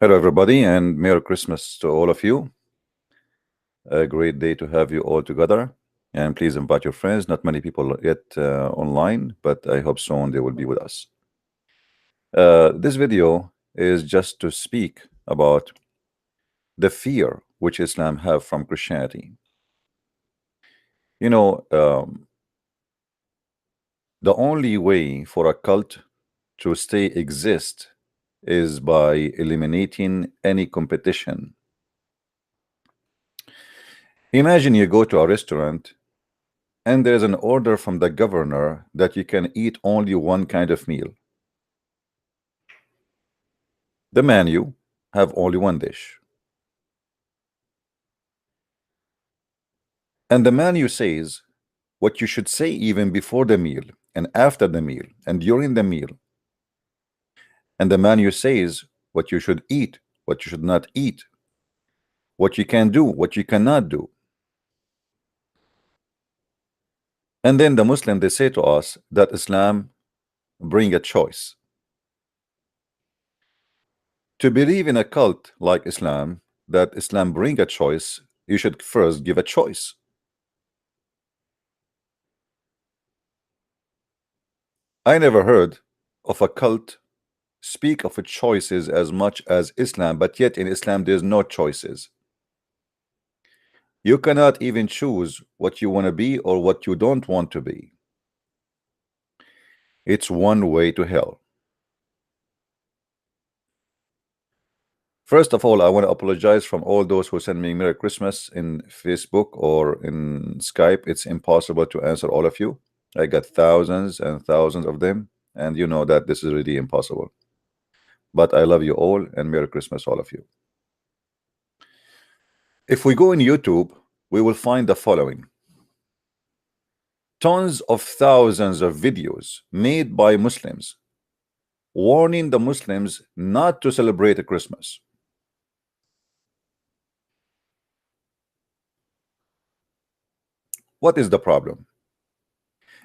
Hello, everybody, and Merry Christmas to all of you. A great day to have you all together. And please invite your friends. Not many people yet online, but I hope soon they will be with us. This video is just to speak about the fear which Islam have from Christianity. You know, the only way for a cult to stay exist is by eliminating any competition. Imagine you go to a restaurant and there's an order from the governor that you can eat only one kind of meal. The menu have only one dish. And the menu says what you should say even before the meal and after the meal and during the meal. And the menu says what you should eat, what you should not eat, what you can do, what you cannot do. And then the Muslim, they say to us that Islam bring a choice. To believe in a cult like Islam, that Islam bring a choice, you should first give a choice. I never heard of a cult speak of choices as much as Islam, but yet in Islam there's no choices. You cannot even choose what you want to be or what you don't want to be. It's one way to hell. First of all, I want to apologize from all those who send me Merry Christmas in Facebook or in Skype. It's impossible to answer all of you. I got thousands and thousands of them, and you know that this is really impossible. But I love you all, and Merry Christmas, all of you. If we go in YouTube, we will find the following. Tons of thousands of videos made by Muslims warning the Muslims not to celebrate Christmas. What is the problem?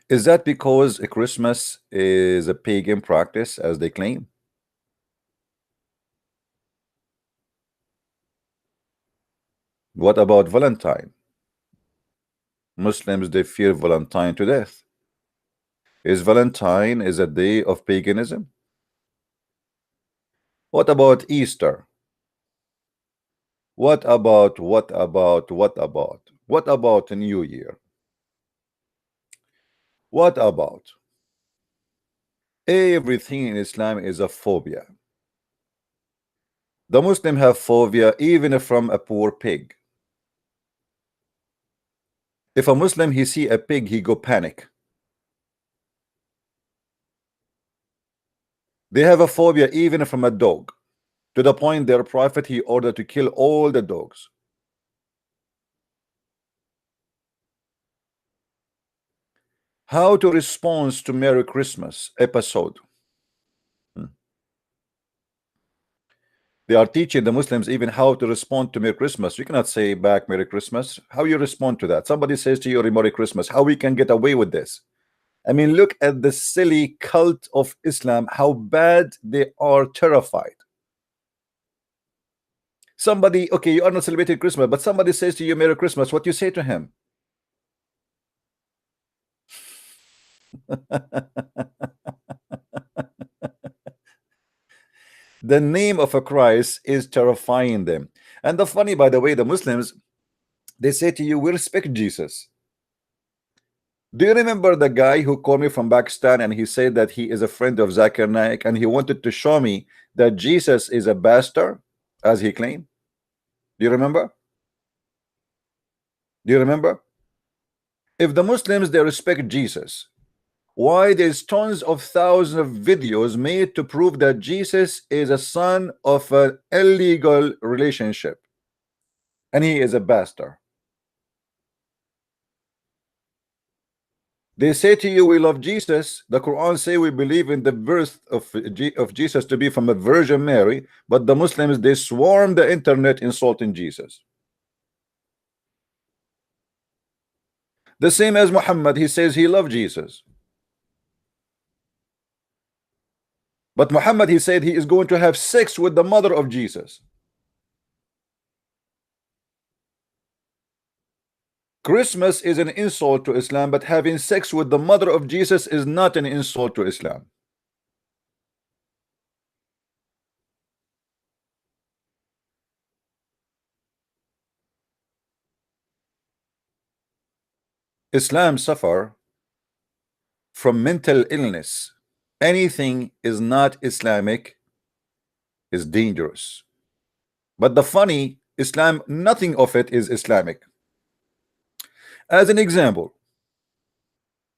Is that because Christmas is a pagan practice, as they claim? What about Valentine? Muslims, they fear Valentine to death. Is Valentine is a day of paganism? What about Easter? What about the New Year? What about? Everything in Islam is a phobia. The Muslim have phobia even from a poor pig. If a Muslim he see a pig, he go panic. They have a phobia even from a dog, to the point their prophet he ordered to kill all the dogs. How to respond to Merry Christmas episode? They are teaching the Muslims even how to respond to Merry Christmas. You cannot say back Merry Christmas. How you respond to that? Somebody says to you Merry Christmas. How we can get away with this? I mean, look at the silly cult of Islam, how bad they are terrified. Somebody, okay, you are not celebrating Christmas, but somebody says to you Merry Christmas, what you say to him? The name of a Christ is terrifying them. And the funny, by the way, the Muslims, they say to you, we respect Jesus. Do you remember the guy who called me from Pakistan and he said that he is a friend of Zakir Naik and he wanted to show me that Jesus is a bastard, as he claimed? Do you remember? Do you remember? If the Muslims, they respect Jesus, why there's tons of thousands of videos made to prove that Jesus is a son of an illegal relationship and he is a bastard? They say to you we love Jesus. The Quran say we believe in the birth of Jesus to be from a Virgin Mary, but the Muslims, they swarm the internet insulting Jesus. The same as Muhammad, he says he loved Jesus. But Muhammad, he said he is going to have sex with the mother of Jesus. Christmas is an insult to Islam, but having sex with the mother of Jesus is not an insult to Islam. Islam suffer from mental illness. Anything is not Islamic is dangerous. But the funny, Islam, nothing of it is Islamic. As an example,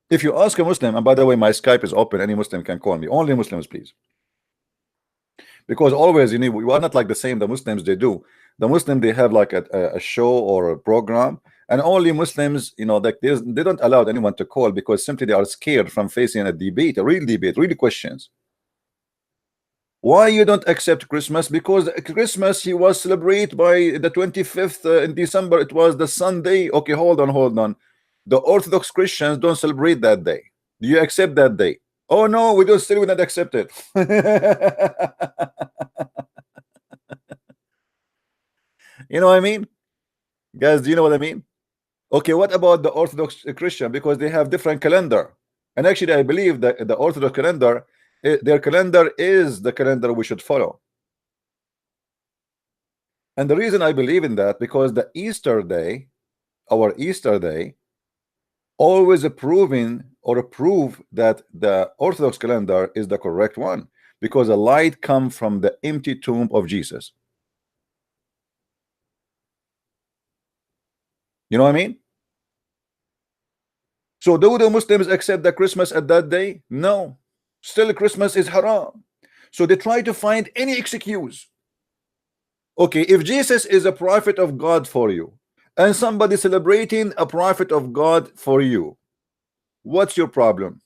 if you ask a Muslim, and by the way, my Skype is open, any Muslim can call me, only Muslims, please. Because always, you know, we are not like the same the Muslims they do. The Muslim, they have like a show or a program, and only Muslims, you know, like they don't allow anyone to call because simply they are scared from facing a debate, a real debate, real questions. Why you don't accept Christmas? Because Christmas he was celebrated by the 25th in December. It was the Sunday. Okay, hold on. The Orthodox Christians don't celebrate that day. Do you accept that day? Oh no, we don't, still will not accept it. You know what I mean? Guys, do you know what I mean? Okay, what about the Orthodox Christian? Because they have different calendar. And actually, I believe that the Orthodox calendar, their calendar is the calendar we should follow. And the reason I believe in that, because the Easter day, our Easter day, always proving or prove that the Orthodox calendar is the correct one, because the light come from the empty tomb of Jesus. You know what I mean? So do the Muslims accept the Christmas at that day? No. Still Christmas is haram. So they try to find any excuse. Okay, if Jesus is a prophet of God for you, and somebody celebrating a prophet of God for you, what's your problem?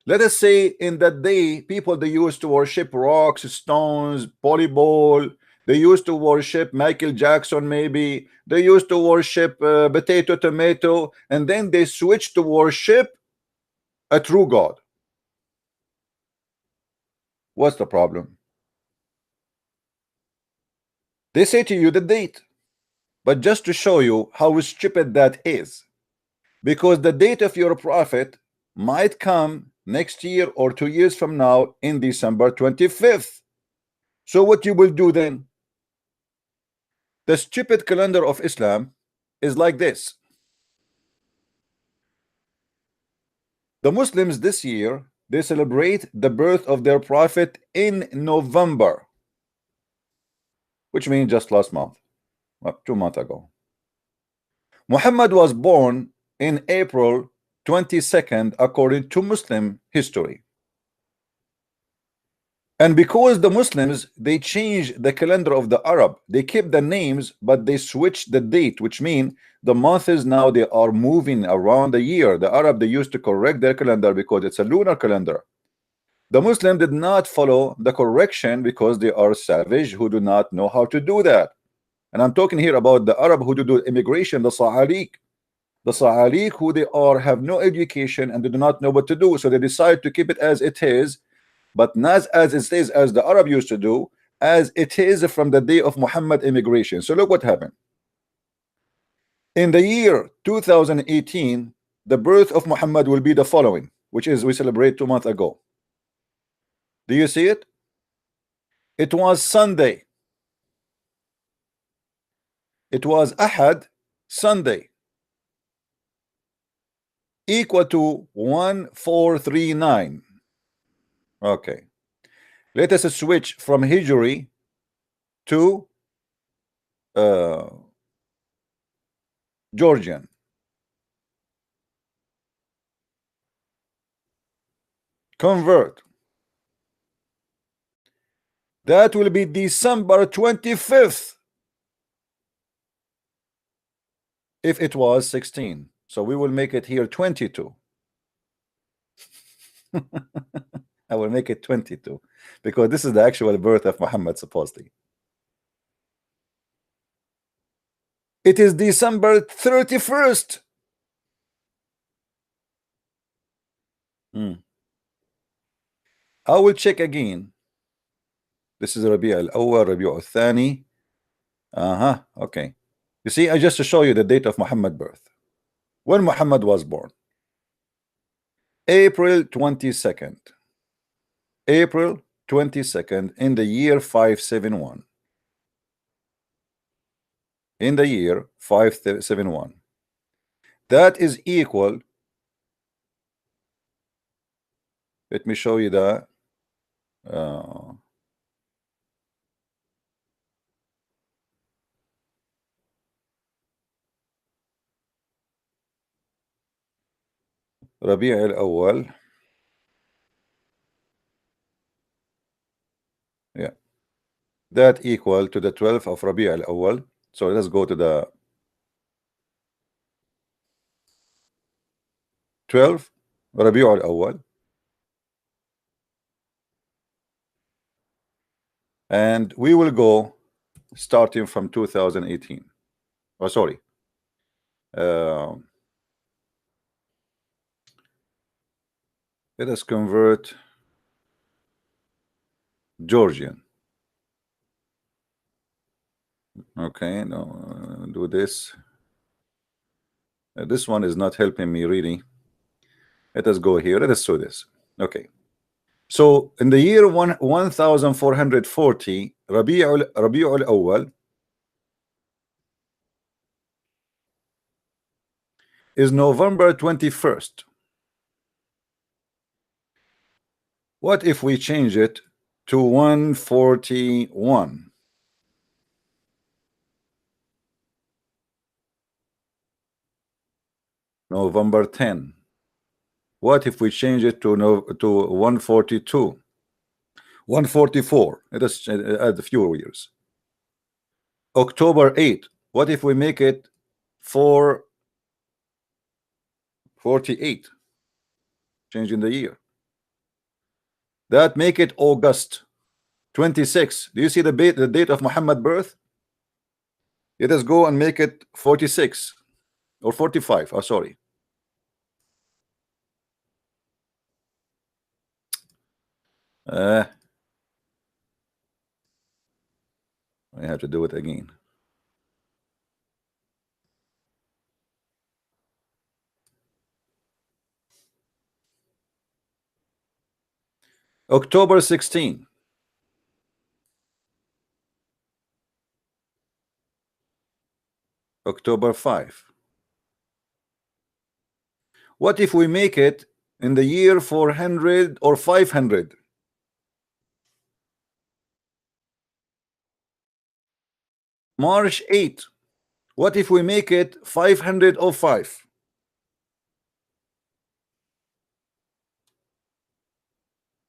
Let us say in that day, people they used to worship rocks, stones, volleyball. They used to worship Michael Jackson, maybe. They used to worship potato, tomato, and then they switched to worship a true God. What's the problem? They say to you the date, but just to show you how stupid that is, because the date of your prophet might come next year or 2 years from now in December 25th. So what you will do then? The stupid calendar of Islam is like this. The Muslims this year, they celebrate the birth of their prophet in November, which means just last month, 2 months ago. Muhammad was born in April 22nd according to Muslim history. And because the Muslims, they changed the calendar of the Arab, they kept the names, but they switched the date, which means the months now they are moving around the year. The Arab, they used to correct their calendar because it's a lunar calendar. The Muslim did not follow the correction because they are savage who do not know how to do that. And I'm talking here about the Arab who do immigration, the Sa'alik. The Sa'alik who they are have no education and they do not know what to do. So they decide to keep it as it is, but not as it is as the Arab used to do, as it is from the day of Muhammad immigration. So look what happened. In the year 2018, the birth of Muhammad will be the following, which is we celebrate 2 months ago. Do you see it? It was Sunday. It was Ahad, Sunday, equal to 1439. Okay. Let us switch from Hijri to Georgian. Convert. That will be December 25th. If it was 16. So we will make it here 22. I will make it 22 because this is the actual birth of Muhammad supposedly. It is December 31st. I will check again. This is Rabi' al-Awwal, Rabi' al-Thani. Okay. You see, I just to show you the date of Muhammad birth. When Muhammad was born. April 22nd. April 22nd in the year 571. In the year 571. That is equal. Let me show you the Rabi' al-Awwal. Yeah. That equal to the 12th of Rabi' al-Awwal. So let's go to the 12th Rabi' al-Awwal. And we will go starting from 2018. Oh, sorry. Let us convert Georgian. Okay, no, do this. This one is not helping me really. Let us go here. Let us do this. Okay. So in the year 1440, Rabi'ul Awwal is November 21st. What if we change it to 141? November 10. What if we change it to 142? 144. Let us add a few years. October 8. What if we make it 448? Changing the year. That make it August 26. Do you see the date of Muhammad birth? Let us go and make it 46 or 45. Oh, sorry. I have to do it again. October 16. October 5. What if we make it in the year 400 or 500? March 8. What if we make it 505?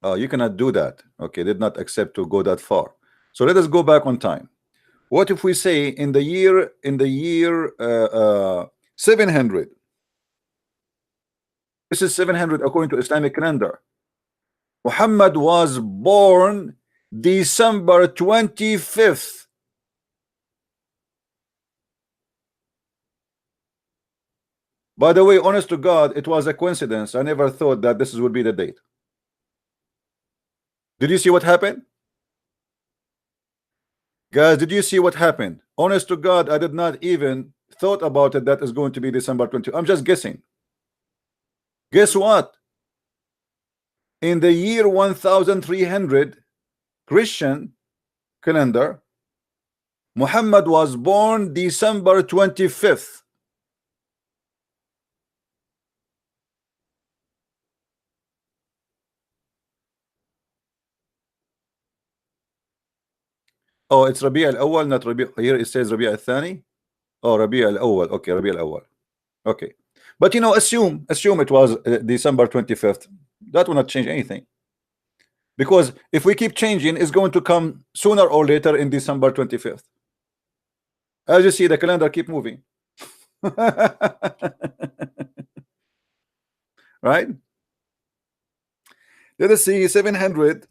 Oh, you cannot do that. Okay, did not accept to go that far. So let us go back on time. What if we say in the year 700? This is 700 according to Islamic calendar. Muhammad was born December 25th. By the way, honest to God, it was a coincidence. I never thought that this would be the date. Did you see what happened? Guys, did you see what happened? Honest to God, I did not even thought about it that is going to be December 20. I'm just guessing. Guess what? In the year 1300 Christian calendar, Muhammad was born December 25th. Oh, it's Rabi' al-Awwal, not Rabi'. Here it says Rabi' al-Thani. Oh, Rabi' al-Awwal. Okay, Rabi' al-Awwal. Okay. But you know, assume it was December 25th. That will not change anything. Because if we keep changing, it's going to come sooner or later in December 25th. As you see, the calendar keep moving. Right? Let us see 700.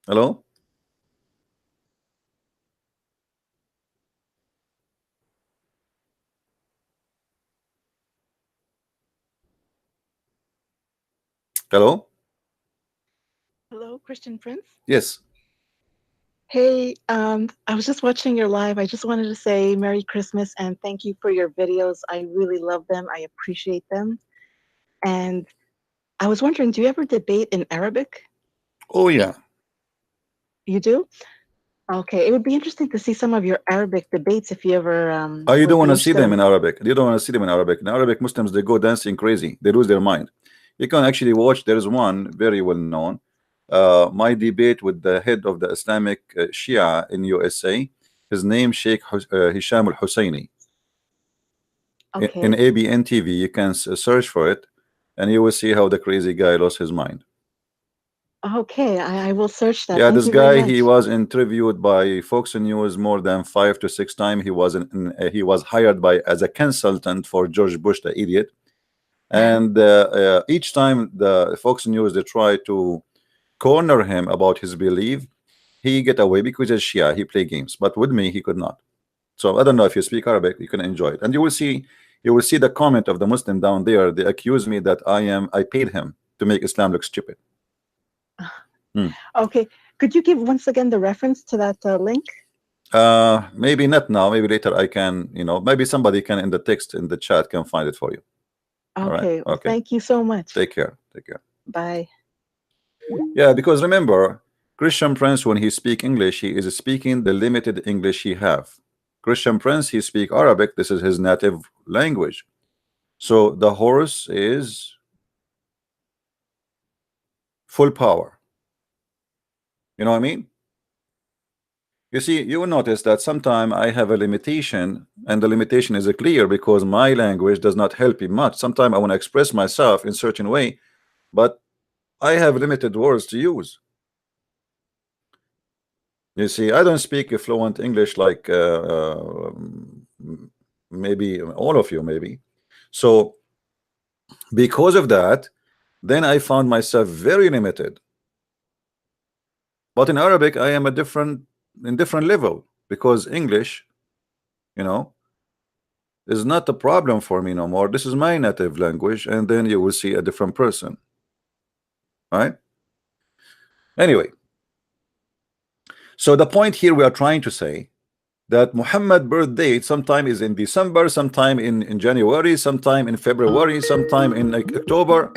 Hello? Hello? Hello, Christian Prince. Yes. Hey, I was just watching your live. I just wanted to say Merry Christmas and thank you for your videos. I really love them. I appreciate them. And I was wondering, do you ever debate in Arabic? Oh, yeah. You do? Okay, it would be interesting to see some of your Arabic debates if you ever You don't would want be to see interested them in. in Arabic. You don't want to see them in Arabic. In Arabic, Muslims, they go dancing crazy. They lose their mind. You can actually watch. There is one very well known. My debate with the head of the Islamic Shia in USA. His name Sheikh Hisham Al Husseini. In Okay. ABN TV, you can search for it, and you will see how the crazy guy lost his mind. Okay, I will search that. Yeah, Thank this you very guy, he much. was interviewed by Fox News more than 5 to 6 times. He was hired by as a consultant for George Bush, the idiot. And each time the Fox News they try to corner him about his belief, he get away because he's Shia. He play games, but with me he could not. So I don't know if you speak Arabic, you can enjoy it, and you will see the comment of the Muslim down there. They accuse me that I paid him to make Islam look stupid. Hmm. Okay, could you give once again the reference to that link? Maybe not now. Maybe later I can. Maybe somebody can in the text in the chat can find it for you. All right. Okay, well, Okay. thank you so much. Take care. Take care. Bye. Yeah, because remember, Christian Prince, when he speak English, he is speaking the limited English he have. Christian Prince, he speak Arabic. This is his native language. So the horse is full power. You know what I mean? You see, you will notice that sometime I have a limitation, and the limitation is clear because my language does not help me much. Sometimes I want to express myself in certain way, but I have limited words to use. You see, I don't speak a fluent English like maybe all of you, maybe. So because of that, then I found myself very limited. But in Arabic, I am a different level because English, you know, is not a problem for me no more. This is my native language, and then you will see a different person, right? Anyway, so the point here we are trying to say that Muhammad birth date sometime is in December, sometime in January, sometime in February, sometime in like October.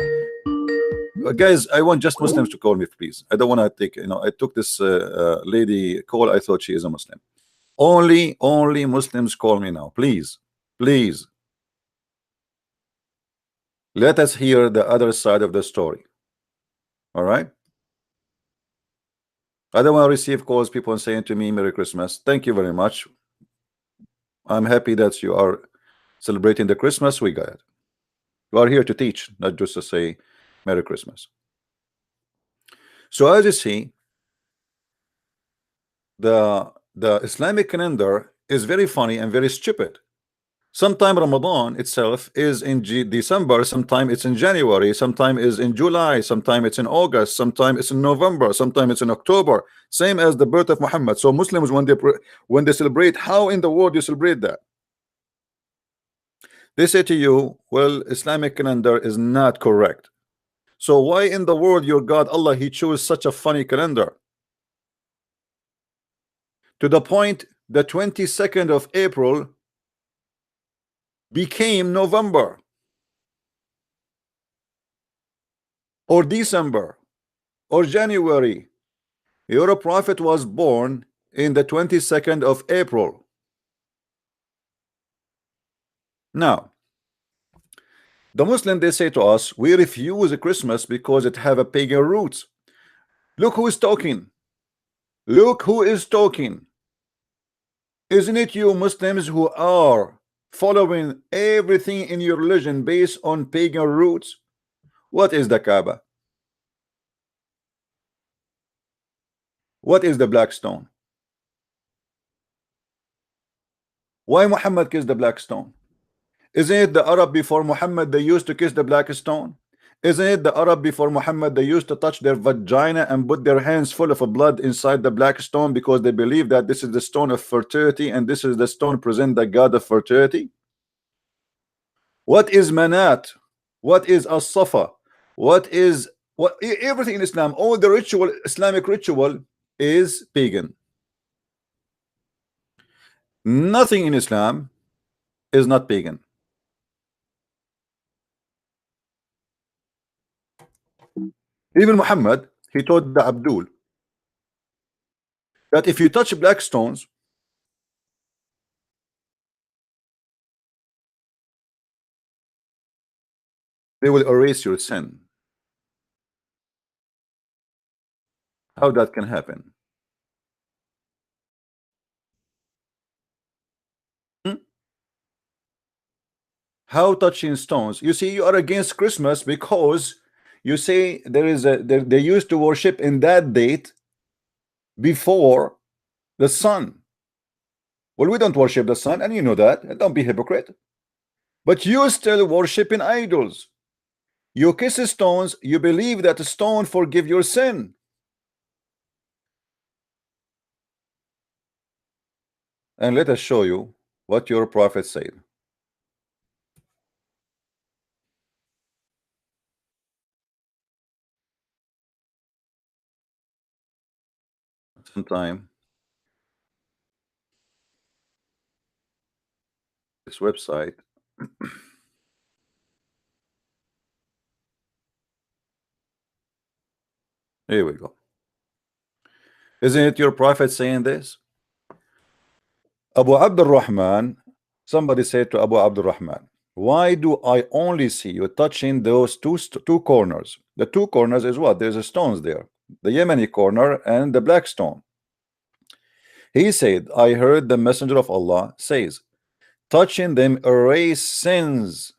Guys, I want just Muslims to call me, please. I don't want to take, I took this lady call. I thought she is a Muslim. Only Muslims call me now, please. Please. Let us hear the other side of the story. All right. I don't want to receive calls, people saying to me, Merry Christmas. Thank you very much. I'm happy that you are celebrating the Christmas. We got it. You are here to teach, not just to say Merry Christmas. So as you see, the Islamic calendar is very funny and very stupid. Sometime Ramadan itself is in December, sometime it's in January, sometime is in July, sometime it's in August, sometime it's in November, sometime it's in October, same as the birth of Muhammad. So Muslims, when they celebrate, how in the world you celebrate that? They say to you, well, Islamic calendar is not correct. So why in the world your God Allah he chose such a funny calendar? To the point the 22nd of April became November or December or January. Your prophet was born in the 22nd of April. Now, the Muslim they say to us, we refuse Christmas because it have a pagan roots. Look who is talking. Look who is talking. Isn't it you Muslims who are following everything in your religion based on pagan roots? What is the Kaaba? What is the black stone? Why Muhammad kissed the black stone? Isn't it the Arab before Muhammad they used to kiss the black stone? Isn't it the Arab before Muhammad they used to touch their vagina and put their hands full of blood inside the black stone because they believe that this is the stone of fertility and this is the stone present the god of fertility? What is Manat? What is As-Safa? What is What everything in Islam, all the ritual, Islamic ritual is pagan. Nothing in Islam is not pagan. Even Muhammad, he told the Abdul that if you touch black stones, they will erase your sin. How that can happen? Hmm? How touching stones? You see, you are against Christmas because you say there is a they used to worship in that date before the sun. Well, we don't worship the sun, and you know that. And don't be hypocrite. But you still worshiping idols. You kiss stones. You believe that a stone forgive your sin. And let us show you what your prophet said. Sometime this website. Here we go. Isn't it your prophet saying this? Abu Abdul Rahman, somebody said to Abu Abdul Rahman, why do I only see you touching those two corners? The two corners is what? There's a stones there. The Yemeni corner and the black stone. He said, I heard the messenger of Allah says, touching them erase sins.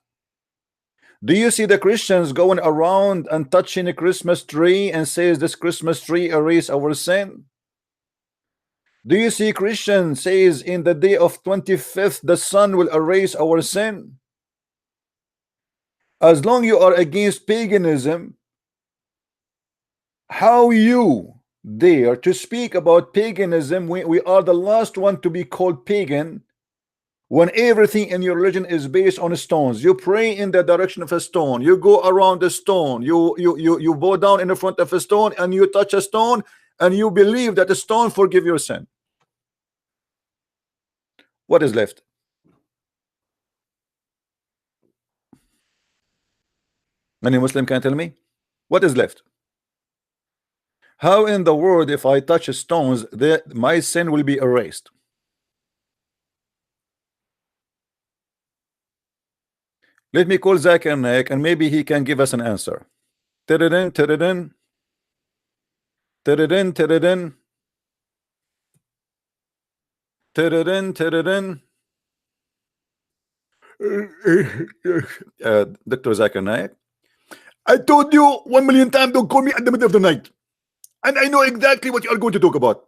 Do you see the Christians going around and touching a Christmas tree and says this Christmas tree erase our sin? Do you see Christians says in the day of 25th the sun will erase our sin? As long you are against paganism, how you dare to speak about paganism? We are the last one to be called pagan when everything in your religion is based on stones. You pray in the direction of a stone, you go around the stone, you bow down in the front of a stone, and you touch a stone, and you believe that the stone forgive your sin. What is left? Any Muslim can tell me what is left? How in the world if I touch stones that my sin will be erased? Let me call Zakir Naik and maybe he can give us an answer. Tiridin, tiridin, tiridin, tiridin, tiridin, tiridin. Dr. Zakir Naik, I told you 1 million times, don't call me at the middle of the night. And I know exactly what you are going to talk about.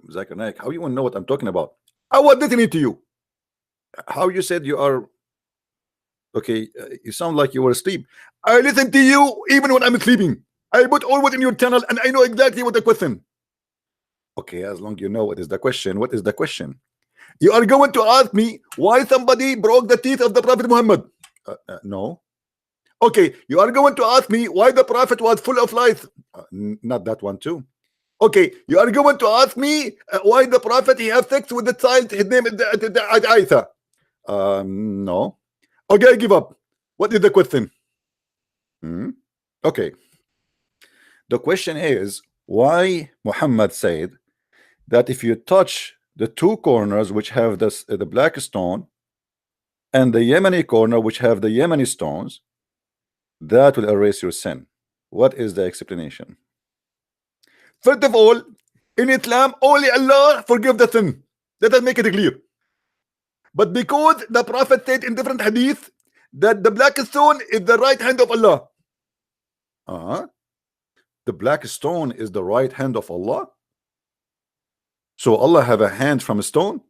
Zakir Naik, how you want to know what I'm talking about? I was listening to you. How you said you are okay, you sound like you were asleep. I listen to you even when I'm sleeping. I put all what in your channel and I know exactly what the question. Okay, as long you know what is the question, what is the question? You are going to ask me why somebody broke the teeth of the Prophet Muhammad. No. Okay, you are going to ask me why the Prophet was full of lies. Not that one too. Okay, you are going to ask me why the Prophet he have sex with the child. His name is Aisha. No. Okay, I give up. What is the question? Okay. The question is why Muhammad said that if you touch the two corners which have this the black stone and the Yemeni corner which have the Yemeni stones, that will erase your sin. What is the explanation? First of all, in Islam, only Allah forgive the sin. Let us make it clear. But because the Prophet said in different hadith that the black stone is the right hand of Allah. The black stone is the right hand of Allah. So Allah have a hand from a stone?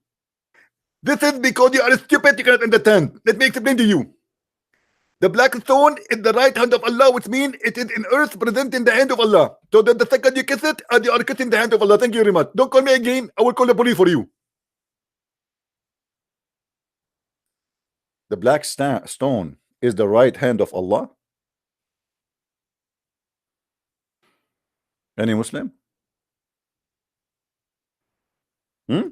This is because you are stupid, you cannot understand. Let me explain to you. The black stone is the right hand of Allah, which means it is in earth present in the hand of Allah. So that the second you kiss it, you are kissing the hand of Allah. Thank you very much. Don't call me again. I will call the police for you. The black stone is the right hand of Allah. Any Muslim? Hmm?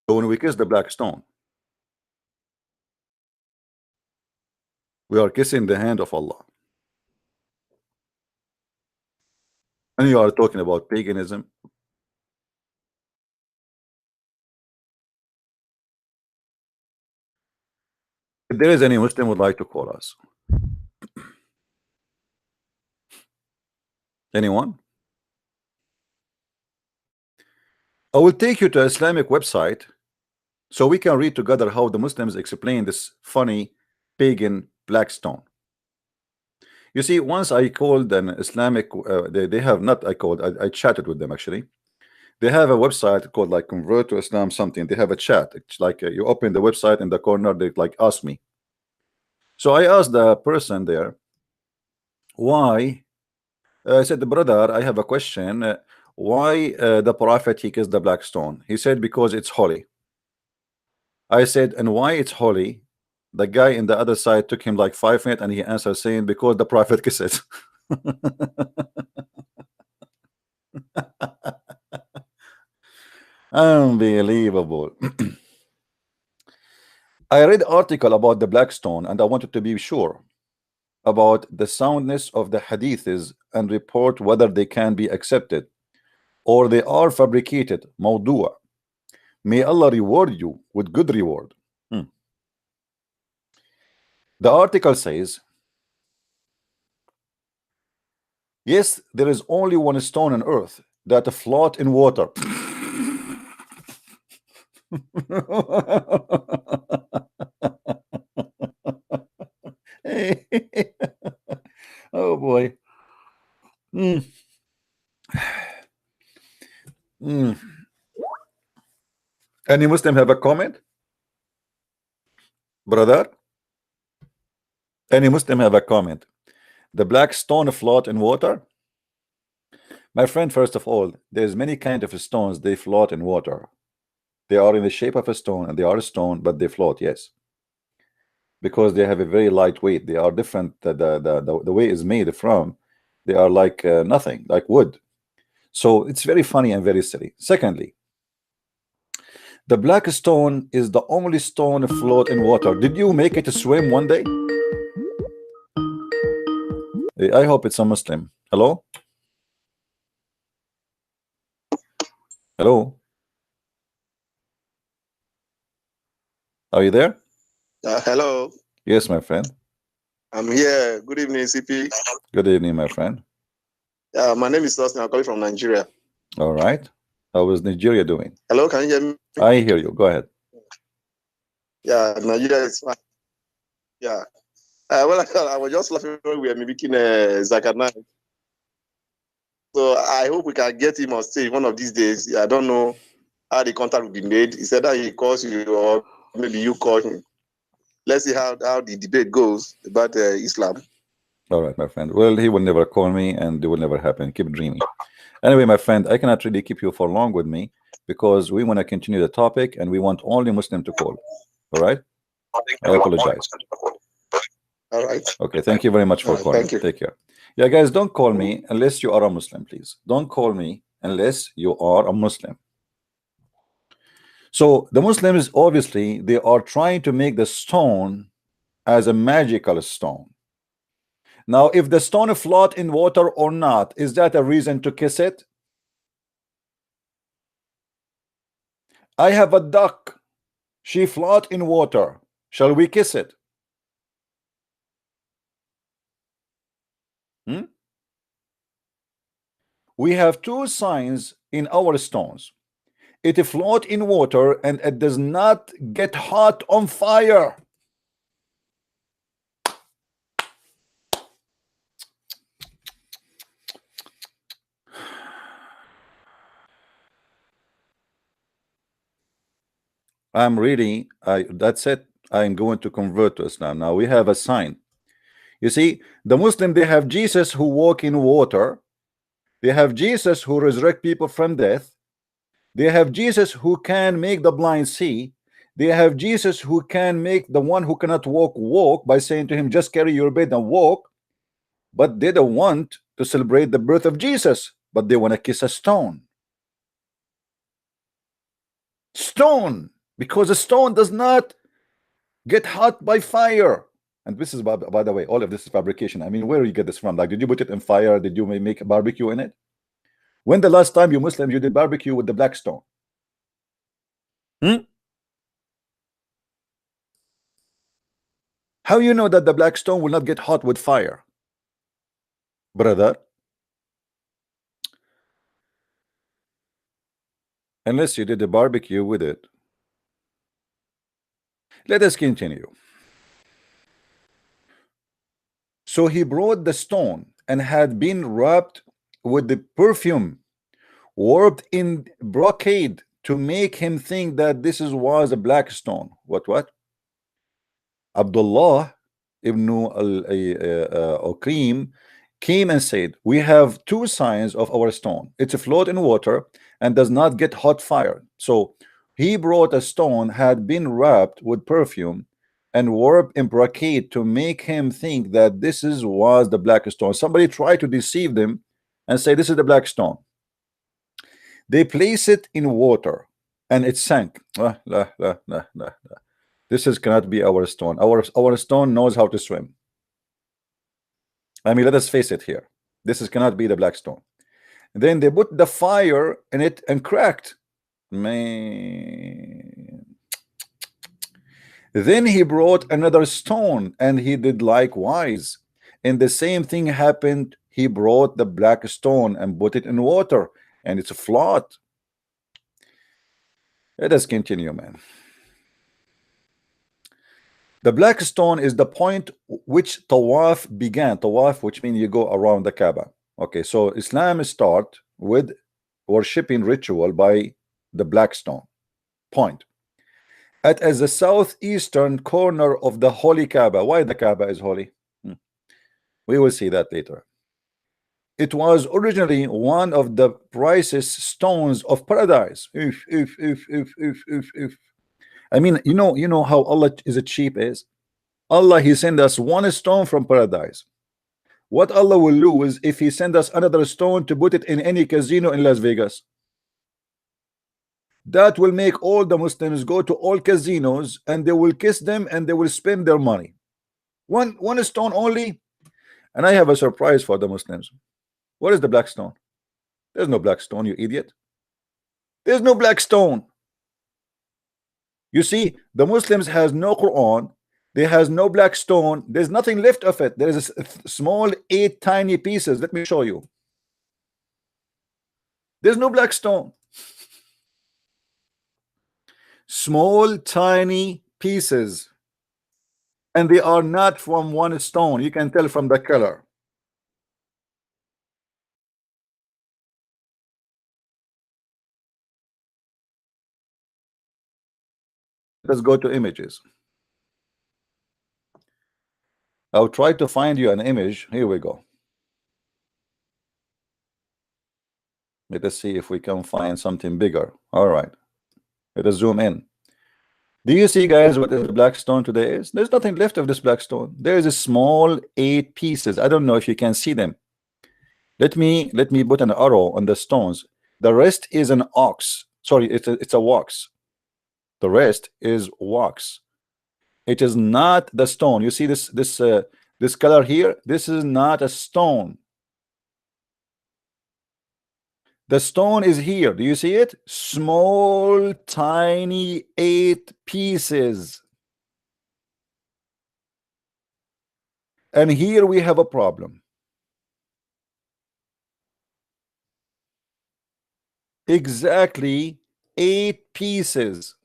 So when we kiss the black stone, we are kissing the hand of Allah. And you are talking about paganism. If there is any Muslim would like to call us. Anyone? I will take you to an Islamic website so we can read together how the Muslims explain this funny pagan black stone. You see, once I called an Islamic, they have not, I chatted with them actually. They have a website called like Convert to Islam something. They have a chat. It's like you open the website in the corner, they like ask me. So I asked the person there, why? I said, brother, I have a question. Why the prophet he kissed the black stone? He said, because it's holy. I said, and why it's holy? The guy in the other side took him like 5 minutes and he answered saying, because the prophet kissed it. Unbelievable. I read article about the black stone and I wanted to be sure about the soundness of the hadiths and report whether they can be accepted or they are fabricated. Mawdu'a. May Allah reward you with good reward. The article says, yes, there is only one stone on earth that float in water. Oh boy. Any Muslim have a comment? Brother? Any Muslim have a comment? The black stone float in water? My friend, first of all, there's many kind of stones, they float in water. They are in the shape of a stone and they are a stone, but they float, yes. Because they have a very light weight. They are different. The way is made from, they are like nothing, like wood. So it's very funny and very silly. Secondly, the black stone is the only stone afloat in water. Did you make it swim one day? I hope it's a Muslim. Hello? Hello? Are you there? Hello. Yes, my friend. I'm here. Good evening, CP. Good evening, my friend. My name is Dustin. I'm calling from Nigeria. All right. How is Nigeria doing? Hello, can you hear me? I hear you. Go ahead. Yeah, Nigeria is fine. Yeah. Well, I was just laughing when we were making Zakana. So I hope we can get him on stage one of these days. I don't know how the contact will be made. He said that he calls you or maybe you call him. Let's see how the debate goes about Islam. All right, my friend. Well, he will never call me and it will never happen. Keep dreaming. Anyway, my friend, I cannot really keep you for long with me because we want to continue the topic and we want only Muslim to call. All right? I apologize. All right. Okay, thank you very much for calling. Thank you. Take care. Yeah, guys, don't call me unless you are a Muslim, please. Don't call me unless you are a Muslim. So the Muslims, obviously, they are trying to make the stone as a magical stone. Now, if the stone float in water or not, is that a reason to kiss it? I have a duck. She float in water. Shall we kiss it? We have two signs in our stones. It float in water and it does not get hot on fire. I'm really, that's it. I'm going to convert to Islam. Now we have a sign. You see, the Muslim, they have Jesus who walk in water. They have Jesus who resurrect people from death. They have Jesus who can make the blind see. They have Jesus who can make the one who cannot walk by saying to him, just carry your bed and walk. But they don't want to celebrate the birth of Jesus, but they want to kiss a stone. Stone, because a stone does not get hot by fire. And this is, by the way, all of this is fabrication. I mean, where do you get this from? Like, did you put it in fire? Did you make a barbecue in it? When the last time you Muslims you did barbecue with the black stone? How you know that the black stone will not get hot with fire, brother? Unless you did a barbecue with it. Let us continue. So he brought the stone and had been wrapped with the perfume, warped in brocade to make him think that this was a black stone. What? Abdullah ibn al-Aqim came and said, we have two signs of our stone. It's afloat in water and does not get hot fire. So he brought a stone, had been wrapped with perfume and warped in brocade to make him think that this was the black stone. Somebody tried to deceive them and say this is the black stone. They place it in water and it sank. This cannot be our stone. Our stone knows how to swim. I mean, let us face it here. This cannot be the black stone. And then they put the fire in it and cracked. Man. Then he brought another stone and he did likewise. And the same thing happened. He brought the black stone and put it in water and it's afloat. Let us continue, man. The black stone is the point which Tawaf began. Tawaf, which means you go around the Kaaba. Okay, so Islam start with worshipping ritual by the black stone point. As the southeastern corner of the holy Kaaba. Why the Kaaba is holy? We will see that later. It was originally one of the pricious stones of paradise. I mean, you know how Allah is cheap is. Allah, he sent us one stone from paradise. What Allah will lose if he send us another stone to put it in any casino in Las Vegas? That will make all the Muslims go to all casinos and they will kiss them and they will spend their money. One stone only. And I have a surprise for the Muslims. What is the black stone? There's no black stone, you idiot. There's no black stone. You see, the Muslims has no Quran, there has no black stone, there's nothing left of it. There is a small 8 tiny pieces. Let me show you. There's no black stone. Small tiny pieces, and they are not from one stone. You can tell from the color. Let's go to images. I'll try to find you an image. Here we go. Let us see if we can find something bigger. All right, let us zoom in. Do you see, guys, what the black stone today is? There's nothing left of this black stone. There is a small 8 pieces. I don't know if you can see them. Let me put an arrow on the stones. The rest is an ox. Sorry, it's a wax. The rest is wax. It is not the stone. You see this color here? This is not a stone. The stone is here. Do you see it? Small, tiny 8 pieces. And here we have a problem. Exactly 8 pieces.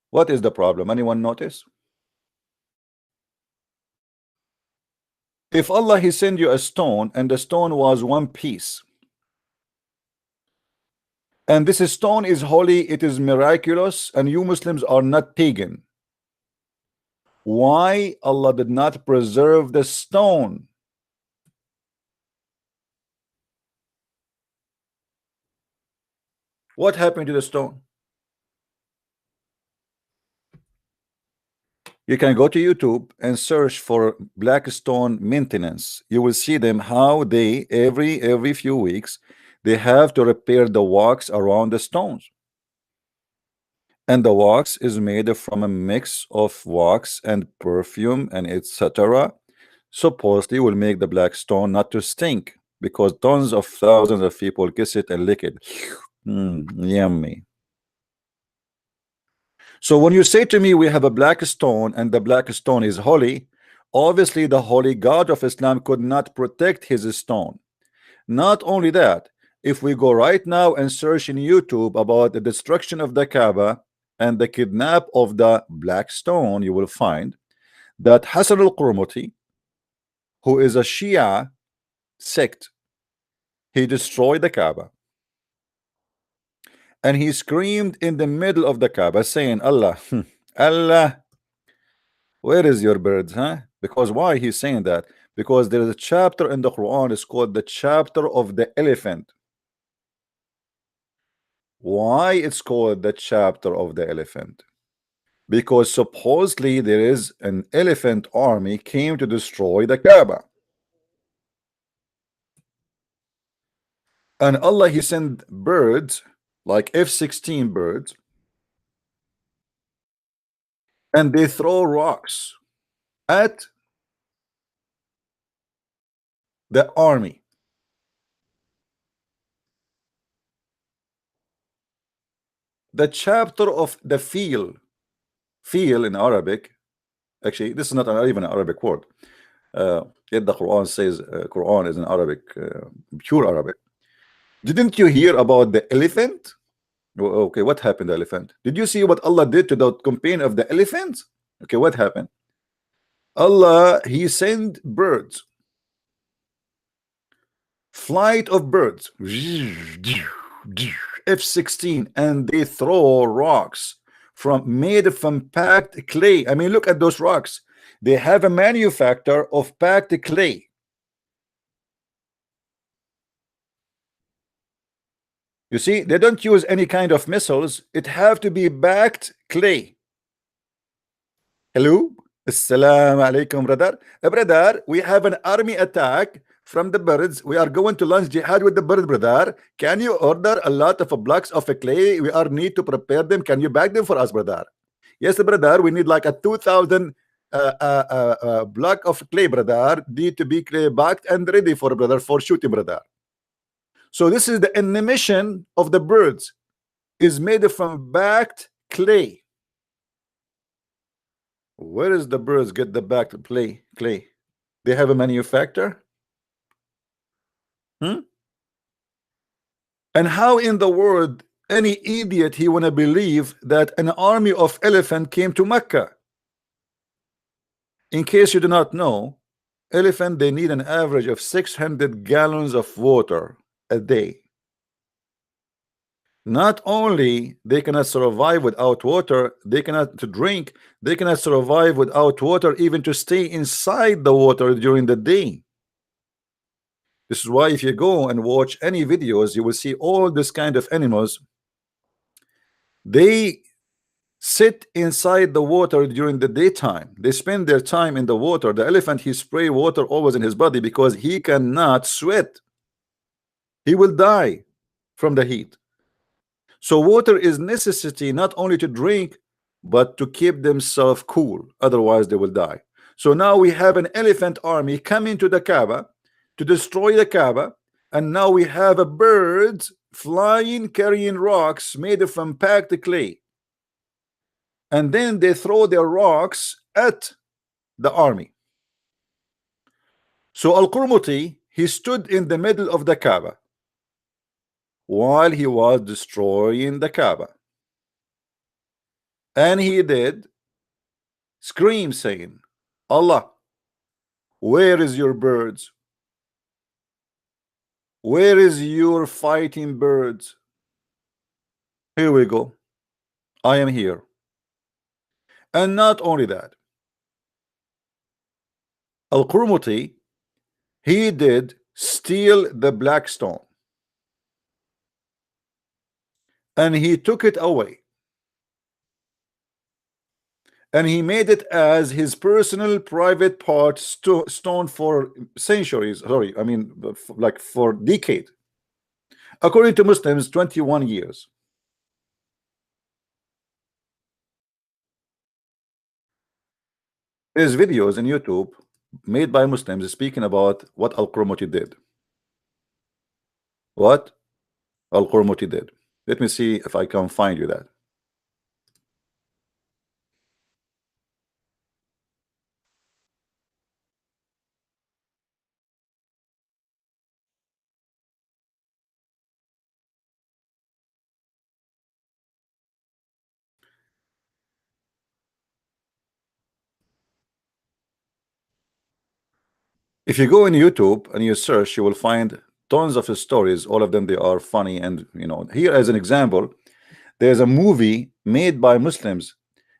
What is the problem? Anyone notice? If Allah he send you a stone and the stone was 1 piece, and this stone is holy, it is miraculous, and you Muslims are not pagan, why Allah did not preserve the stone? What happened to the stone? You can go to YouTube and search for black stone maintenance. You will see them how they every few weeks they have to repair the wax around the stones. And the wax is made from a mix of wax and perfume and etc. Supposedly will make the black stone not to stink because tons of thousands of people kiss it and lick it. Yummy. So when you say to me we have a black stone and the black stone is holy, obviously the holy God of Islam could not protect his stone. Not only that, if we go right now and search in YouTube about the destruction of the Kaaba and the kidnap of the black stone, you will find that Hassan al-Qurmuti, who is a Shia sect, he destroyed the Kaaba and he screamed in the middle of the Kaaba saying, Allah, Allah, where is your birds, huh? Because why he's saying that? Because there is a chapter in the Quran, it's called the chapter of the elephant. Why it's called the chapter of the elephant? Because supposedly there is an elephant army came to destroy the Kaaba. And Allah, he sent birds like F-16 birds, and they throw rocks at the army. The chapter of the feel in Arabic, actually this is not even an Arabic word, yet the Quran says Quran is an Arabic, pure Arabic. Didn't you hear about the elephant? Okay, what happened to the elephant? Did you see what Allah did to the companion of the elephants? Okay, what happened? Allah, he sent birds, flight of birds, F-16, and they throw rocks made from packed clay. I mean, look at those rocks. They have a manufacturer of packed clay. You see, they don't use any kind of missiles. It have to be packed clay. Hello, assalamu alaikum, brother. Brother, we have an army attack from the birds. We are going to launch jihad with the bird, brother. Can you order a lot of blocks of a clay? We are need to prepare them. Can you bag them for us, brother? Yes, brother. We need like a 2,000 block of clay, brother. Need to be clay backed and ready for brother for shooting, brother. So this is the emission of the birds is made from backed clay. Where is the birds get the backed clay? They have a manufacturer. And how in the world any idiot he wanna believe that an army of elephant came to Mecca? In case you do not know, elephant they need an average of 600 gallons of water a day. Not only they cannot survive without water, they cannot to drink, they cannot survive without water even to stay inside the water during the day. This is why if you go and watch any videos, you will see all this kind of animals. They sit inside the water during the daytime. They spend their time in the water. The elephant, he spray water always in his body because he cannot sweat. He will die from the heat. So water is necessity not only to drink, but to keep themselves cool. Otherwise, they will die. So now we have an elephant army coming to the Kaaba to destroy the Kaaba, and now we have a bird flying, carrying rocks made from packed clay, and then they throw their rocks at the army. So Al-Qurmuti, he stood in the middle of the Kaaba while he was destroying the Kaaba, and he did scream saying, Allah, where is your birds? Where is your fighting birds? Here we go. I am here. And not only that, Al-Qurmuti, he did steal the black stone. and he took it away, and he made it as his personal private part stone for centuries. Sorry, I mean, like for decade. According to Muslims, 21 years. There's videos in YouTube made by Muslims speaking about what Al-Qurmuti did. What Al-Qurmuti did. Let me see if I can find you that. If you go in YouTube and you search, you will find tons of stories. All of them, they are funny. And here as an example, there's a movie made by Muslims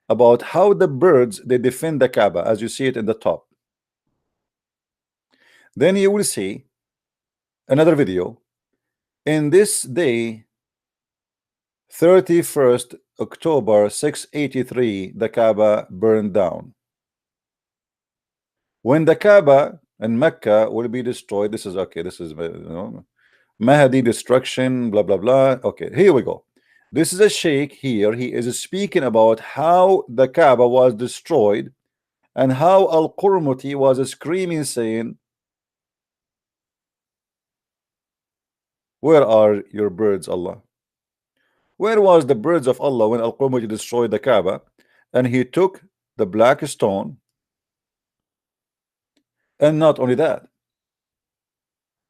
about how the birds they defend the Kaaba, as you see it in the top. Then you will see another video. In this day, 31st October 683, the Kaaba burned down. When the Kaaba and Mecca will be destroyed, this is okay. This is Mahdi destruction, blah blah blah. Okay, here we go. This is a sheikh here. He is speaking about how the Kaaba was destroyed and how Al-Qurmuti was screaming, saying, "Where are your birds, Allah? Where was the birds of Allah when Al-Qurmuti destroyed the Kaaba?" And he took the black stone. And not only that,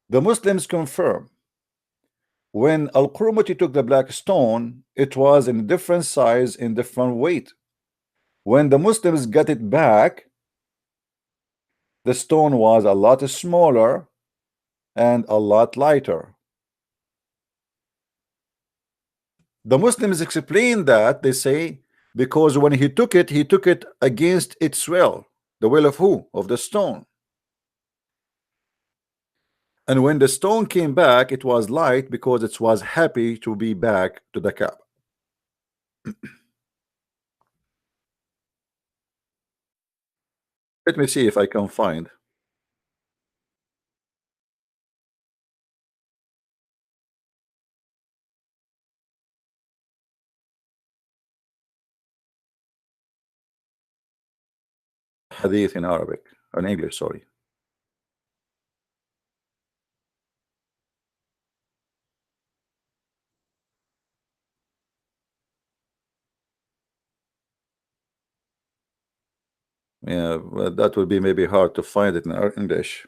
the Muslims confirm when Al-Qurmuti took the black stone, it was in different size, in different weight. When the Muslims got it back, the stone was a lot smaller and a lot lighter. The Muslims explain that, they say, because when he took it against its will. The will of who? Of the stone. And when the stone came back, it was light because it was happy to be back to the Kaaba. Let me see if I can find. Hadith in Arabic, in English, sorry. Yeah, well, that would be maybe hard to find it in our English.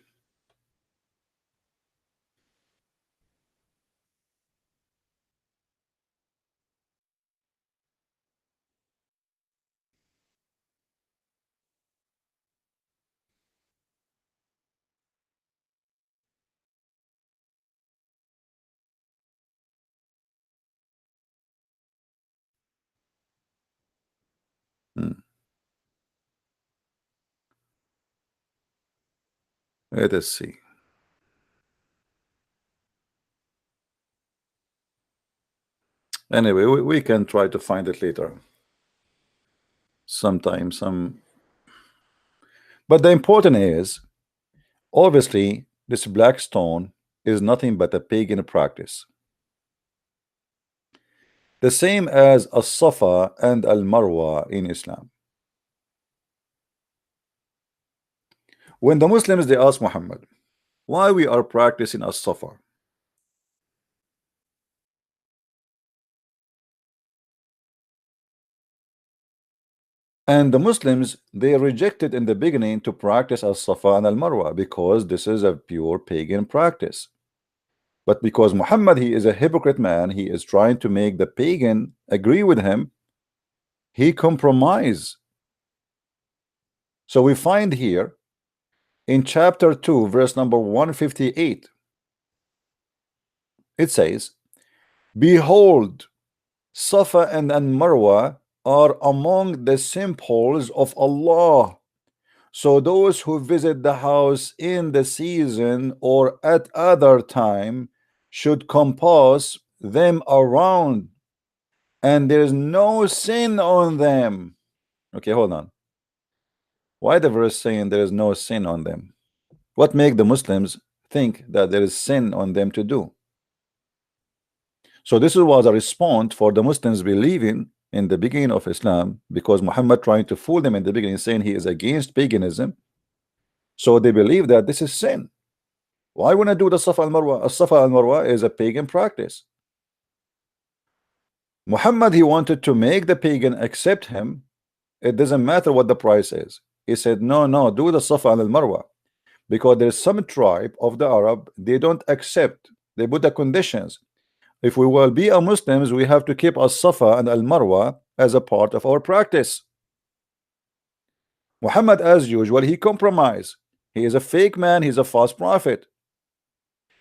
Let us see. Anyway, we can try to find it later. Sometime, but the important is, obviously, this black stone is nothing but a pagan practice. The same as As-Safa and Al-Marwa in Islam. When the Muslims, they ask Muhammad, why we are practicing As-Safa? And the Muslims, they rejected in the beginning to practice As-Safa and Al-Marwa because this is a pure pagan practice. But because Muhammad, he is a hypocrite man, he is trying to make the pagan agree with him, he compromised. So we find here in chapter 2, verse number 158, it says, "Behold, Safa and Marwa are among the symbols of Allah. So those who visit the house in the season or at other time should compass them around and there is no sin on them. Okay, hold on. Why the verse saying there is no sin on them? What make the Muslims think that there is sin on them to do? So this was a response for the Muslims believing in the beginning of Islam, because Muhammad trying to fool them in the beginning, saying he is against paganism. So they believe that this is sin. Why would I do the Safa al Marwa? Safa al Marwa is a pagan practice. Muhammad, he wanted to make the pagan accept him. It doesn't matter what the price is. He said, no, no, do the Safa al Marwa, because there's some tribe of the Arab, they don't accept. They put the conditions. If we will be a Muslims, we have to keep as-Safa and al-Marwa as a part of our practice. Muhammad, as usual, he compromised. He is a fake man. He's a false prophet.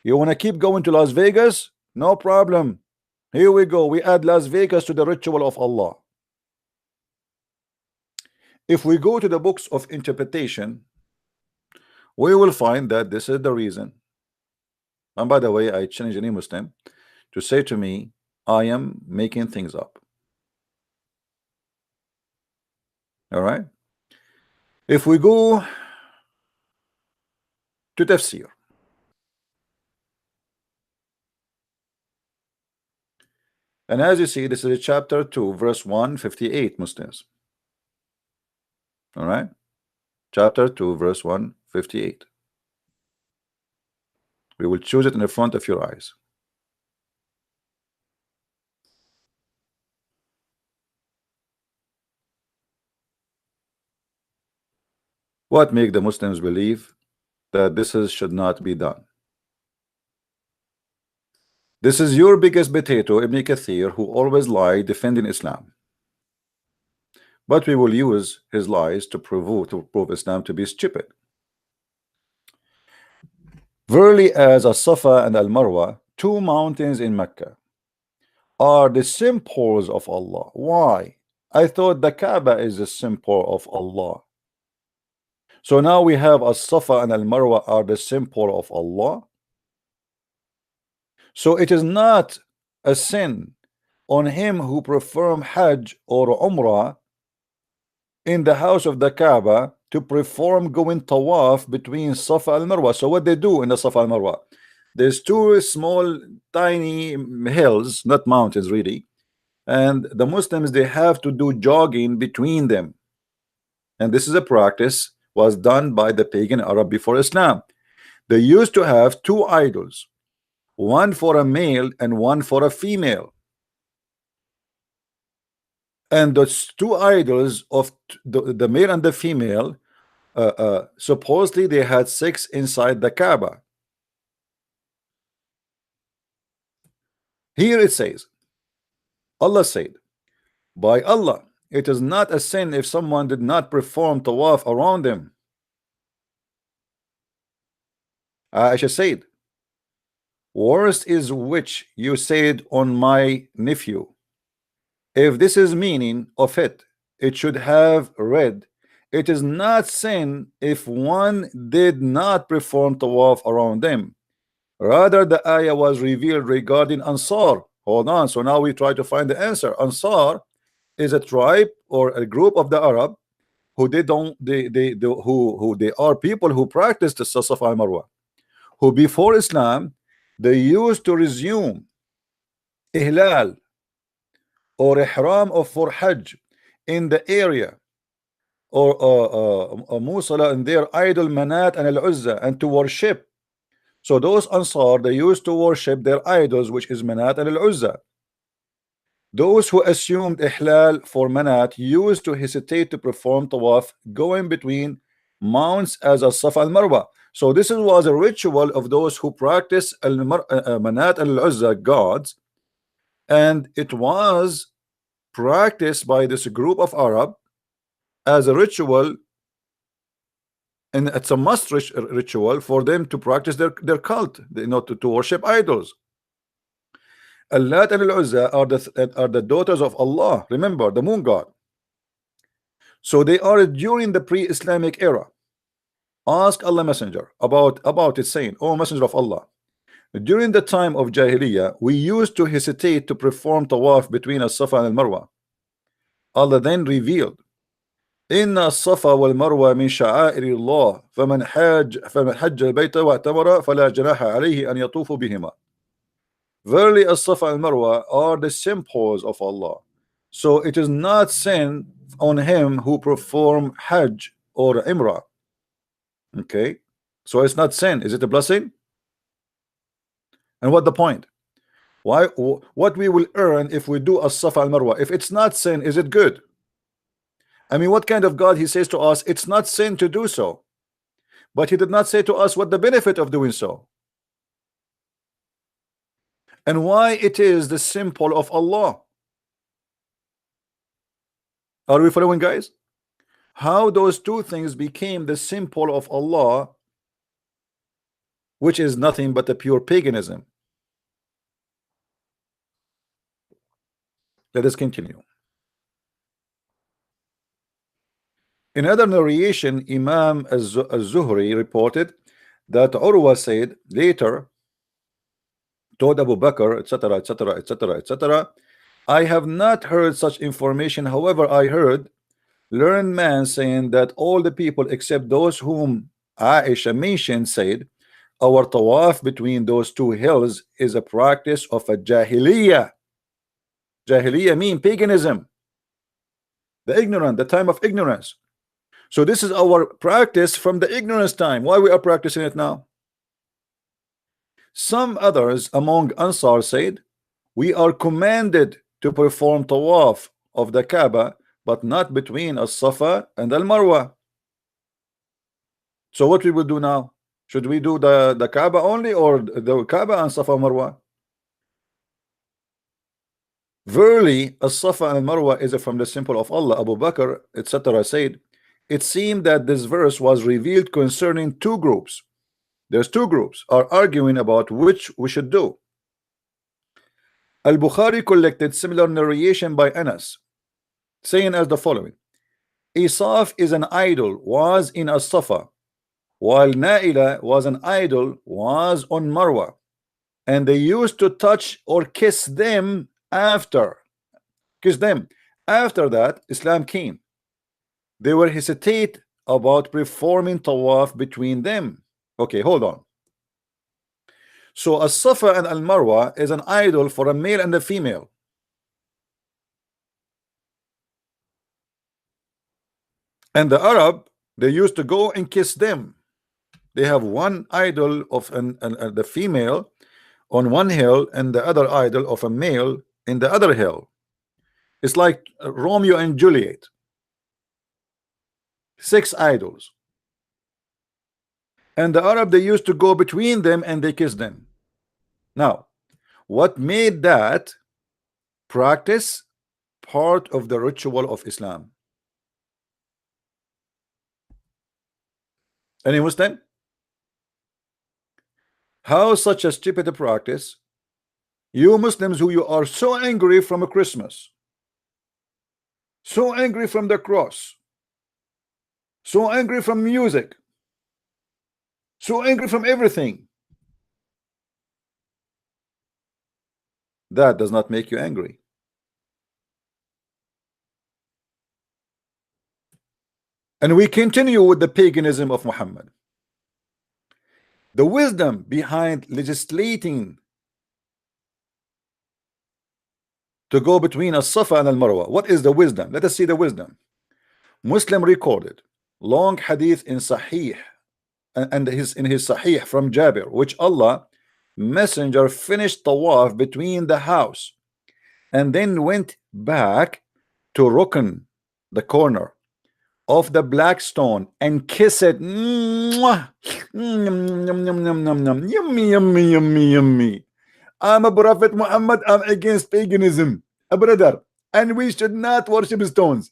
You want to keep going to Las Vegas? No problem. Here we go. We add Las Vegas to the ritual of Allah. If we go to the books of interpretation, we will find that this is the reason. And by the way, I challenge any Muslim to say to me, I am making things up. All right. If we go to tafsir, and as you see, this is chapter 2, verse 158, Muslims. All right. Chapter 2, verse 158. We will choose it in the front of your eyes. What make the Muslims believe that should not be done? This is your biggest potato, Ibn Kathir, who always lie defending Islam. But we will use his lies to prove Islam to be stupid. Verily, as As-Safa and Al-Marwa, two mountains in Mecca, are the symbols of Allah. Why? I thought the Kaaba is the symbol of Allah. So now we have As-Safa and Al-Marwa are the symbol of Allah. So it is not a sin on him who perform Hajj or Umrah in the house of the Kaaba to perform going tawaf between Safa and Marwa. So what they do in the Safa and Marwa, there's two small tiny hills, not mountains really, and the Muslims, they have to do jogging between them. And this is a practice was done by the pagan Arab before Islam. They used to have two idols, one for a male and one for a female. And those two idols of the male and the female, supposedly they had sex inside the Kaaba. Here it says, Allah said, by Allah, it is not a sin if someone did not perform tawaf around them. Aisha said, worst is which you said on my nephew. If this is meaning of it, it should have read, it is not sin if one did not perform tawaf around them. Rather, the ayah was revealed regarding Ansar. Hold on, so now we try to find the answer. Ansar is a tribe or a group of the Arab who they are people who practice the Safa and Marwa, who before Islam they used to resume ihlal or ihram of for Hajj in the area, or musala in their idol Manat and Al-Uzza, and to worship. So those Ansar, they used to worship their idols, which is Manat and Al-Uzza. Those who assumed ihlal for Manat used to hesitate to perform tawaf going between mounts as a Safa al Marwa. So this was a ritual of those who practice Manat and Al-Uzza gods, and it was practiced by this group of Arab as a ritual, and it's a must ritual for them to practice their cult, to worship idols. Al-Lat and Al-Uzza are the daughters of Allah, remember, the moon god. So they are during the pre-Islamic era. Ask Allah Messenger about it, saying, oh Messenger of Allah, During the time of Jahiliyyah, we used to hesitate to perform tawaf between as-Safa and al-Marwa. Allah then revealed, Inna as-Safa wal-Marwa min sha'airi Allah, faman hajja al-bayta wa'tamara fala janaha alayhi an yatufu bihima. Verily, as-Safa and al-Marwa are the symbols of Allah. So it is not sin on him who perform Hajj or Umrah. Okay, so it's not sin. Is it a blessing? And what the point? Why? What we will earn if we do as-Safa and Marwa? If it's not sin, is it good? I mean, what kind of God? He says to us, it's not sin to do so, but he did not say to us what the benefit of doing so, and why it is the symbol of Allah. Are we following, guys? How those two things became the symbol of Allah, which is nothing but a pure paganism. Let us continue. In other narration, Imam Az-Zuhri reported that Urwa said later, told Abu Bakr, etc., etc., etc., etc., I have not heard such information. However, I heard learned man saying that all the people except those whom Aisha mentioned said, our tawaf between those two hills is a practice of a jahiliyyah. Jahiliyyah mean paganism, the ignorant, the time of ignorance. So this is our practice from the ignorance time. Why we are practicing it now? Some others among Ansar said, we are commanded to perform tawaf of the Kaaba, but not between as-Safa and al-Marwa. So what we will do now? Should we do the Kaaba only, or the Kaaba and Safa Marwa? Verily, as-Safa and al-Marwa is from the symbol of Allah. Abu Bakr, etc. said, it seemed that this verse was revealed concerning two groups. There's two groups are arguing about which we should do. Al-Bukhari collected similar narration by Anas, saying as the following: Isaf is an idol, was in as-Safa, while Naila was an idol, was on Marwa, and they used to touch or kiss them after. After that, Islam came. They were hesitate about performing tawaf between them. Okay, hold on. So as-Safa and al-Marwa is an idol for a male and a female. And the Arab, they used to go and kiss them. They have one idol of the female on one hill and the other idol of a male in the other hill. It's like Romeo and Juliet. 6 idols. And the Arab, they used to go between them and they kiss them. Now, what made that practice part of the ritual of Islam? Any Muslim? How such a stupid practice? You Muslims who you are so angry from a Christmas, so angry from the cross, so angry from music, so angry from everything. That does not make you angry. And we continue with the paganism of Muhammad. The wisdom behind legislating to go between as-Safa and al-Marwa. What is the wisdom? Let us see the wisdom. Muslim recorded long hadith in Sahih and in his Sahih from Jabir, which Allah Messenger finished tawaf between the house and then went back to Rukn, the corner of the black stone, and kiss it. Mwah! Yummy, yummy, yummy, yummy. I'm a Prophet Muhammad. I'm against paganism, a brother, and we should not worship stones.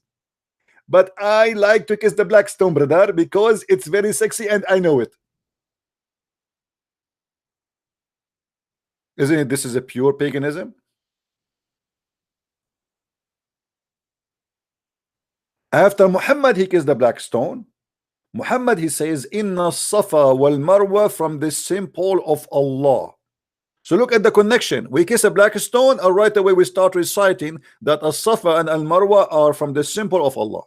But I like to kiss the black stone, brother, because it's very sexy and I know it. Isn't it? This is a pure paganism. After Muhammad, he kissed the black stone. Muhammad, he says, Inna Safa wal Marwa from the symbol of Allah. So look at the connection. We kiss a black stone, and right away we start reciting that As-Safa and Al-Marwa are from the symbol of Allah.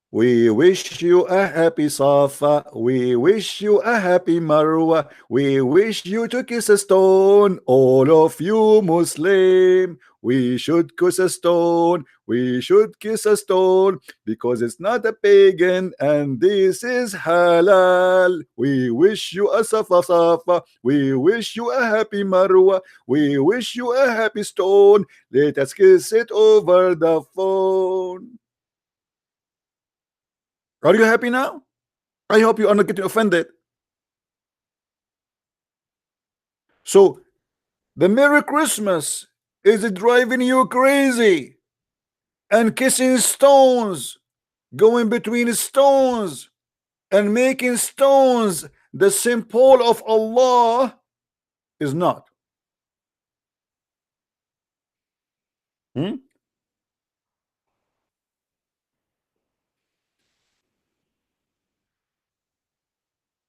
We wish you a happy Safa. We wish you a happy Marwa. We wish you to kiss a stone. All of you Muslim. We should kiss a stone. We should kiss a stone because it's not a pagan and this is halal. We wish you a Safa Safa. We wish you a happy Marwa. We wish you a happy stone. Let us kiss it over the phone. Are you happy now? I hope you are not getting offended. So the Merry Christmas is driving you crazy, and kissing stones, going between stones and making stones the symbol of Allah is not. Hmm?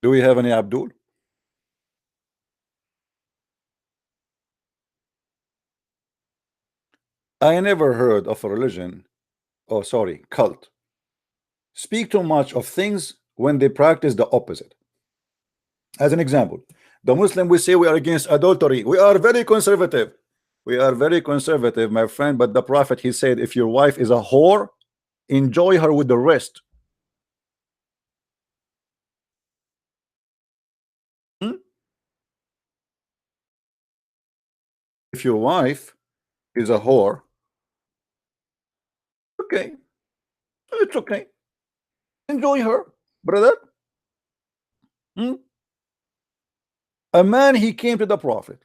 Do we have any Abdul? I never heard of a religion, oh sorry, cult, speak too much of things when they practice the opposite. As an example, the Muslim, we say we are against adultery. We are very conservative. We are very conservative, my friend. But the Prophet, he said, if your wife is a whore, enjoy her with the rest. Hmm? If your wife is a whore, okay, it's okay. Enjoy her, brother. Hmm? A man, he came to the Prophet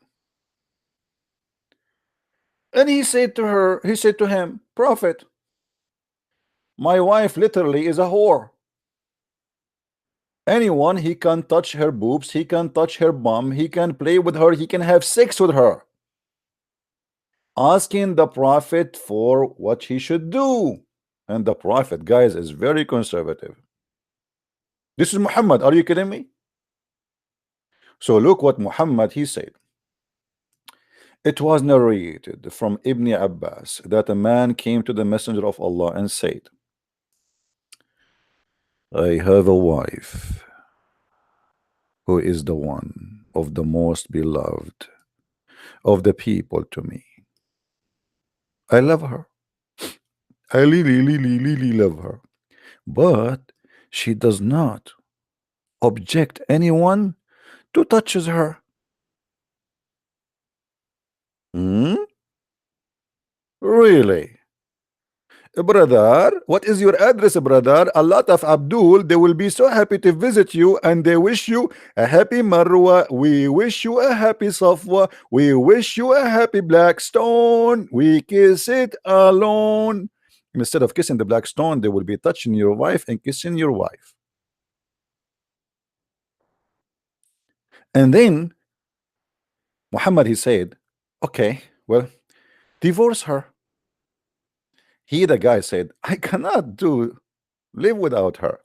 and he said to her, he said to him, Prophet, my wife literally is a whore. Anyone, he can touch her boobs, he can touch her bum, he can play with her, he can have sex with her. Asking the Prophet for what he should do. And the Prophet, guys, is very conservative. This is Muhammad. Are you kidding me? So look what Muhammad, he said. It was narrated from Ibn Abbas that a man came to the Messenger of Allah and said, I have a wife who is the one of the most beloved of the people to me. I love her. I really love her. But she does not object anyone to touches her. Hmm? Really? Brother, what is your address, brother? A lot of Abdul, they will be so happy to visit you and they wish you a happy Marwa. We wish you a happy Safwa. We wish you a happy black stone. We kiss it alone. Instead of kissing the black stone, they will be touching your wife and kissing your wife. And then Muhammad, he said, okay, well, divorce her. He, the guy, said, I cannot live without her.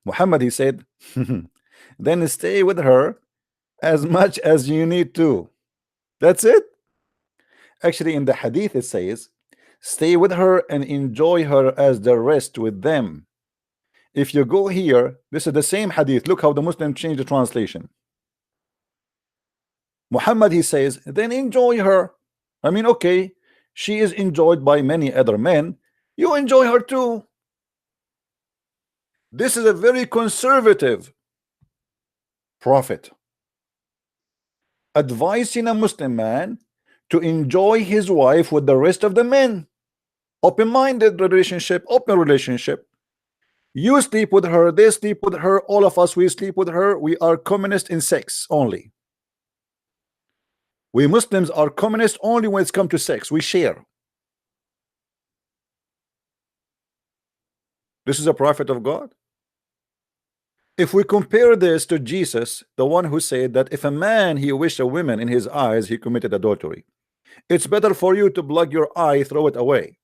Muhammad, he said, then stay with her as much as you need to. That's it. Actually, in the hadith, it says, stay with her and enjoy her as the rest with them. If you go here, this is the same hadith. Look how the Muslim changed the translation. Muhammad, he says, then enjoy her. I mean, okay, she is enjoyed by many other men. You enjoy her too. This is a very conservative prophet advising a Muslim man to enjoy his wife with the rest of the men. Open-minded relationship, open relationship. You sleep with her, they sleep with her, all of us, we sleep with her. We are communist in sex only. We Muslims are communist only when it's come to sex. We share. This is a prophet of God. If we compare this to Jesus, the one who said that if a man he wished a woman in his eyes, he committed adultery. It's better for you to plug your eye, throw it away.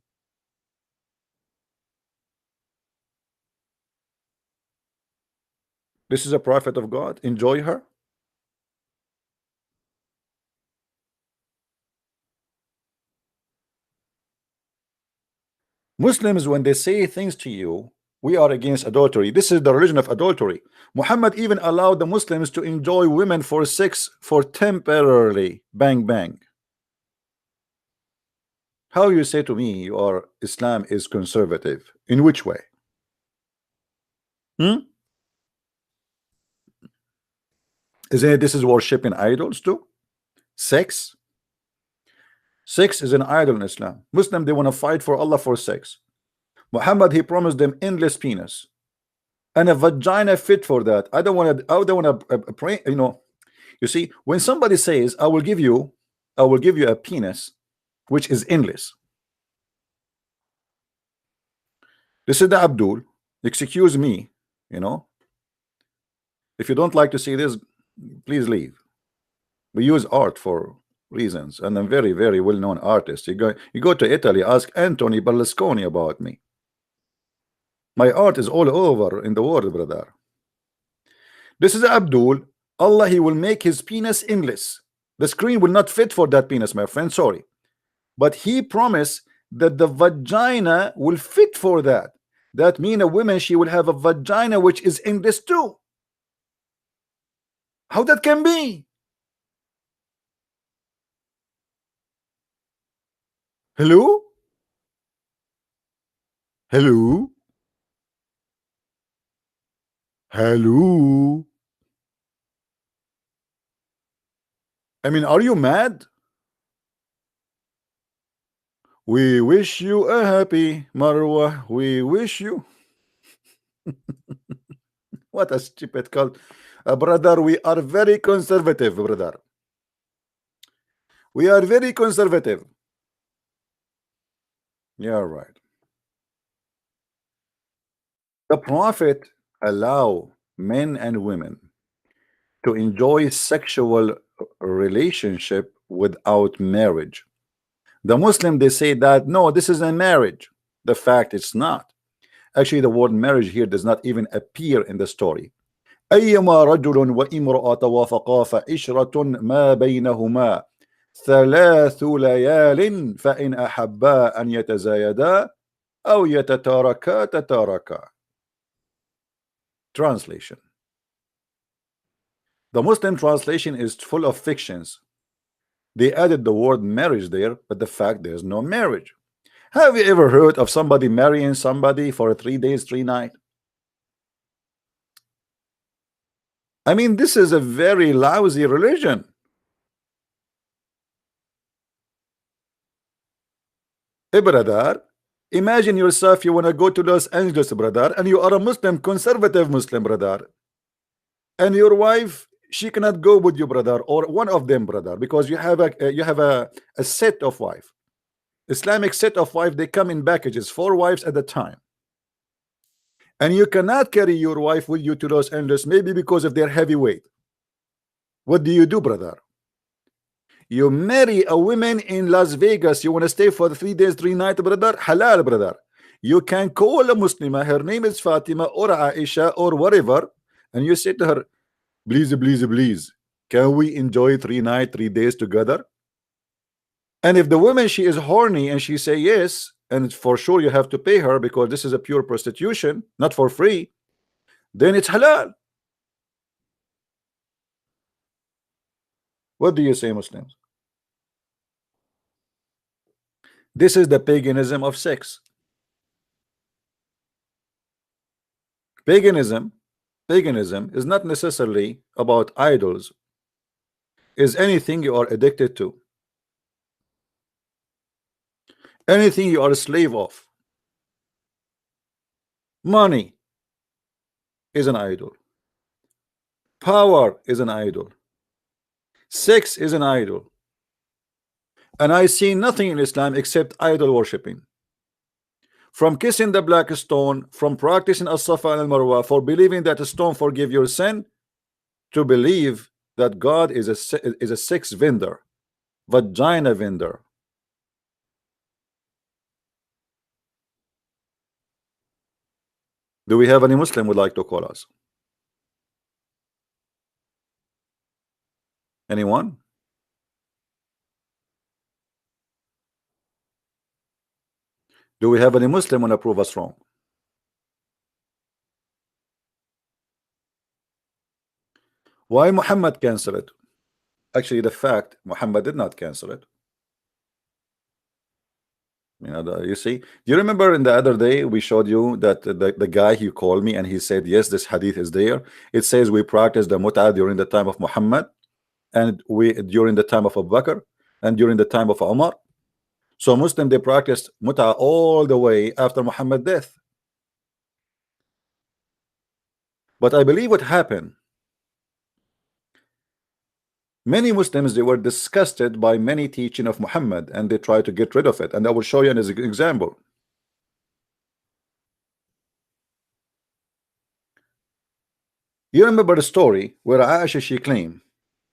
This is a prophet of God. Enjoy her. Muslims, when they say things to you, we are against adultery. This is the religion of adultery. Muhammad even allowed the Muslims to enjoy women for sex for temporarily. Bang bang. How you say to me your Islam is conservative? In which way? Hmm? Isn't it this is worshiping idols too? Sex? Sex is an idol in Islam. Muslim, they want to fight for Allah for sex. Muhammad, he promised them endless penis and a vagina fit for that. I don't want to. I don't want to pray. You know. You see, when somebody says, I will give you a penis, which is endless. This is the Abdul. Excuse me. You know. If you don't like to see this, please leave. We use art for reasons, and I'm very, very well-known artist. You go to Italy, ask Anthony Berlusconi about me. My art is all over in the world, brother. This is Abdul. Allah, he will make his penis endless. The screen will not fit for that penis, my friend. Sorry. But he promised that the vagina will fit for that. That means a woman, she will have a vagina which is endless too. How that can be? Hello? Hello? Hello? I mean, are you mad? We wish you a happy Marwa. We wish you. What a stupid cult. Brother, we are very conservative, brother. We are very conservative. Yeah, right. The Prophet allow men and women to enjoy sexual relationship without marriage. The Muslim, they say that no, this is a marriage. The fact it's not. Actually, the word marriage here does not even appear in the story. أيما رجل وامرأة توافقا فعشرة ما بينهما 3 ليال فإن أحبا أن يتزايدا أو يتتاركا تتاركا. Translation. The Muslim translation is full of fictions. They added the word marriage there, but the fact there's no marriage. Have you ever heard of somebody marrying somebody for 3 days, 3 nights? I mean, this is a very lousy religion. Hey, brother, imagine yourself, you want to go to Los Angeles, brother, and you are a Muslim, conservative Muslim, brother. And your wife, she cannot go with you, brother, or one of them, brother, because you have a set of wife. Islamic set of wife, they come in packages, 4 wives at a time. And you cannot carry your wife with you to Los Angeles, maybe because of their heavy weight. What do, brother? You marry a woman in Las Vegas, you want to stay for 3 days, 3 nights, brother? Halal, brother. You can call a Muslima, her name is Fatima or Aisha or whatever, and you say to her, please, please, please, can we enjoy 3 nights, 3 days together? And if the woman, she is horny and she say yes, and for sure you have to pay her because this is a pure prostitution, not for free, then it's halal. What do you say, Muslims? This is the paganism of sex. Paganism is not necessarily about idols. Is anything you are addicted to, anything you are a slave of. Money is an idol. Power is an idol. Sex is an idol. And I see nothing in Islam except idol worshipping. From kissing the black stone, from practicing as-Safa and al-Marwa, for believing that a stone forgive your sin, to believe that God is a sex vendor, vagina vendor. Do we have any Muslim would like to call us? Anyone? Do we have any Muslim want to prove us wrong? Why Muhammad cancel it? Actually, the fact Muhammad did not cancel it. You see, do you remember in the other day we showed you that the guy, he called me and he said, yes, this hadith is there. It says we practiced the mut'ah during the time of Muhammad, and we during the time of Abu Bakr, and during the time of Umar. So Muslim, they practiced mut'ah all the way after Muhammad's death. But I believe what happened, many Muslims, they were disgusted by many teaching of Muhammad and they tried to get rid of it, and I will show you an example. You remember the story where Aisha, she claimed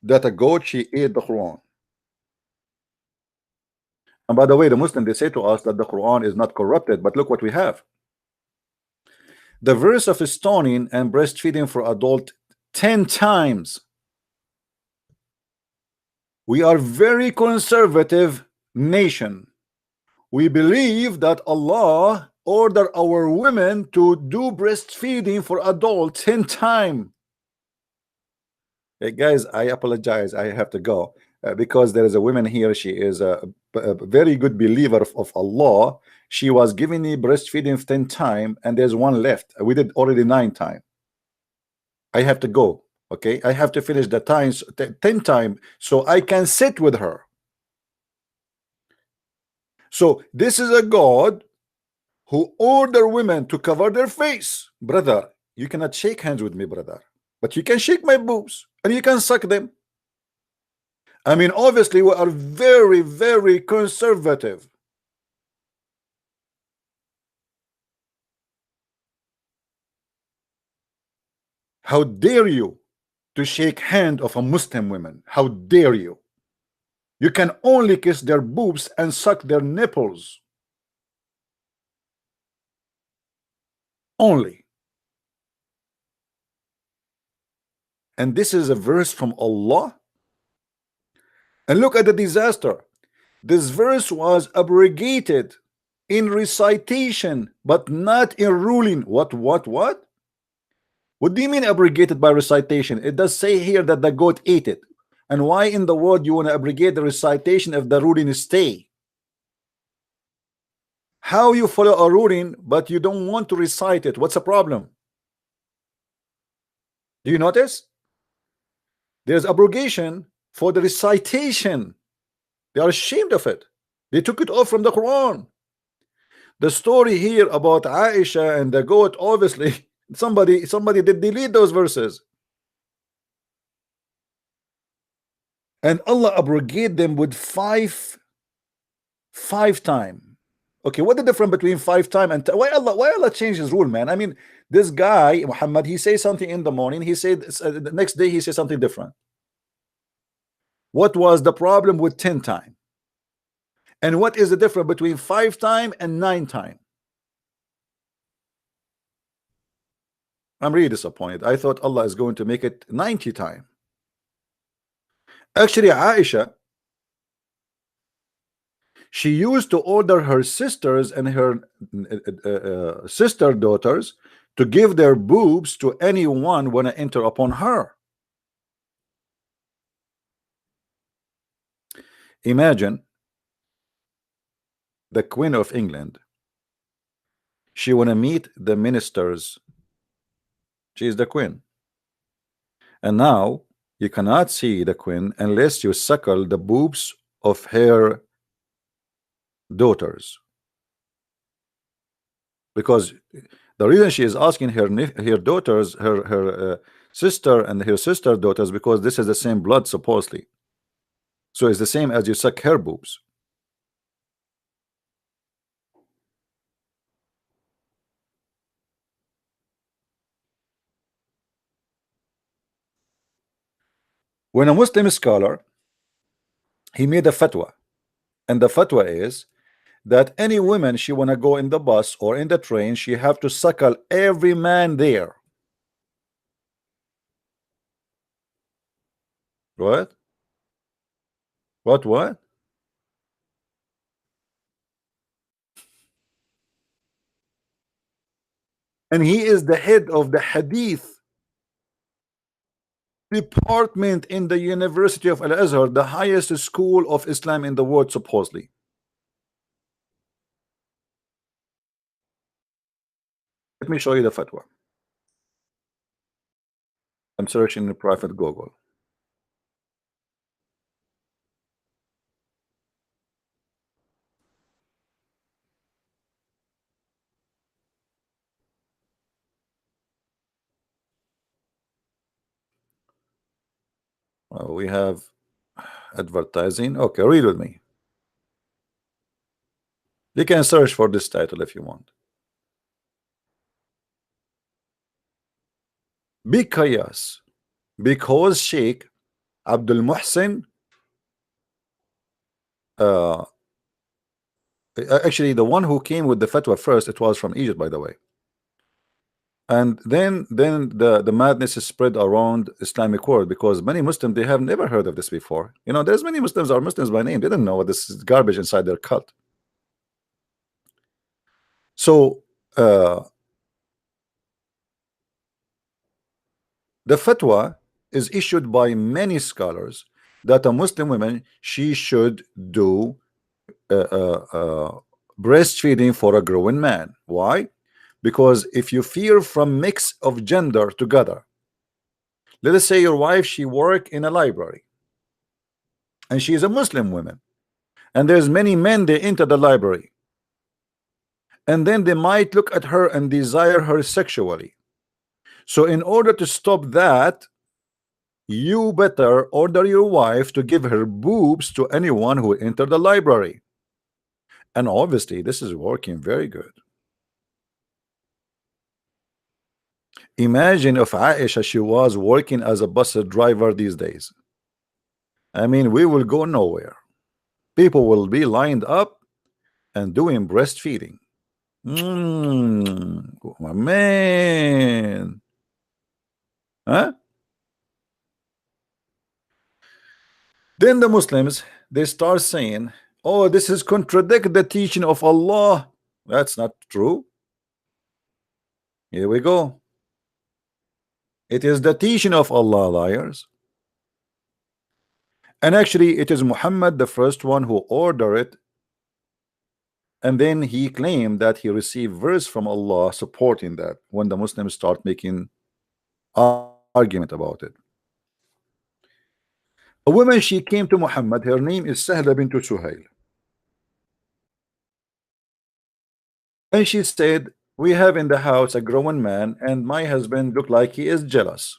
that a goat, she ate the Quran. And by the way, the Muslim, they say to us that the Quran is not corrupted, but look what we have. The verse of stoning and breastfeeding for adult 10 times. We are very conservative nation. We believe that Allah ordered our women to do breastfeeding for adults 10 times. Hey guys, I apologize, I have to go because there is a woman here. She is a very good believer of Allah. She was giving me breastfeeding 10 times and there's one left. We did already 9 times. I have to go. Okay, I have to finish the times 10 times so I can sit with her. So this is a God who order women to cover their face. Brother, you cannot shake hands with me, brother, but you can shake my boobs and you can suck them. I mean, obviously we are very, very conservative. How dare you to shake hand of a Muslim woman? How dare you? You can only kiss their boobs and suck their nipples. Only. And this is a verse from Allah. And look at the disaster. This verse was abrogated in recitation, but not in ruling. What? What do you mean abrogated by recitation? It does say here that the goat ate it. And why in the world you want to abrogate the recitation if the ruling is stay? How you follow a ruling but you don't want to recite it? What's the problem? Do you notice? There's abrogation for the recitation. They are ashamed of it. They took it off from the Quran. The story here about Aisha and the goat, obviously somebody did delete those verses, and Allah abrogate them with five time. Okay, what the difference between 5 time and why Allah changed his rule, man? I mean, this guy Muhammad, he says something in the morning, he said the next day he says something different. What was the problem with 10 time? And what is the difference between 5 time and 9 time? I'm really disappointed. I thought Allah is going to make it 90 time. Actually, Aisha, she used to order her sisters and her sister daughters to give their boobs to anyone when I enter upon her. Imagine the Queen of England. She want to meet the ministers. She is the Queen. And now you cannot see the Queen unless you suckle the boobs of her daughters. Because the reason she is asking her daughters, her sister and her sister daughters, because this is the same blood supposedly. So it's the same as you suck her boobs. When a Muslim scholar, he made a fatwa, and the fatwa is that any woman she want to go in the bus or in the train, she have to suckle every man there. What? What? and he is the head of the Hadith department in the University of Al Azhar, the highest school of Islam in the world, supposedly. Let me show you the fatwa. I'm searching in private Google. We have advertising. Okay, read with me. You can search for this title if you want. Because Sheikh Abdul Muhsin, actually the one who came with the fatwa first, it was from Egypt, by the way. And then the madness is spread around Islamic world, because many Muslims, they have never heard of this before. You know, there's many Muslims are Muslims by name. They don't know what this is garbage inside their cult. So the fatwa is issued by many scholars that a Muslim woman, she should do breastfeeding for a growing man. Why? Because if you fear from mix of gender together, let us say your wife, she work in a library and she is a Muslim woman, and there's many men, they enter the library, and then they might look at her and desire her sexually. So in order to stop that, you better order your wife to give her boobs to anyone who enter the library. And obviously this is working very good. Imagine if Aisha, she was working as a bus driver these days. I mean, we will go nowhere. People will be lined up and doing breastfeeding. My man. Huh? Then the Muslims, they start saying, oh, this is contradict the teaching of Allah. That's not true. Here we go. It is the teaching of Allah, liars. And actually it is Muhammad, the first one, who ordered it, and then he claimed that he received verse from Allah supporting that, when the Muslims start making argument about it. A woman, she came to Muhammad, her name is Sahla bint Suhail, and she said, we have in the house a grown man, and my husband look like he is jealous.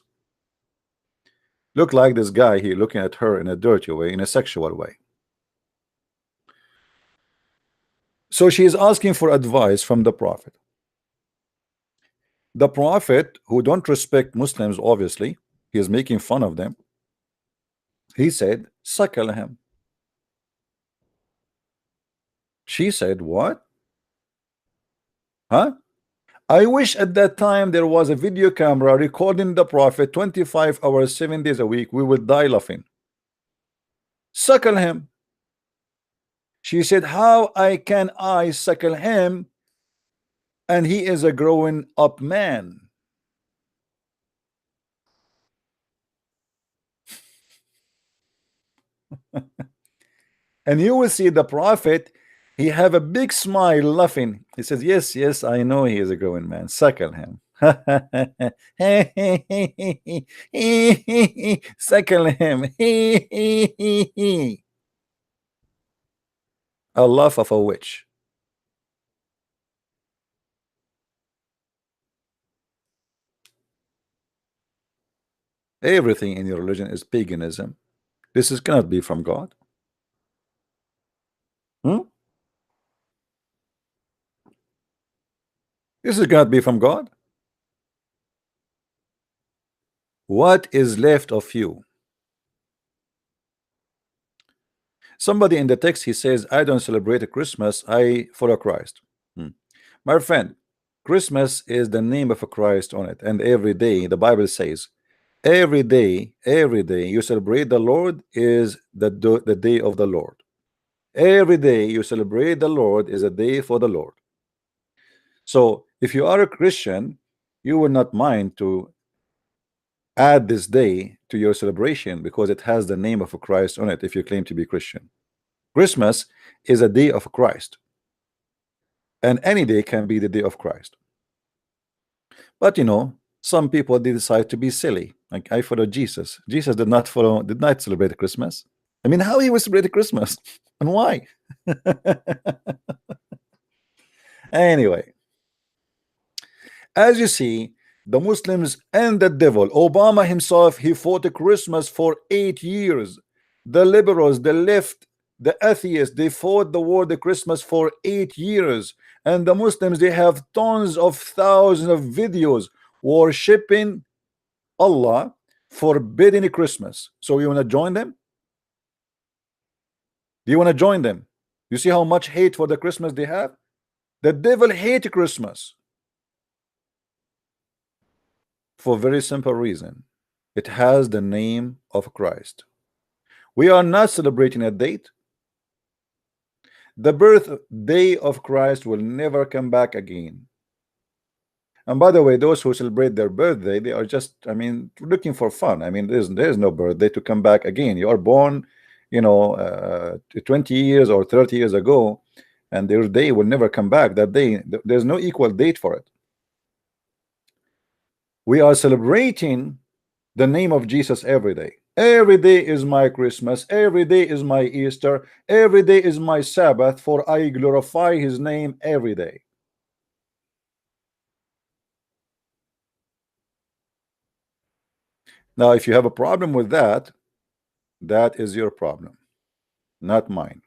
Look like this guy, he looking at her in a dirty way, in a sexual way. So she is asking for advice from the Prophet. The Prophet, who don't respect Muslims, obviously, he is making fun of them. He said, suckle him. She said, what? Huh? I wish at that time there was a video camera recording the Prophet 25 hours, 7 days a week. We would die laughing. Suckle him. She said, how can I suckle him, and he is a growing up man? And you will see the Prophet, he have a big smile laughing. He says, yes, yes, I know he is a growing man. Suckle him. Suckle him. A laugh of a witch. Everything in your religion is paganism. This cannot be from God. This cannot be from God. What is left of you? Somebody in the text, he says, I don't celebrate Christmas, I follow Christ. My friend, Christmas is the name of a Christ on it, and every day the Bible says, every day you celebrate the Lord is the day of the Lord. Every day you celebrate the Lord is a day for the Lord. So if you are a Christian you will not mind to add this day to your celebration because it has the name of Christ on it if you claim to be Christian. Christmas is a day of Christ, and any day can be the day of Christ. But you know, some people they decide to be silly. Like I follow Jesus. Jesus did not celebrate Christmas. I mean, how he was celebrating Christmas and why? Anyway, as you see, the Muslims and the devil, Obama himself, he fought Christmas for 8 years. The liberals, the left, the atheists, they fought the war the Christmas for 8 years. And the Muslims, they have tons of thousands of videos worshipping Allah, forbidding Christmas. So you want to join them? Do you want to join them? You see how much hate for the Christmas they have? The devil hate Christmas for a very simple reason. It has the name of Christ. We are not celebrating a date. The birthday of Christ will never come back again. And by the way, those who celebrate their birthday, they are just, I mean, looking for fun. I mean, there's no birthday to come back again. You are born, you know, 20 years or 30 years ago, and their day will never come back. That day, there's no equal date for it. We are celebrating the name of Jesus every day. Every day is my Christmas. Every day is my Easter. Every day is my Sabbath, for I glorify his name every day. Now, if you have a problem with that, that is your problem, not mine.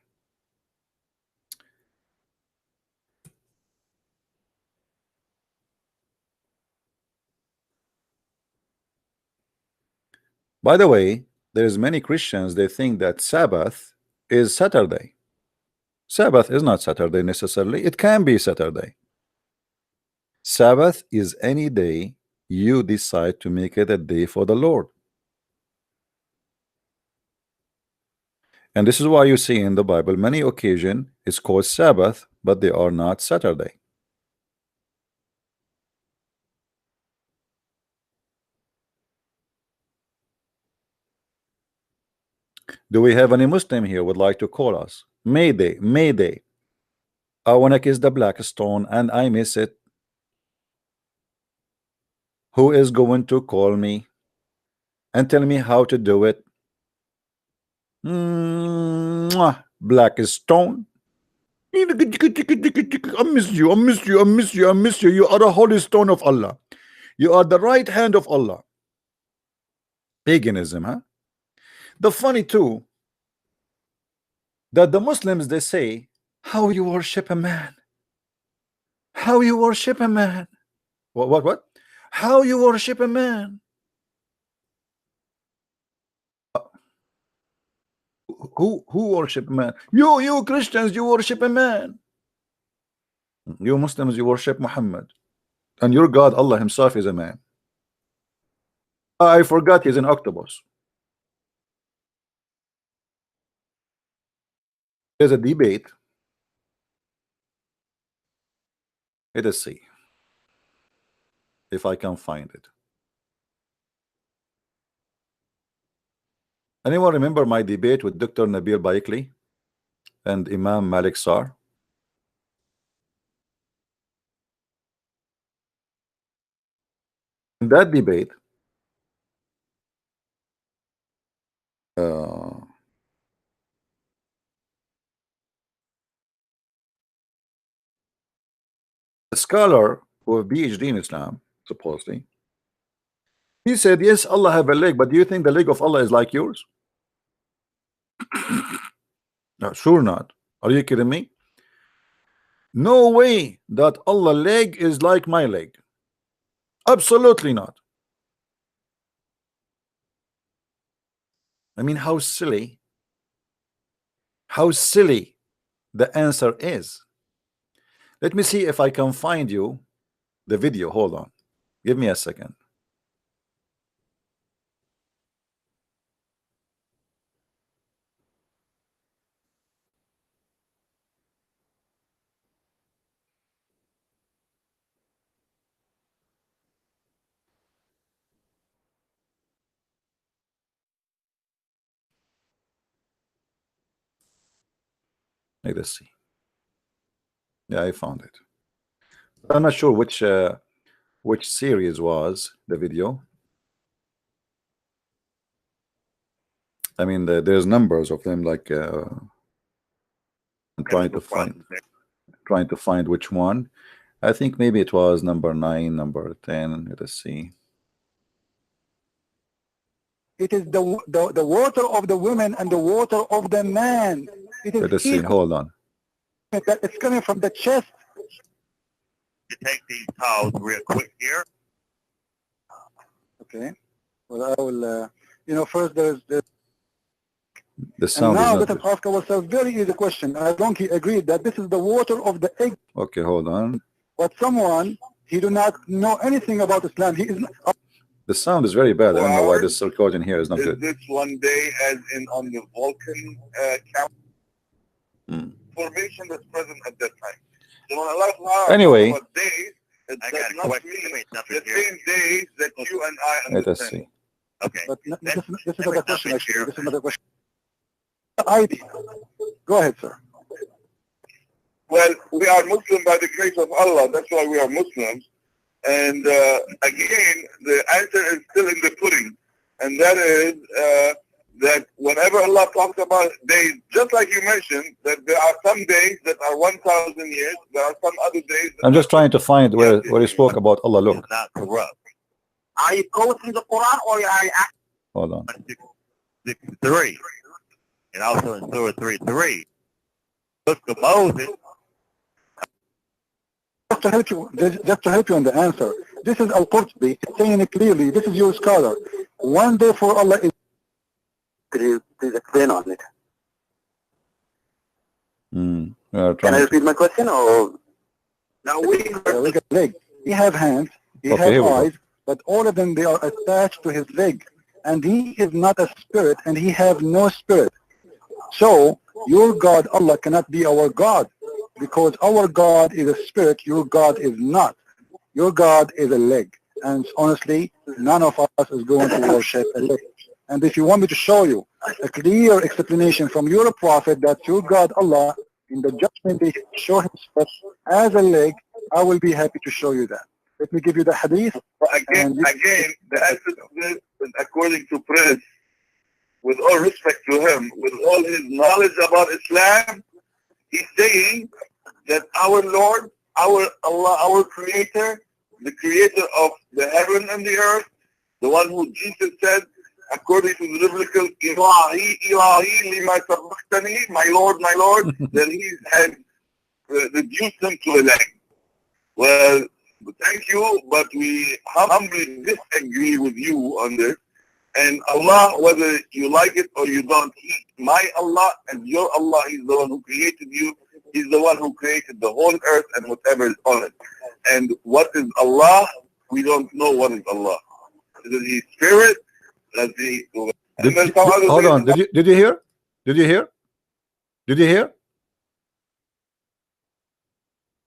By the way, there's many Christians, they think that Sabbath is Saturday. Sabbath is not Saturday necessarily. It can be Saturday. Sabbath is any day you decide to make it a day for the Lord. And this is why you see in the Bible many occasions it's called Sabbath, but they are not Saturday. Do we have any Muslim here would like to call us? Mayday, Mayday. I want to kiss the black stone and I miss it. Who is going to call me and tell me how to do it? Black stone. I miss you, I miss you, I miss you, I miss you. You are a holy stone of Allah. You are the right hand of Allah. Paganism, huh? The funny too, that the Muslims they say, how you worship a man? How you worship a man? What? How you worship a man? Who worship a man? You Christians, you worship a man. You Muslims, you worship Muhammad. And your God, Allah himself, is a man. I forgot he's an octopus. There's a debate. Let us see if I can find it. Anyone remember my debate with Dr. Nabil Baikli and Imam Malik Sar? In that debate, uh, a scholar who have PhD in Islam, supposedly, he said, yes, Allah have a leg, but do you think the leg of Allah is like yours? No, sure not. Are you kidding me? No way that Allah leg is like my leg. Absolutely not. I mean, how silly the answer is. Let me see if I can find you the video. Hold on, give me a second. Let us see. Yeah, I found it. I'm not sure which series was the video. I mean, there's numbers of them. Like I'm trying to find which one. I think maybe it was number 9, number 10. Let us see. It is the water of the women and the water of the man. It Let us is see. Hold on. that it's coming from the chest. To take these towels real quick here. Okay. Well, I will. First there's The and sound is now not let us good. ask ourselves very easy question. I don't agree that this is the water of the egg. Okay, hold on. But someone he do not know anything about Islam. He is not, The sound is very bad. I don't know why this recording here is not Is good. this one day as in on the Vulcan formation that's present at that time? So when Allah talks Anyway, about days, it I does got a not question. mean Wait, the nothing here. same days that you and I let us understand. see. Okay. but this is There another was question nothing actually. here. This is another question. ID. Go ahead, sir. Well, we are Muslim by the grace of Allah. That's why we are Muslims. And again, the answer is still in the pudding. And that is that whenever Allah talks about days, just like you mentioned, that there are some days that are 1,000 years, there are some other days that I'm just are trying to find where he spoke about Allah. It's Look, not corrupt. Are you quoting the Quran or are you hold on. 63. And also in Surah 3:3. Book of Moses. Just to help you on the answer, this is Al-Qurtubi saying it clearly. This is your scholar. One day for Allah is. Could you please explain on it? We are Can I trying to. repeat my question or? Now we Look at leg. He have hands. He Okay, have here we go. eyes. But all of them, they are attached to his leg. And he is not a spirit, and he have no spirit. So your God, Allah, cannot be our God, because our God is a spirit, your God is not. Your God is a leg. And honestly, none of us is going to worship a leg. And if you want me to show you a clear explanation from your prophet that your God, Allah, in the judgment day, show himself as a leg, I will be happy to show you that. Let me give you the hadith. Again, the answer to this is according to Prince, with all respect to him, with all his knowledge about Islam, he's saying that our Lord, our Allah, our Creator, the Creator of the heaven and the earth, the one who Jesus said, according to the biblical, Ilahi, Ilahi, lima sabbaktani, my Lord, that he had reduced him to a leg. Well, thank you, but we humbly disagree with you on this. And Allah, whether you like it or you don't, my Allah and your Allah, He's the one who created you. He's the one who created the whole earth and whatever is on it. And what is Allah? We don't know what is Allah. Is He spirit? Does He? Hold on. Did you hear? Did you hear? Did you hear?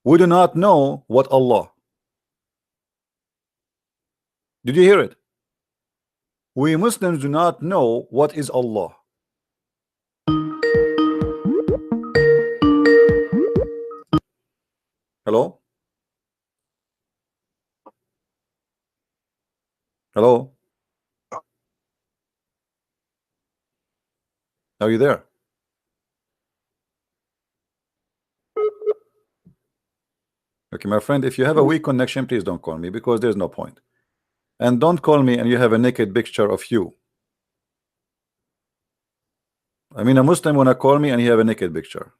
We do not know what Allah. Did you hear it? We Muslims do not know what is Allah. Hello? Hello? Are you there? Okay, my friend, if you have a weak connection, please don't call me, because there's no point. And don't call me and you have a naked picture of you. I mean, a Muslim wanna call me and you have a naked picture.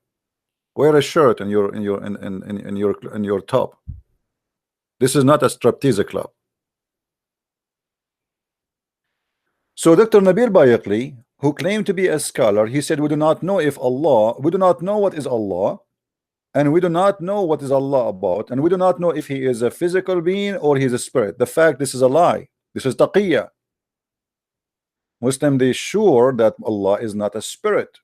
Wear a shirt in your top. This is not a striptease club. So Dr. Nabil Bayaqli, who claimed to be a scholar, he said, we do not know if Allah, we do not know what is Allah, and we do not know what is Allah about, and we do not know if he is a physical being or he is a spirit. The fact, this is a lie. This is taqiyya. Muslim, they sure that Allah is not a spirit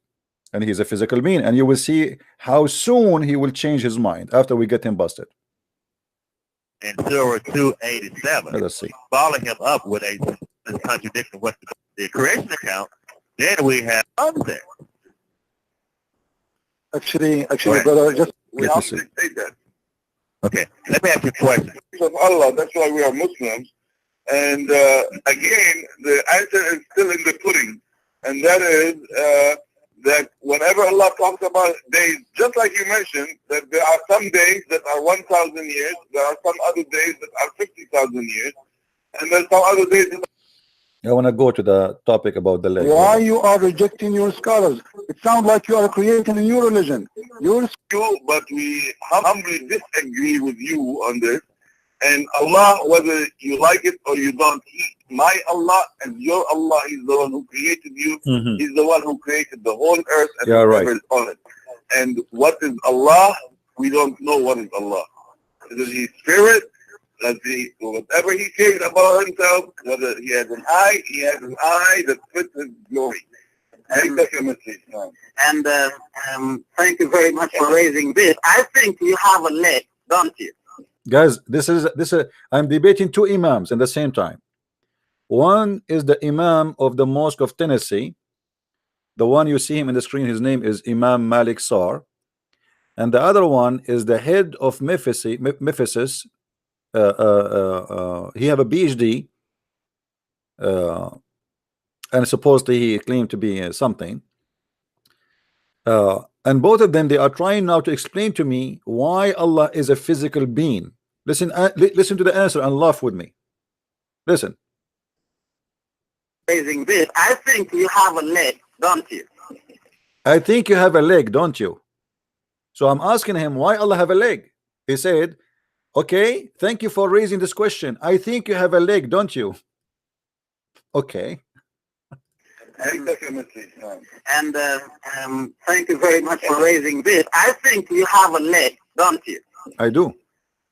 and he's a physical being, and you will see how soon he will change his mind after we get him busted. In Surah 287, Let us see. follow him up with a contradiction with the creation account. Then we have others there. Actually, Right. brother, just We Let me have see. to say that. Okay, let me ask you a question. Of Allah, that's why we are Muslims. And again, the answer is still in the pudding. And that is that whenever Allah talks about days, just like you mentioned, that there are some days that are 1,000 years, there are some other days that are 50,000 years, and there's some other days that I want to go to the topic about the leg. why you are rejecting your scholars? It sounds like you are creating a new religion. Your you, but we humbly disagree with you on this. And Allah, whether you like it or you don't, my Allah and your Allah is the one who created you. Mhm. He's the one who created the whole earth and Yeah, whatever right. is on it. And what is Allah? We don't know what is Allah. Is he spirit? Does he, whatever he says about himself, whether he has an eye, he has an eye that fits his glory. And thank you very much for raising this. I think you have a leg, don't you? Guys, this is I'm debating two imams at the same time. One is the imam of the Mosque of Tennessee. The one you see him in the screen, his name is Imam Malik Sar. And the other one is the head of Mephisis. He have a PhD, and supposedly he claimed to be something. And both of them, they are trying now to explain to me why Allah is a physical being. Listen, listen to the answer and laugh with me. Listen. Raising this, I think you have a leg, don't you? I think you have a leg, don't you? So I'm asking him why Allah have a leg. He said, okay, thank you for raising this question. I think you have a leg, don't you? Okay. And thank you very much for raising this. I think you have a leg, don't you? I do.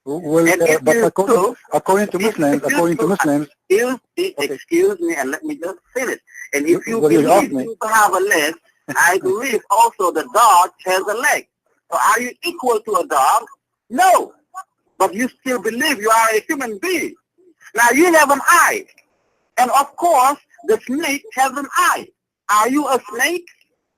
well, but according to Muslims, excuse me, and let me just finish. And if you Well, you asked believe me. you have a leg, I believe also the dog has a leg. So are you equal to a dog? No. But you still believe you are a human being. Now you have an eye. And of course, the snake has an eye. Are you a snake?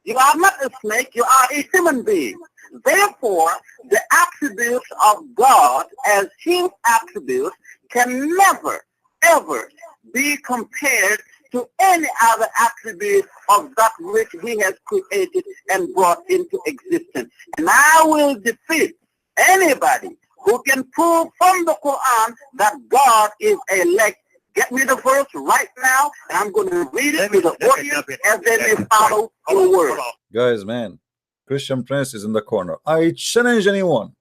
You are not a snake, you are a human being. Therefore, the attributes of God as his attributes can never, ever be compared to any other attribute of that which he has created and brought into existence. And I will defeat anybody who can prove from the Quran that God is a leg. Get me the verse right now, and I'm going to read it to the audience as they may follow the word. Guys, man, Christian Prince is in the corner. I challenge anyone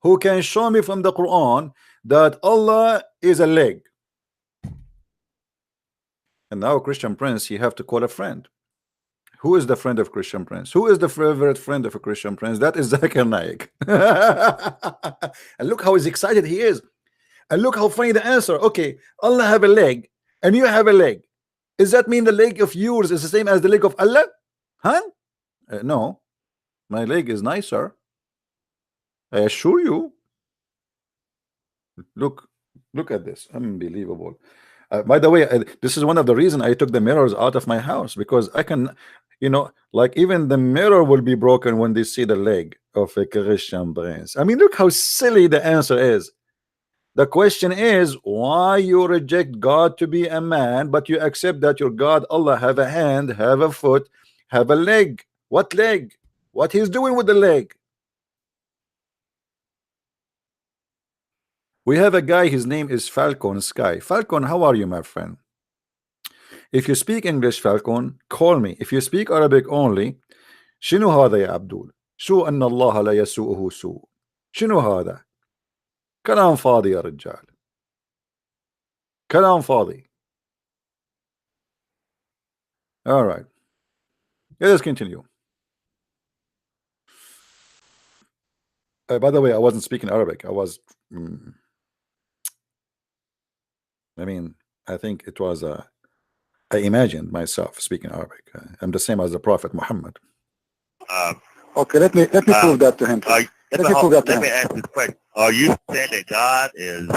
who can show me from the Quran that Allah is a leg. And now Christian Prince, you have to call a friend. Who is the friend of Christian Prince? Who is the favorite friend of a Christian Prince? That is Zakir Naik. And look how excited he is. And look how funny the answer. Okay, Allah have a leg and you have a leg. Does that mean the leg of yours is the same as the leg of Allah? Huh? No, my leg is nicer. I assure you. Look at this. Unbelievable. By the way, this is one of the reasons I took the mirrors out of my house, because I can, like even the mirror will be broken when they see the leg of a Christian Prince. I mean, look how silly the answer is. The question is, why you reject God to be a man, but you accept that your God Allah have a hand, have a foot, have a leg? What leg? What he's doing with the leg? We have a guy, his name is Falcon Sky. Falcon, how are you, my friend? If you speak English, Falcon, call me. If you speak Arabic only, شنو هذا يا عبدول؟ شو أن الله لا يسوءه سوء؟ شنو هذا؟ كلام فاضي يا رجال. كلام فاضي. All right. Let us continue. By the way, I wasn't speaking Arabic. I was, I think it was, I imagined myself speaking Arabic. I'm the same as the Prophet Muhammad. Okay, let me prove that to him. Let me ask this question. Are you saying that God is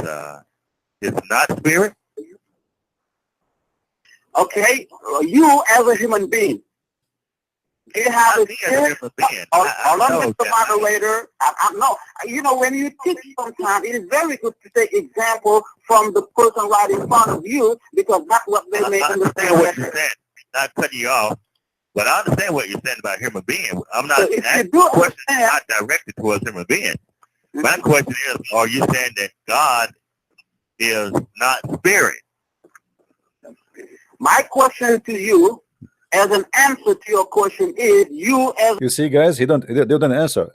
not spirit? Okay, you as a human being, They have a spirit. Hold on, Mr. Moderator. No, you know, when you teach sometimes, it is very good to take example from the person right in front of you, because that's what they may understand what you're saying. Not cutting you off, but I understand what you're saying about human being. I'm not So asking questions not directed towards human being. My question is, are you saying that God is not spirit? My question to you, as an answer to your question, is you as You see, guys, they don't answer.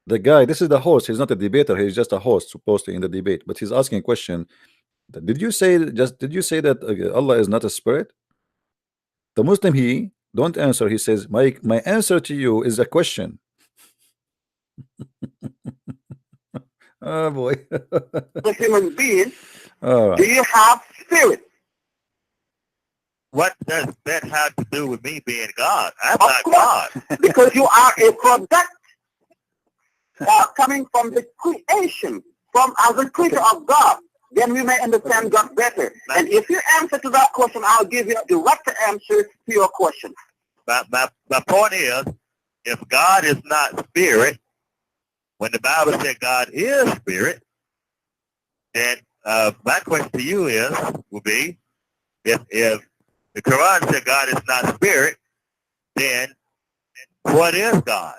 The guy, this is the host. He's not a debater. He's just a host, supposedly in the debate. But he's asking a question. Did you say that Allah is not a spirit? The Muslim, he don't answer. He says, my answer to you is a question. Oh boy. a human being, All right. do you have spirit? What does that have to do with me being God? I'm Of not course, God. because you are a product coming from the creation, from as a creature of God. Then we may understand God better. And if you answer to that question, I'll give you a direct answer to your question. My point is, if God is not spirit, when the Bible said God is spirit, then my question to you will be, if the Quran said God is not spirit, then what is God?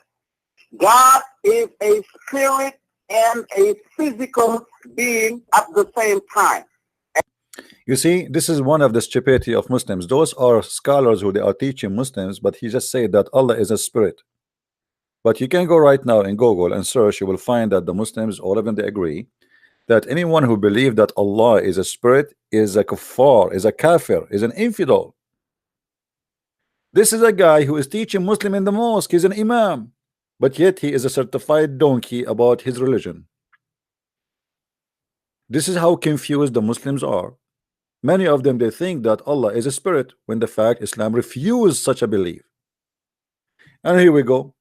God is a spirit and a physical being at the same time. You see, this is one of the stupidity of Muslims. Those are scholars who they are teaching Muslims, but he just said that Allah is a spirit. But you can go right now in Google and search. You will find that the Muslims, all of them, they agree that anyone who believes that Allah is a spirit is a kuffar, is a kafir, is an infidel. This is a guy who is teaching Muslim in the mosque. He's an imam, but yet he is a certified donkey about his religion. This is how confused the Muslims are. Many of them, they think that Allah is a spirit, when the fact Islam refused such a belief. And here we go.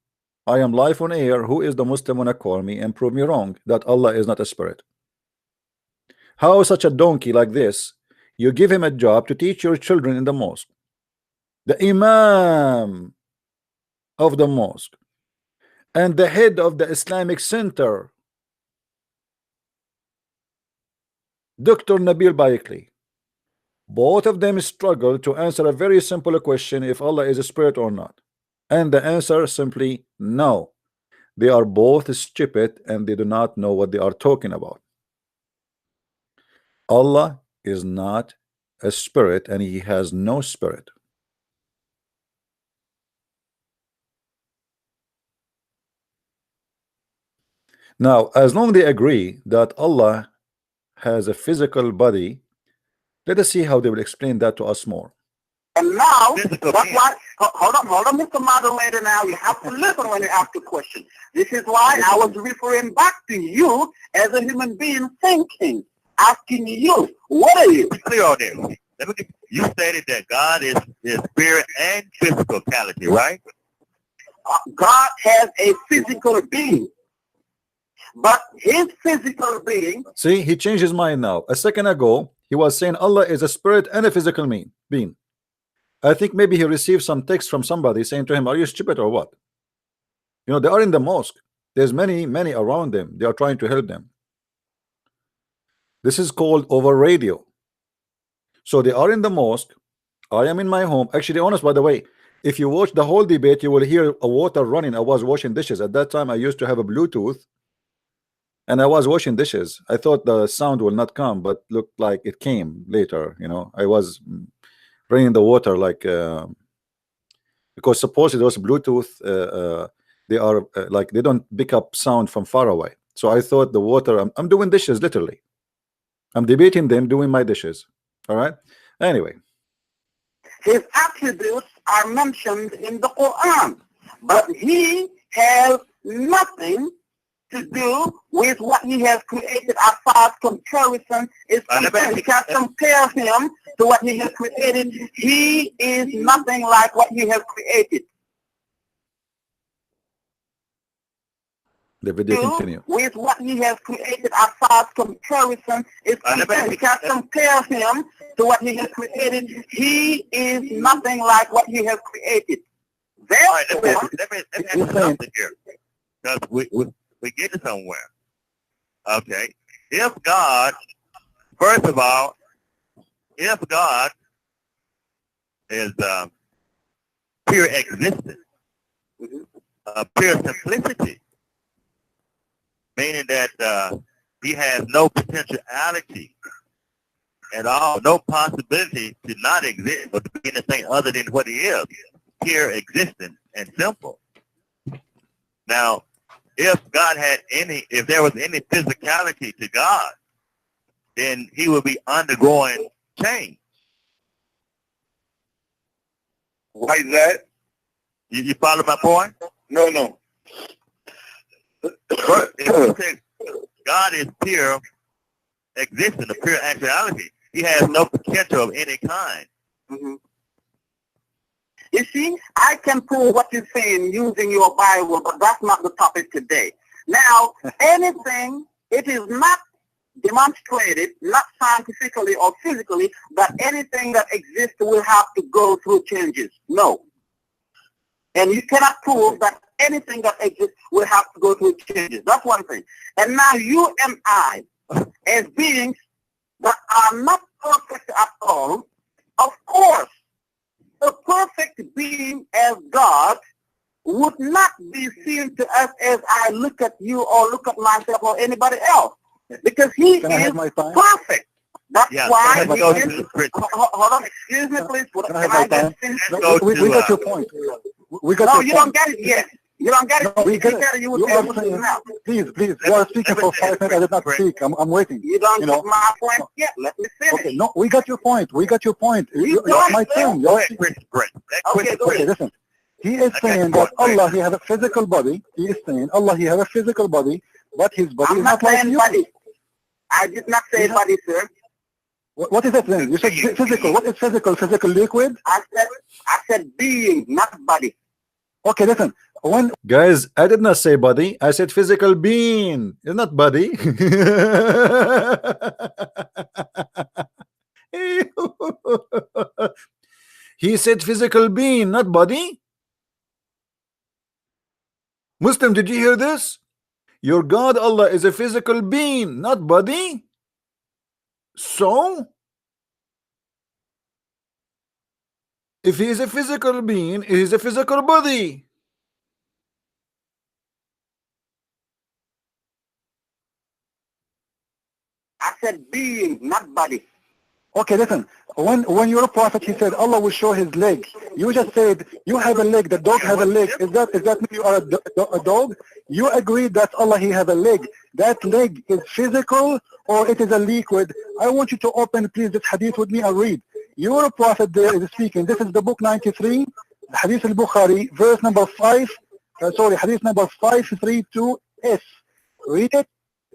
I am live on air. Who is the Muslim wanna call me and prove me wrong that Allah is not a spirit? How such a donkey like this, you give him a job to teach your children in the mosque, the imam of the mosque and the head of the Islamic Center, Dr. Nabil Baikli. Both of them struggle to answer a very simple question, if Allah is a spirit or not. And the answer is simply no. They are both stupid and they do not know what they are talking about. Allah is not a spirit and he has no spirit. Now, as long they agree that Allah has a physical body, let us see how they will explain that to us more. And now, that's why, hold on, Mr. Moderator, now you have to listen when you ask a question. This is why I was referring back to you as a human being thinking, asking you, what are you? Clear on this. You stated that God is spirit and physicality, right? God has a physical being, but his physical being... See, he changed his mind now. A second ago, he was saying Allah is a spirit and a physical being. I think maybe he received some text from somebody saying to him, are you stupid or what? You know, they are in the mosque. There's many around them. They are trying to help them. This is called over radio. So they are in the mosque. I am in my home. Actually, honest, by the way, if you watch the whole debate, you will hear a water running. I was washing dishes. At that time, I used to have a Bluetooth and I was washing dishes. I thought the sound will not come, but looked like it came later. You know, I was running the water like because supposedly those Bluetooth they are like they don't pick up sound from far away. So I thought the water, I'm doing dishes literally. I'm debating them, doing my dishes. All right. Anyway, his attributes are mentioned in the Quran, but he has nothing to do with what he has created as far as comparison is concerned. You can't compare him to what he has created. He is nothing like what he has created. the video continue. With what he has created as far as comparison is concerned. You can't compare him to what he has created. He is nothing like what he has created. All right, let me Therefore, ask he's you saying, something here, because we getting somewhere. Okay, if God, first of all, if God is pure existence, pure simplicity, meaning that he has no potentiality at all, no possibility to not exist or to be anything other than what he is, pure existence and simple. Now, if there was any physicality to God, then he would be undergoing change. Why is that? You follow my point? No. If you say God is pure existence, a pure actuality, he has no potential of any kind. Mm-hmm. You see, I can prove what you're saying using your Bible, but that's not the topic today. Now, anything, it is not demonstrated, not scientifically or physically, that anything that exists will have to go through changes. No. And you cannot prove that anything that exists will have to go through changes. That's one thing. And now you and I, as beings that are not perfect at all, of course, a perfect being as God would not be seen to us as I look at you or look at myself or anybody else, because he can I is have my time? perfect. That's why he is, hold on, excuse me please. Can I have my time? No, We got your point. We got no, your you point. don't get it yet. You don't get it. No, we If get you it. get it, you will You say are it saying, now. please, you are speaking for 5 minutes. I did not speak. I'm waiting. You don't You get know. my point yet. Let me finish. Okay, no, we got your point. We got your point. You don't My turn. Go ahead, Chris. Okay, go Okay, ahead. listen. He is saying that Allah, he has a physical body. He is saying Allah, he has a physical body, but his body I'm is not not like saying you. body. I did not say body, sir. What is it then? You said physical. What is physical? Physical liquid? I said being, not body. Okay, listen. When Guys, I did not say body. I said physical being. It's not body. He said physical being, not body. Muslim, did you hear this? Your God Allah is a physical being, not body. So if he is a physical being, he is a physical body. I said being, not body. okay, listen. When you're a prophet, he said Allah will show his leg. You just said you have a leg. The dog have a leg. Is that mean you are a dog? You agreed that Allah he have a leg. That leg is physical or it is a liquid. I want you to open please this hadith with me and read. You're a prophet there is speaking. This is the book 93, Hadith al-Bukhari, verse number 5. Hadith number 532s. Read it.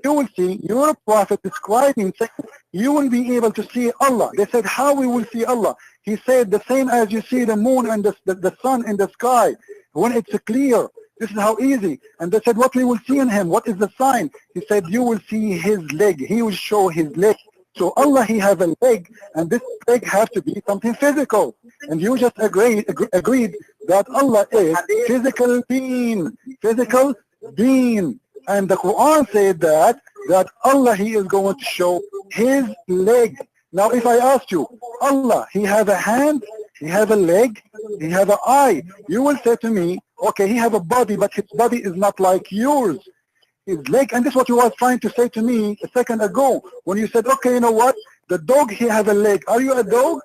You will see your prophet describing, saying, you will be able to see Allah. They said, how we will see Allah? He said, the same as you see the moon and the sun in the sky. When it's clear, this is how easy. And they said, what we will see in him? What is the sign? He said, you will see his leg. He will show his leg. So Allah, he have a leg, and this leg has to be something physical. And you just agreed that Allah is physical being. Physical being. And the Quran said that Allah, he is going to show his leg. Now, if I ask you, Allah, he have a hand, he have a leg, he have an eye, you will say to me, okay, he have a body, but his body is not like yours. His leg, and this is what you were trying to say to me a second ago, when you said, okay, you know what, the dog, he have a leg. Are you a dog?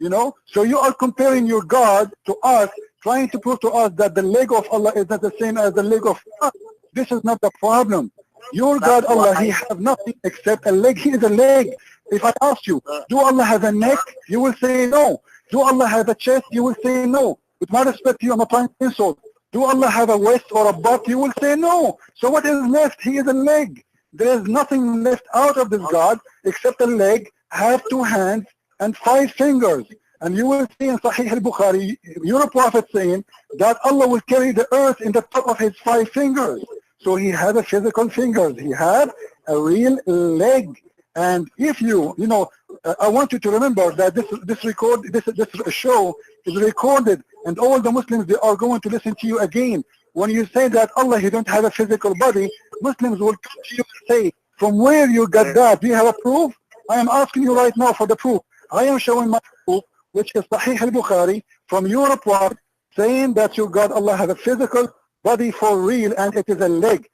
You know, so you are comparing your God to us, trying to prove to us that the leg of Allah is not the same as the leg of us. This is not the problem. Your God, Allah, he have nothing except a leg. He is a leg. If I ask you, do Allah have a neck? You will say no. Do Allah have a chest? You will say no. With my respect to you, I'm not trying to insult. Do Allah have a waist or a butt? You will say no. So what is left? He is a leg. There is nothing left out of this God except a leg, have 2 hands, and 5 fingers. And you will see in Sahih al-Bukhari, your prophet saying that Allah will carry the earth in the top of his 5 fingers. So he had a physical fingers. He had a real leg. And if you know, I want you to remember that this show is recorded, and all the Muslims, they are going to listen to you again. When you say that Allah, he don't have a physical body, Muslims will come to you and say, from where you got that? Do you have a proof? I am asking you right now for the proof. I am showing my proof, which is Sahih al-Bukhari, from your report, saying that your God Allah has a physical body for real, and it is a leg.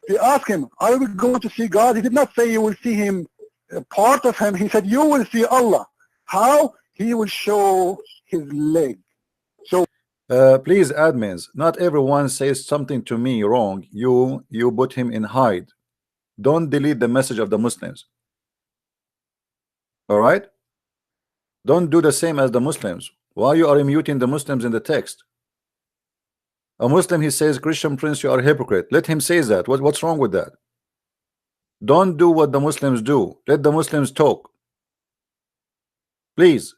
They ask him, are we going to see God? He did not say you will see him, part of him. He said, you will see Allah. How? He will show his leg. So please, admins, not everyone says something to me wrong. You put him in hide. Don't delete the message of the Muslims. All right? Don't do the same as the Muslims. Why you are muting the Muslims in the text? A Muslim, he says, Christian Prince, you are a hypocrite. Let him say that. What's wrong with that? Don't do what the Muslims do. Let the Muslims talk. Please.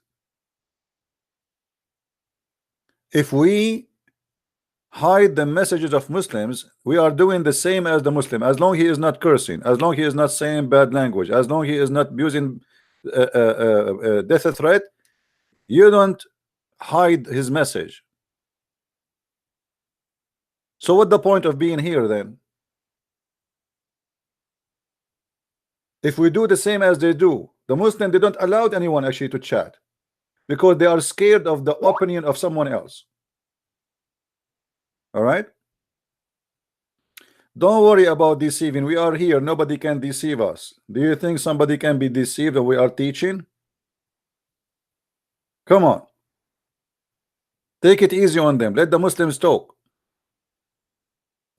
If we hide the messages of Muslims, we are doing the same as the Muslim. As long he is not cursing, as long he is not saying bad language, as long he is not using death threat, you don't hide his message. So what the point of being here then? If we do the same as they do, the Muslim, they don't allow anyone actually to chat because they are scared of the opinion of someone else. All right, don't worry about deceiving. We are here, nobody can deceive us. Do you think somebody can be deceived that we are teaching? Come on, take it easy on them. Let the Muslims talk.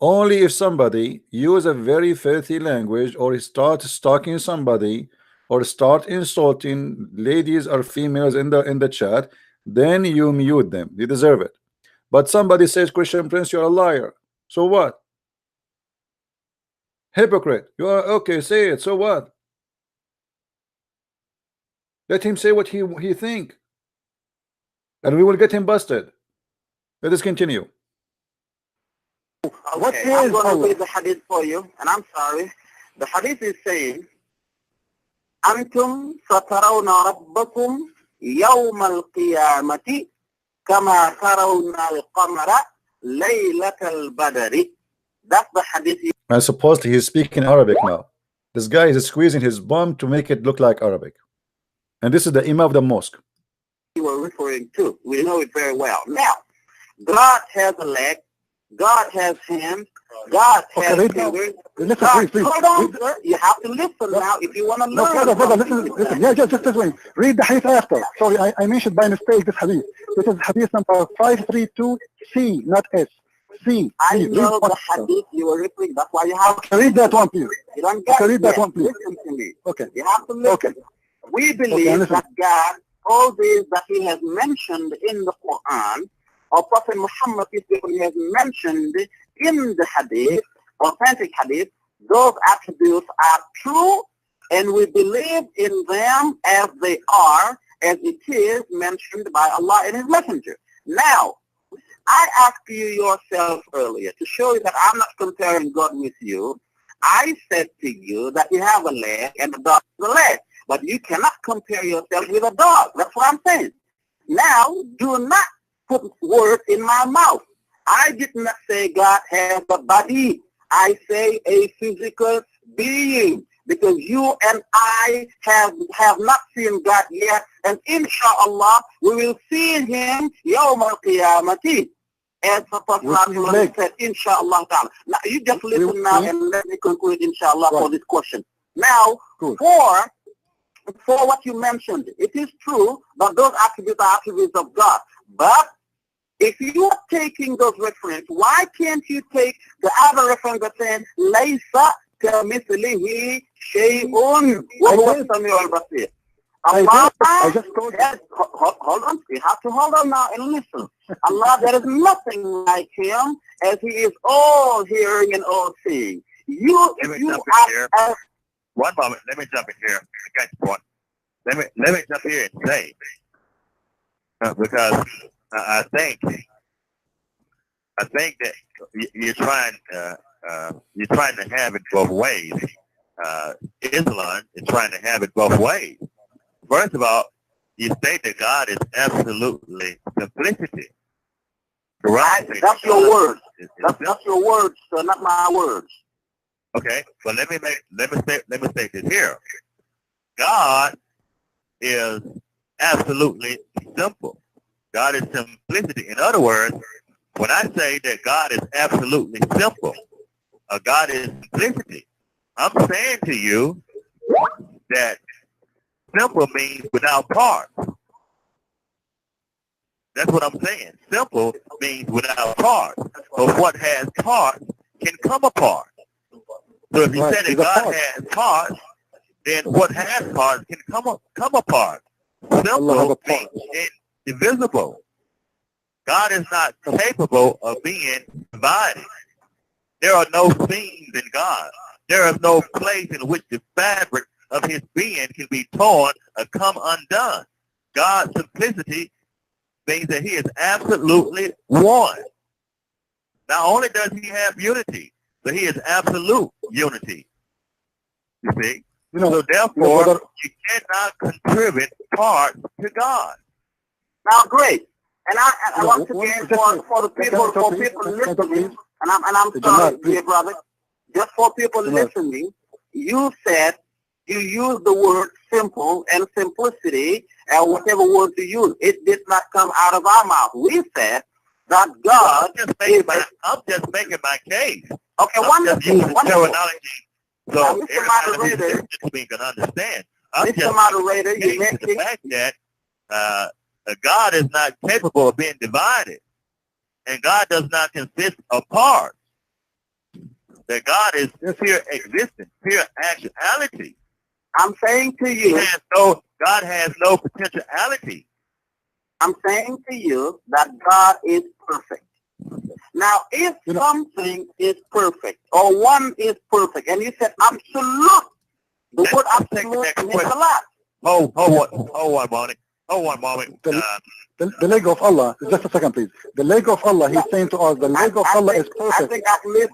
Only if somebody use a very filthy language or start stalking somebody or start insulting ladies or females in the chat, then you mute them. You deserve it. But somebody says, Christian Prince, you're a liar. So what? Hypocrite. You are okay, say it. So what? Let him say what he think, and we will get him busted. Let us continue. What is I'm going to read the hadith for you, and I'm sorry. The hadith is saying, أنتم سترون ربكم يوم القيامة كما ترون القمر ليلة البدر. That's the hadith. And supposedly he's speaking Arabic now. This guy is squeezing his bum to make it look like Arabic. And this is the Imam of the mosque. You were referring to. We know it very well. Now, God has a leg. God has hands. God has fingers. Hold on, sir. You have to listen now if you want to learn. No, listen. Yeah, just wait. Read the hadith after. Sorry, I mentioned by mistake this hadith. This is hadith number 532C, not S. C. I know the hadith you were referring. That's why you have to read that one, please. You don't get read that one, please. Listen to me. Okay. You have to listen. Okay. We believe that God, all these that He has mentioned in the Quran, or Prophet Muhammad, he has mentioned in the hadith, authentic hadith, those attributes are true, and we believe in them as they are, as it is mentioned by Allah and His Messenger. Now, I asked you yourself earlier to show you that I'm not comparing God with you. I said to you that you have a leg and a dog has a leg, but you cannot compare yourself with a dog. That's what I'm saying. Now, do not put words in my mouth. I did not say God has a body. I say a physical being, because you and I have not seen God yet, and inshallah we will see Him yawm al-qiyamati, as the Prophet said, inshallah ta'ala. Now you just listen now and let me conclude inshallah for this question. Now, for what you mentioned, it is true that those attributes are attributes of God. But if you are taking those references, why can't you take the other reference that says, Laysa kamithlihi shay'un wa huwa as-sami'ul basir? Allah, I just told you. Hold on. You have to hold on now and listen. Allah, there is nothing like Him, as He is all hearing and all seeing. One moment, let me jump in here. I got your point. Let me jump here and say, because I think that you're trying to have it both ways. Islam is trying to have it both ways. first of all, you state that God is absolutely simplicity. Right? That's your words. That's your words, sir, not my words. Okay, but let me state this here. God is absolutely simple. God is simplicity. In other words, when I say that God is absolutely simple, God is simplicity, I'm saying to you that simple means without parts. That's what I'm saying. Simple means without parts. But what has parts can come apart. So if you say that God has parts, then what has parts can come apart. Simple means indivisible. God is not capable of being divided. There are no seams in God. There is no place in which the fabric of his being can be torn or come undone. God's simplicity means that he is absolutely one. Not only does he have unity, but he is absolute unity. You see? So therefore, you cannot contribute parts to God. Now, great. And I once again, for the people listening, and I'm sorry, dear brother, just for people listening, you said you used the word simple and simplicity, and whatever word you use, it did not come out of our mouth. We said that God I'm just making my case. Okay, wonderful. Terminology, so everybody listening can understand. I'm Mr. just Moderator, you mentioned the fact that God is not capable of being divided, and God does not consist of parts. That God is pure existence, pure actuality. I'm saying to you, God has no potentiality. I'm saying to you that God is perfect. Now, if something is perfect, or one is perfect, and you said absolute, the word absolute means a lot. Hold one moment. The leg of Allah, just a second please. The leg of Allah, he's saying to us, the leg of Allah is perfect. I think at least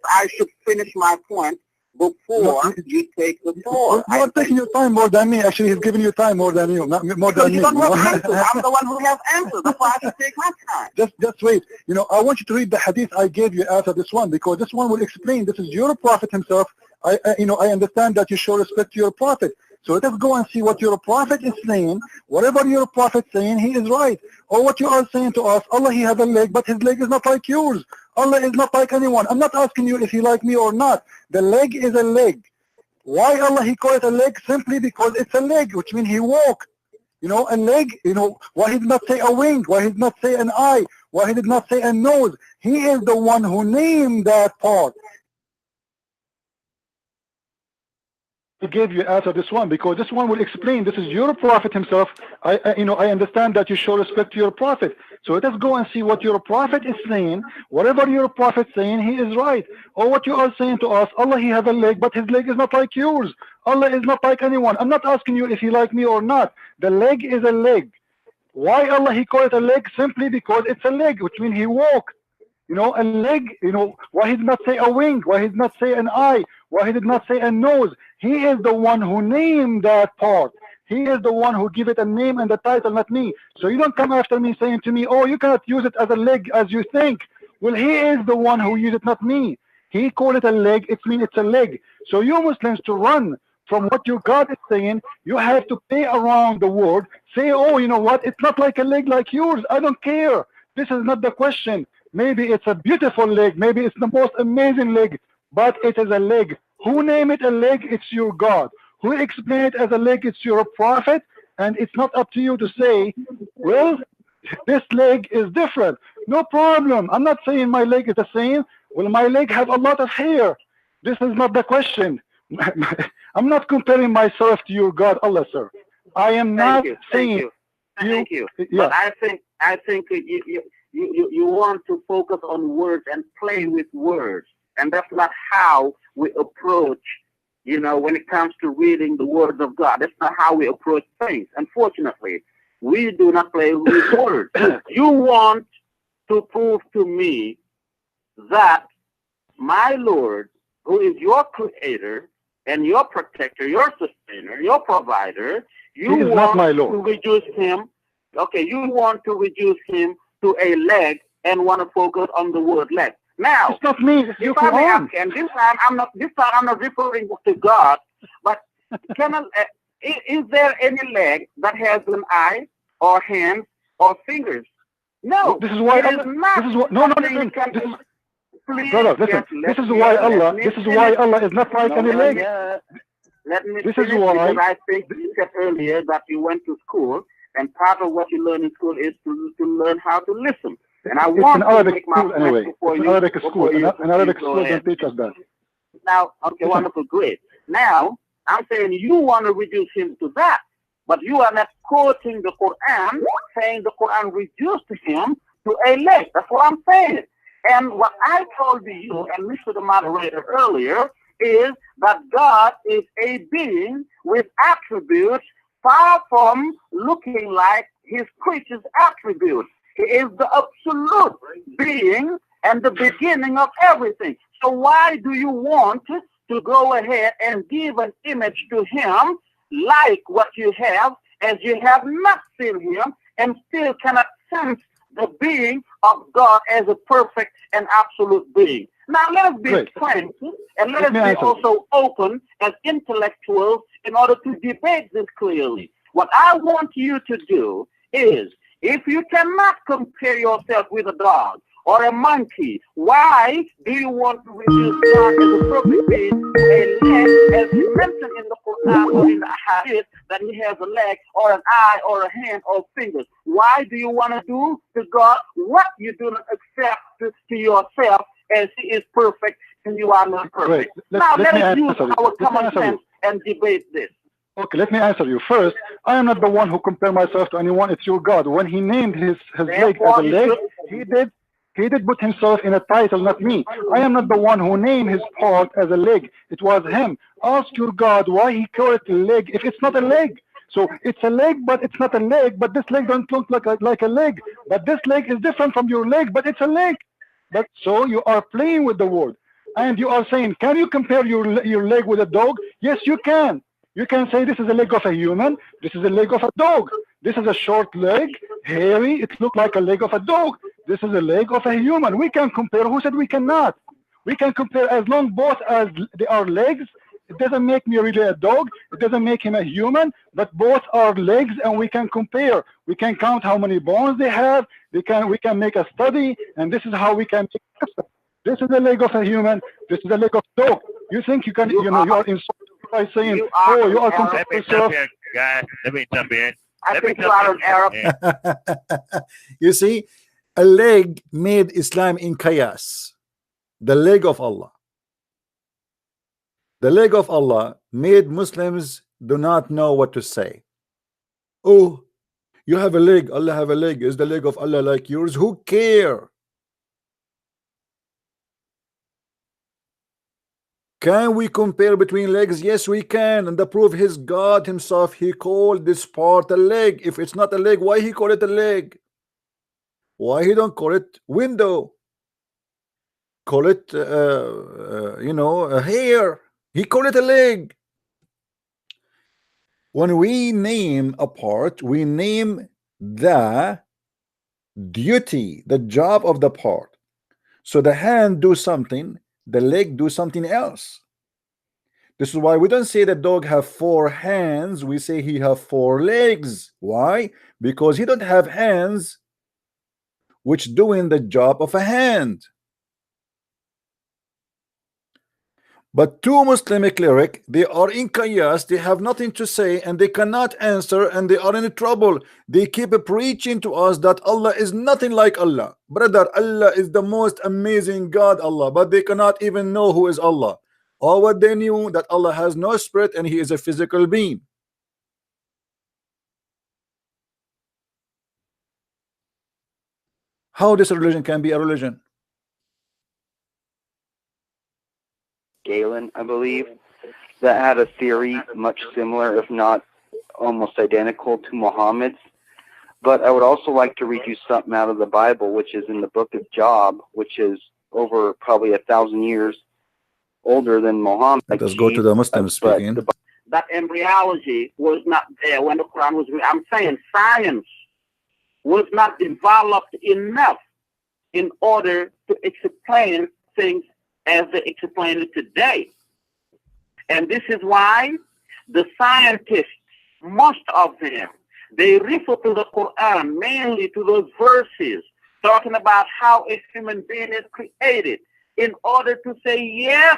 I should finish my point before you take the floor. You are taking your time more than me. Actually, he's giving you time more than you, not more than me. You don't have answers. I'm the one who has answers. That's why I should take my time. Just wait. I want you to read the hadith I gave you after this one, because this one will explain. This is your prophet himself. I understand that you show respect to your prophet. So let us go and see what your prophet is saying. Whatever your prophet is saying, he is right. Or what you are saying to us, Allah, he has a leg, but his leg is not like yours. Allah is not like anyone. I'm not asking you if he like me or not. The leg is a leg. Why Allah, he called it a leg? Simply because it's a leg, which means he walk. A leg, why he did not say a wing? Why he did not say an eye? Why he did not say a nose? He is the one who named that part. I gave you after this one, because this one will explain. This is your prophet himself. I understand that you show respect to your prophet. So let us go and see what your prophet is saying. Whatever your prophet is saying, he is right. Or what you are saying to us, Allah, he has a leg, but his leg is not like yours. Allah is not like anyone. I'm not asking you if he like me or not. The leg is a leg. Why Allah, he called it a leg? Simply because it's a leg, which means he walked. A leg, why he did not say a wing? Why he did not say an eye? Why he did not say a nose? He is the one who named that part. He is the one who give it a name and a title, not me. So you don't come after me saying to me, oh, you cannot use it as a leg as you think. Well, he is the one who used it, not me. He called it a leg, it means it's a leg. So you Muslims, to run from what your God is saying, you have to play around the word, say, oh, you know what, it's not like a leg like yours. I don't care. This is not the question. Maybe it's a beautiful leg. Maybe it's the most amazing leg, but it is a leg. Who named it a leg? It's your God. Who explained it as a leg? It's your prophet. And it's not up to you to say, well, this leg is different. No problem. I'm not saying my leg is the same. Well, my leg have a lot of hair. This is not the question. I'm not comparing myself to your God, Allah, sir. I am not saying. Thank you. Yeah. But I think you want to focus on words and play with words, and that's not how we approach. When it comes to reading the words of God, that's not how we approach things. Unfortunately, we do not play with words. You want to prove to me that my Lord, who is your creator and your protector, your sustainer, your provider, You He is want not my to Lord. reduce him. Okay, you want to reduce him to a leg and want to focus on the word leg. Now, It's not me. It's your if I may Quran. ask, and this time I'm not referring to God, but is there any leg that has an eye or hands or fingers? No, This is why it is Allah. not. This is what. No, no, something listen. you can- This is, Please, brother, listen. just This let is me- why let Allah. me This is finish. why Allah is not like No, any leg. Let me This finish is why. because I think you said earlier that you went to school, and part of what you learn in school is to learn how to listen. And I It's want an to Arabic make my school point anyway. before It's an you. Arabic school. Before you, An Arabic go school ahead. don't teach us that. Now, okay, wonderful, great. Now, I'm saying you want to reduce him to that, but you are not quoting the Quran, saying the Quran reduced him to a leg. That's what I'm saying. And what I told you and Mr. the moderator earlier is that God is a being with attributes far from looking like his creatures' attributes. He is the absolute being and the beginning of everything. So why do you want to go ahead and give an image to him like what you have, as you have not seen him and still cannot sense the being of God as a perfect and absolute being? Now let us be frank and let us be also open as intellectuals in order to debate this clearly. What I want you to do is, if you cannot compare yourself with a dog or a monkey, why do you want to reduce God as a perfect being to a leg, as he mentioned in the Quran or in the Hadith that he has a leg or an eye or a hand or fingers? Why do you want to do to God what you do not accept to yourself, as he is perfect and you are not perfect? Now let us use our common sense and debate this. Okay, let me answer you. First, I am not the one who compare myself to anyone. It's your God. When he named his leg as a leg, he did put himself in a title, not me. I am not the one who named his part as a leg. It was him. Ask your God why he called it a leg if it's not a leg. So it's a leg, but it's not a leg. But this leg don't look like a leg. But this leg is different from your leg, but it's a leg. But so you are playing with the word, and you are saying, can you compare your leg with a dog? Yes, you can. You can say this is a leg of a human, this is a leg of a dog. This is a short leg, hairy, it looks like a leg of a dog. This is a leg of a human. We can compare. Who said we cannot? We can compare as long both as they are legs. It doesn't make me really a dog. It doesn't make him a human, but both are legs and we can compare. We can count how many bones they have. We can make a study, and this is how we can make a. This is the leg of a human. This is the leg of a dog. You think you can, you are insulting by saying, you are comparing yourself. Guys, let me jump in. I think you are an Arab. You see, a leg made Islam in chaos. The leg of Allah. The leg of Allah made Muslims do not know what to say. Oh, you have a leg, Allah have a leg. Is the leg of Allah like yours? Who care? Can we compare between legs? Yes, we can. And the proof is God himself. He called this part a leg. If it's not a leg, why he call it a leg? Why he don't call it window? Call it, you know, a hair. He call it a leg. When we name a part, we name the duty, the job of the part. So the hand do something, the leg do something else. This is why we don't say the dog have 4 hands. We say he have 4 legs. Why? Because he don't have hands which doing the job of a hand. But two Muslim cleric, they are in chaos, they have nothing to say and they cannot answer and they are in trouble. They keep preaching to us that Allah is nothing like Allah. Brother, Allah is the most amazing God, Allah, but they cannot even know who is Allah. All what they knew that Allah has no spirit and he is a physical being. How this religion can be a religion? Galen, I believe, that had a theory much similar, if not almost identical to Muhammad's. But I would also like to read you something out of the Bible, which is in the book of Job, which is over probably 1,000 years older than Muhammad. Let's go to the Muslim speaking. that embryology was not there when the Quran was written. I'm saying science was not developed enough in order to explain things as they explain it today. And this is why the scientists, most of them, they refer to the Quran mainly to those verses talking about how a human being is created in order to say, yes,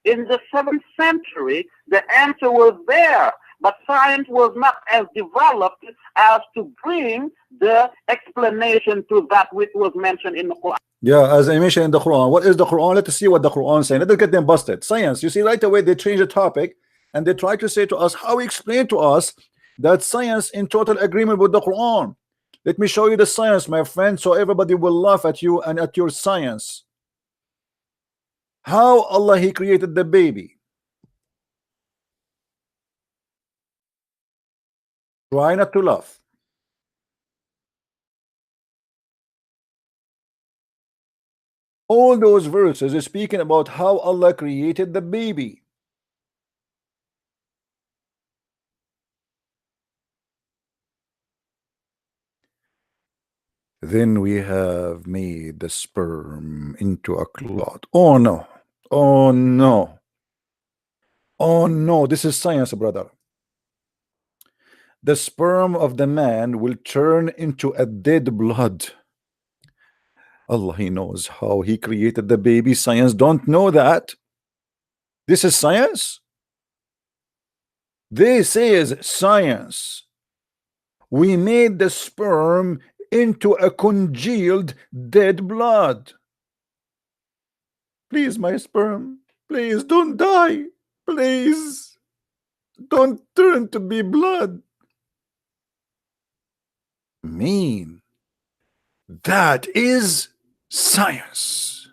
in the 7th century, the answer was there, but science was not as developed as to bring the explanation to that which was mentioned in the Quran. Yeah, as I mentioned in the Quran. What is the Quran? Let us see what the Quran is saying. Let us get them busted. Science. You see, right away they change the topic and they try to say to us, how explain to us that science in total agreement with the Quran. Let me show you the science, my friend, so everybody will laugh at you and at your science. How Allah He created the baby. Try not to laugh. All those verses are speaking about how Allah created the baby. Then we have made the sperm into a clot. Oh no. Oh no. Oh no. This is science, brother. The sperm of the man will turn into a dead blood. Allah, He knows how He created the baby. Science don't know that. This is science. This is science. We made the sperm into a congealed dead blood. Please, my sperm, please don't die. Please don't turn to be blood. Mean. That is science.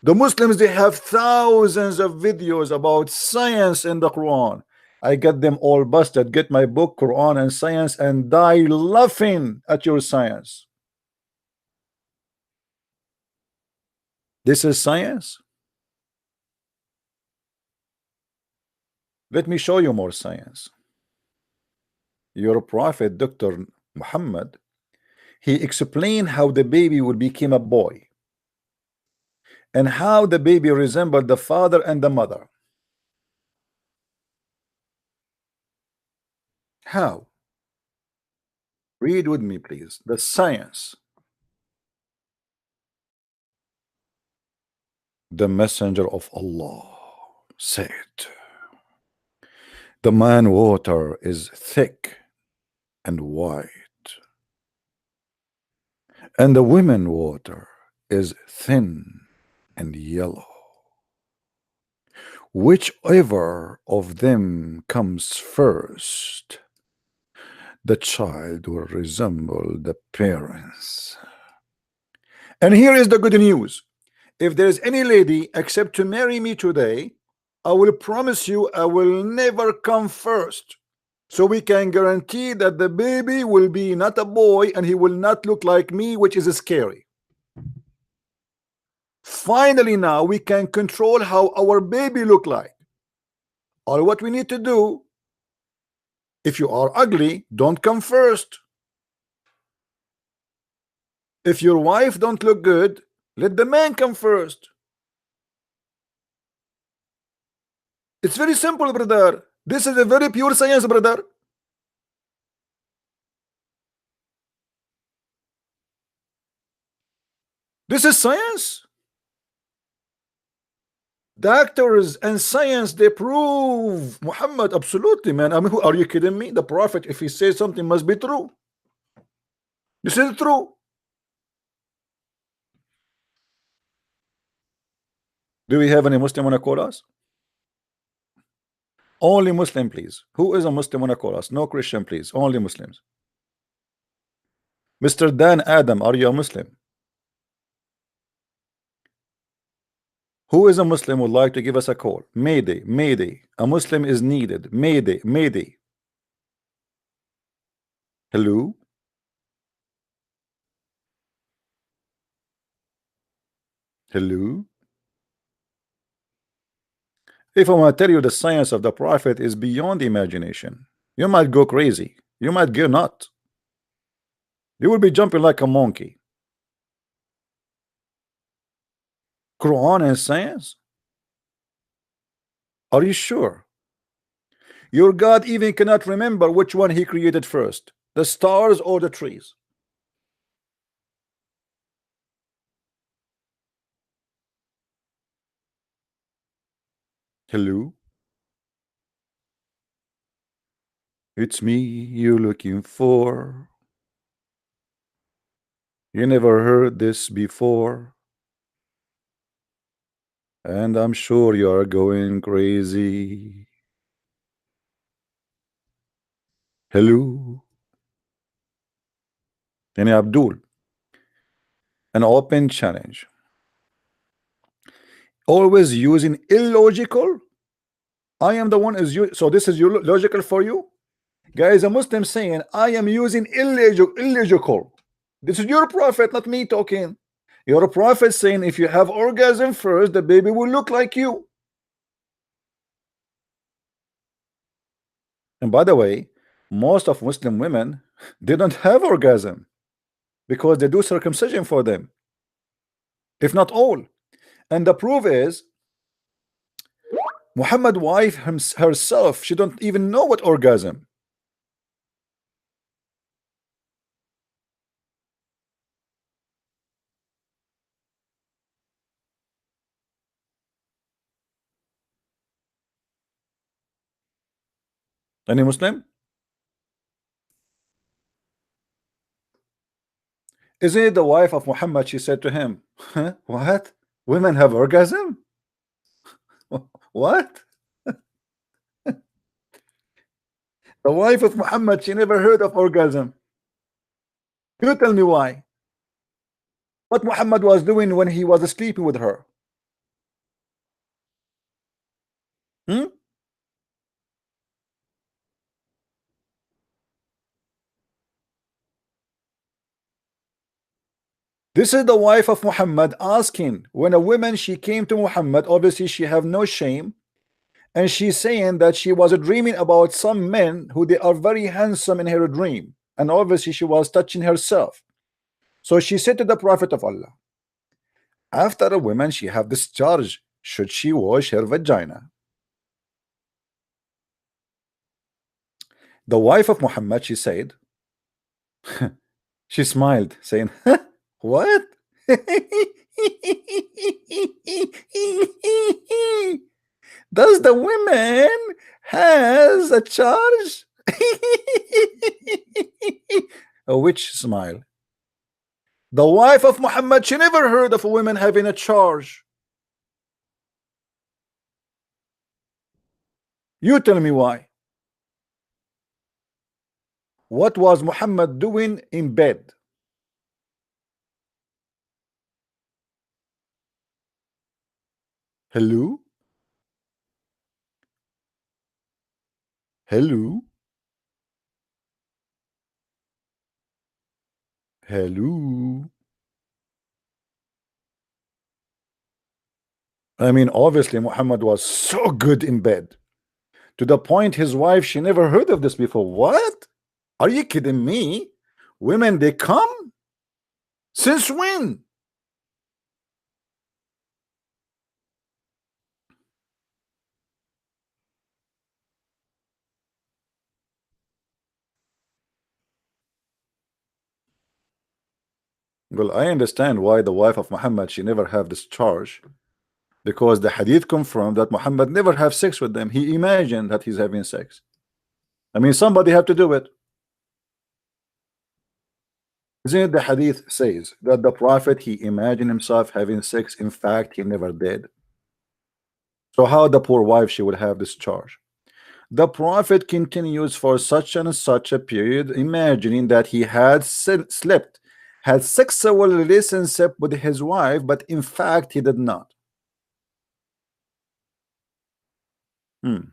The Muslims, they have thousands of videos about science in the Quran. I got them all busted. Get my book, Quran and Science, and die laughing at your science. This is science. Let me show you more science. Your prophet, Dr. Muhammad, he explained how the baby will become a boy and how the baby resembled the father and the mother. How? Read with me, please. The science. The messenger of Allah said, the man water is thick and white, and the women water is thin and yellow. Whichever of them comes first, the child will resemble the parents. And here is the good news. If there is any lady accept to marry me today, I will promise you I will never come first. So we can guarantee that the baby will be not a boy and he will not look like me, which is scary. Finally, now we can control how our baby look like. All what we need to do, if you are ugly, don't come first. If your wife don't look good, let the man come first. It's very simple, brother. This is a very pure science, brother. This is science. Doctors and science, they prove Muhammad. Absolutely, man. I mean, who are you kidding me? The prophet, if he says something, must be true. This is true. Do we have any Muslim wanna call us? Only Muslim, please. Who is a Muslim wanna call us? No Christian, please. Only Muslims. Mr. Dan Adam, are you a Muslim? Who is a Muslim would like to give us a call? Mayday, Mayday. A Muslim is needed. Mayday, Mayday. Hello? Hello? If I want to tell you the science of the prophet is beyond imagination, you might go crazy. You might go nuts. You will be jumping like a monkey. Quran and science? Are you sure? Your God even cannot remember which one he created first, the stars or the trees. Hello? It's me you're looking for. You never heard this before. And I'm sure you're going crazy. Hello? Yani Abdul, an open challenge. Always using illogical. I am the one is you. So this is your logical for you, guys. A Muslim saying I am using illogical. This is your prophet, not me talking. Your prophet saying if you have orgasm first, the baby will look like you. And by the way, most of Muslim women they don't have orgasm because they do circumcision for them, if not all. And the proof is Muhammad wife herself, she don't even know what orgasm. Any Muslim? Isn't it the wife of Muhammad? She said to him, huh? What? Women have orgasm? What? The wife of Muhammad, she never heard of orgasm. You tell me why. What Muhammad was doing when he was sleeping with her? Hmm? This is the wife of Muhammad asking when a woman she came to Muhammad, obviously she have no shame, and she's saying that she was dreaming about some men who they are very handsome in her dream, and obviously she was touching herself. So she said to the Prophet of Allah, after a woman she have discharge, should she wash her vagina? The wife of Muhammad, she said, she smiled, saying, what? Does the women has a charge? A witch smile. The wife of Muhammad, she never heard of a woman having a charge. You tell me why. What was Muhammad doing in bed? Hello? Hello? Hello? I mean, obviously Muhammad was so good in bed, to the point his wife, she never heard of this before. What? Are you kidding me? Women, they come? Since when? Well, I understand why the wife of Muhammad, she never have this charge, because the hadith confirmed that Muhammad never have sex with them. He imagined that he's having sex. I mean, somebody have to do it. Isn't it the hadith says that the prophet, he imagined himself having sex? In fact, he never did. So how the poor wife, she would have this charge? The prophet continues for such and such a period, imagining that he had slept, had sexual relationship with his wife, but in fact he did not. Hmm.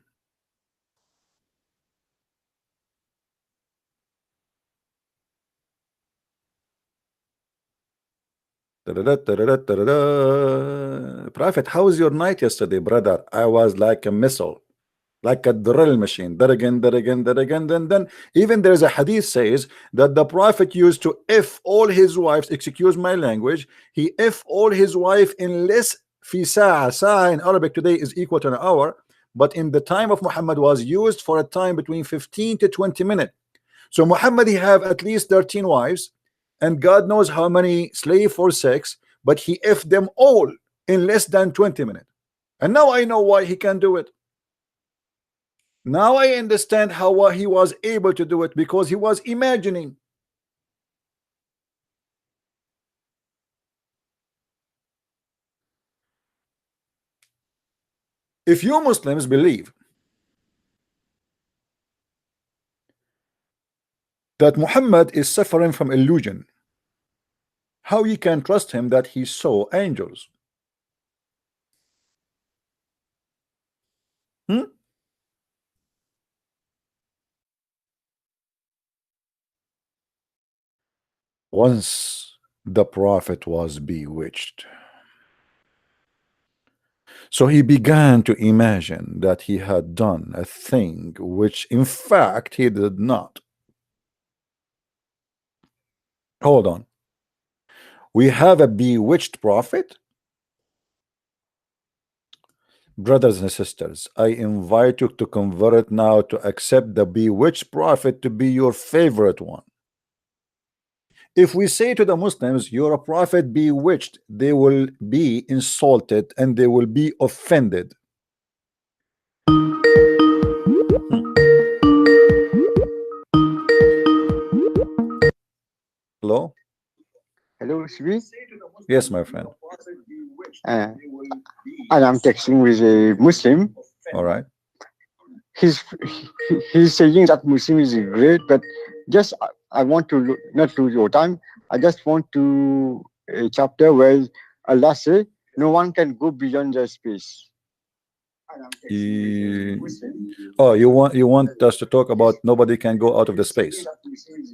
Prophet, how was your night yesterday, brother? I was like a missile, like a drill machine. That again, that again, that again. Then even there's a hadith says that the Prophet used to if all his wives, excuse my language, he if all his wife in less fi sa'a in Arabic today is equal to an hour, but in the time of Muhammad was used for a time between 15 to 20 minutes. So Muhammad he have at least 13 wives, and God knows how many slave for sex, but he if them all in less than 20 minutes. And now I know why he can do it. Now I understand how he was able to do it, because he was imagining. If you Muslims believe that Muhammad is suffering from illusion, how you can trust him that he saw angels? Once the Prophet was bewitched, so he began to imagine that he had done a thing which in fact he did not. Hold on. We have a bewitched prophet? Brothers and sisters, I invite you to convert now to accept the bewitched prophet to be your favorite one. If we say to the Muslims, you're a prophet bewitched, they will be insulted and they will be offended. Hello? Hello, Shvi. Yes, my friend. And I'm texting with a Muslim. All right. He's saying that Muslim is great, but just I want to not lose your time. I just want to a chapter where Allah say no one can go beyond the space. Oh, you want us to talk about nobody can go out of the space?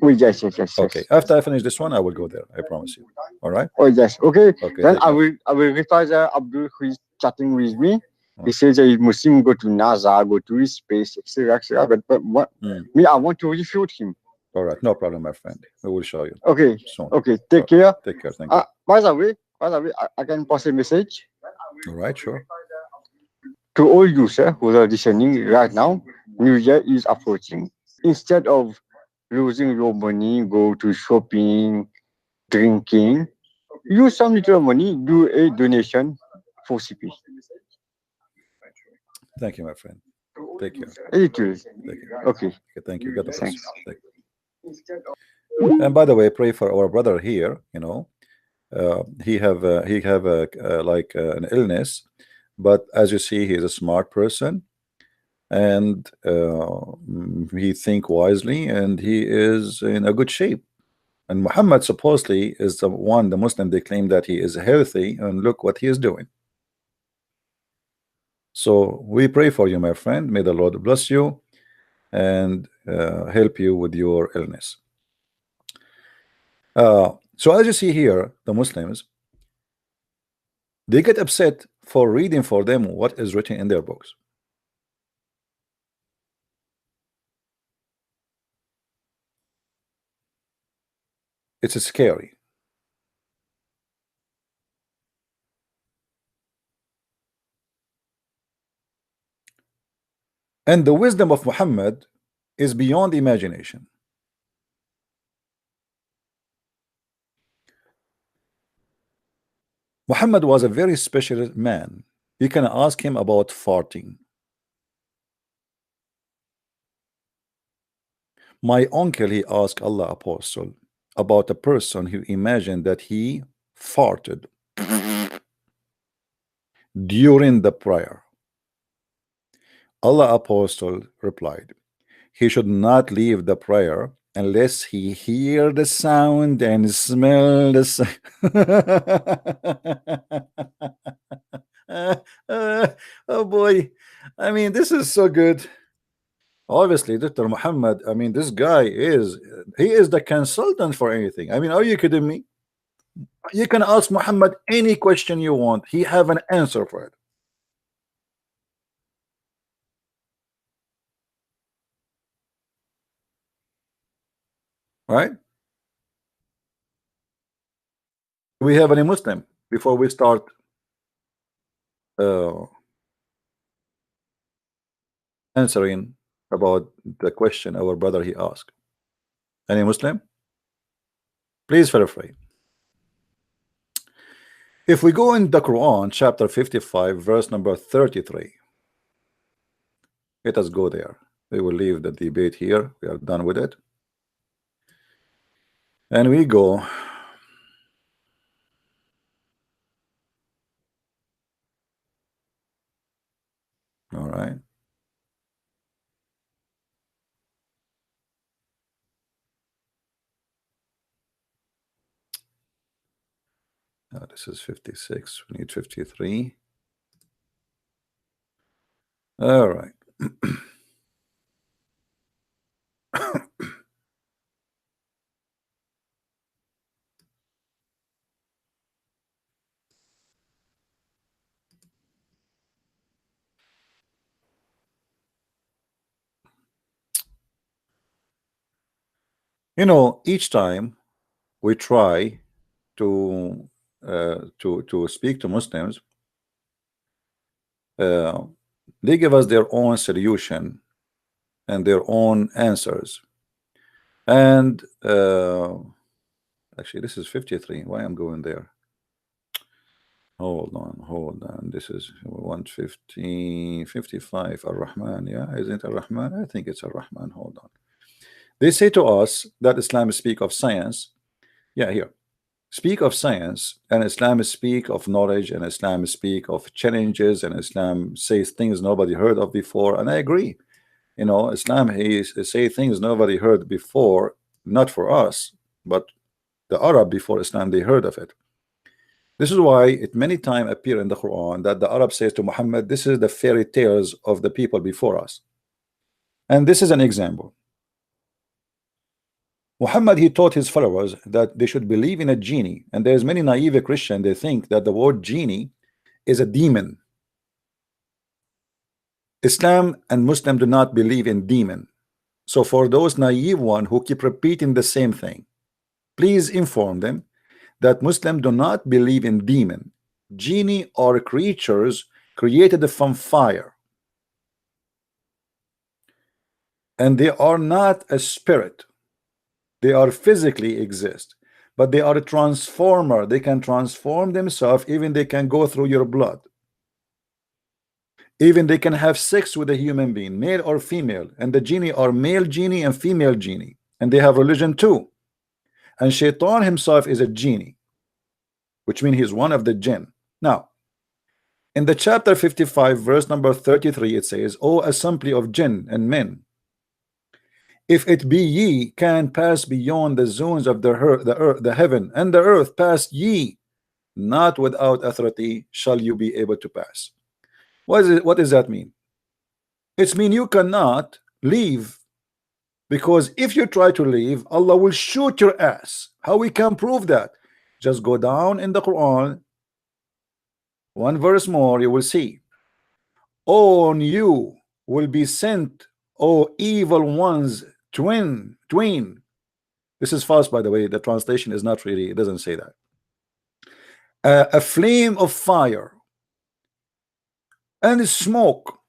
Oh, yes. Okay. After I finish this one, I will go there. I promise you. All right. Oh yes. Okay. Okay. Then I will reply the Abdul who is chatting with me. He says that Muslim go to NASA, go to space, etc. But what me, I want to refute him. All right. No problem, my friend. We will show you. Okay. Soon. Okay. Take care. Take care. Thank you. By the way, I can pass a message. All right. Sure. To all you, sir, who are listening right now, New Year is approaching. Instead of losing your money, go to shopping, drinking, use some little money, do a donation for CP. Thank you, my friend. Take care. Okay. Thank you. God bless you. And by the way, pray for our brother here. You know, he have like an illness, but as you see, he is a smart person, and he think wisely, and he is in a good shape. And Muhammad supposedly is the Muslim, they claim that he is healthy, and look what he is doing. So we pray for you, my friend. May the Lord bless you and help you with your illness. So as you see here, the Muslims, they get upset for reading for them what is written in their books. It's scary. And the wisdom of Muhammad is beyond imagination. Muhammad was a very special man. You can ask him about farting. My uncle, he asked Allah Apostle about a person who imagined that he farted during the prayer. Allah Apostle replied, he should not leave the prayer unless he hear the sound and smell the sound. Oh boy, I mean, this is so good. Obviously, Dr. Muhammad, I mean, this guy is, he is the consultant for anything. I mean, are you kidding me? You can ask Muhammad any question you want. He have an answer for it. Right? Do we have any Muslim before we start answering about the question our brother he asked? Any Muslim? Please feel free. If we go in the Quran, chapter 55, verse number 33, let us go there. We will leave the debate here. We are done with it. And we go. All right. This is 56. We need 53. All right. You know, each time we try to speak to Muslims, they give us their own solution and their own answers. And actually, this is 53. Why I'm going there? Hold on. This is 150, 55. Ar-Rahman, yeah, isn't Ar-Rahman? I think it's Ar-Rahman. Hold on. They say to us that Islam speak of science. Yeah, here. Speak of science, and Islam speak of knowledge, and Islam speak of challenges, and Islam says things nobody heard of before. And I agree. You know, Islam he say things nobody heard before, not for us, but the Arab before Islam, they heard of it. This is why it many times appear in the Quran that the Arab says to Muhammad, this is the fairy tales of the people before us. And this is an example. Muhammad, he taught his followers that they should believe in a genie, and there's many naive Christians, they think that the word genie is a demon. Islam and Muslim do not believe in demon. So for those naive one who keep repeating the same thing, please inform them that Muslims do not believe in demon. Genie are creatures created from fire, and they are not a spirit. They are physically exist, but they are a transformer. They can transform themselves. Even they can go through your blood. Even they can have sex with a human being, male or female, and the genie are male genie and female genie, and they have religion too. And Shaitan himself is a genie, which means he's one of the jinn. Now, in the chapter 55, verse number 33, it says, O assembly of jinn and men, if it be ye can pass beyond the zones of the earth, the heaven and the earth, pass ye, not without authority shall you be able to pass. What does that mean? It's mean you cannot leave, because if you try to leave, Allah will shoot your ass. How we can prove that? Just go down in the Quran, one verse more, you will see. On you will be sent, O evil ones, twin. This is false, by the way. The translation is not really, it doesn't say that. A flame of fire and smoke,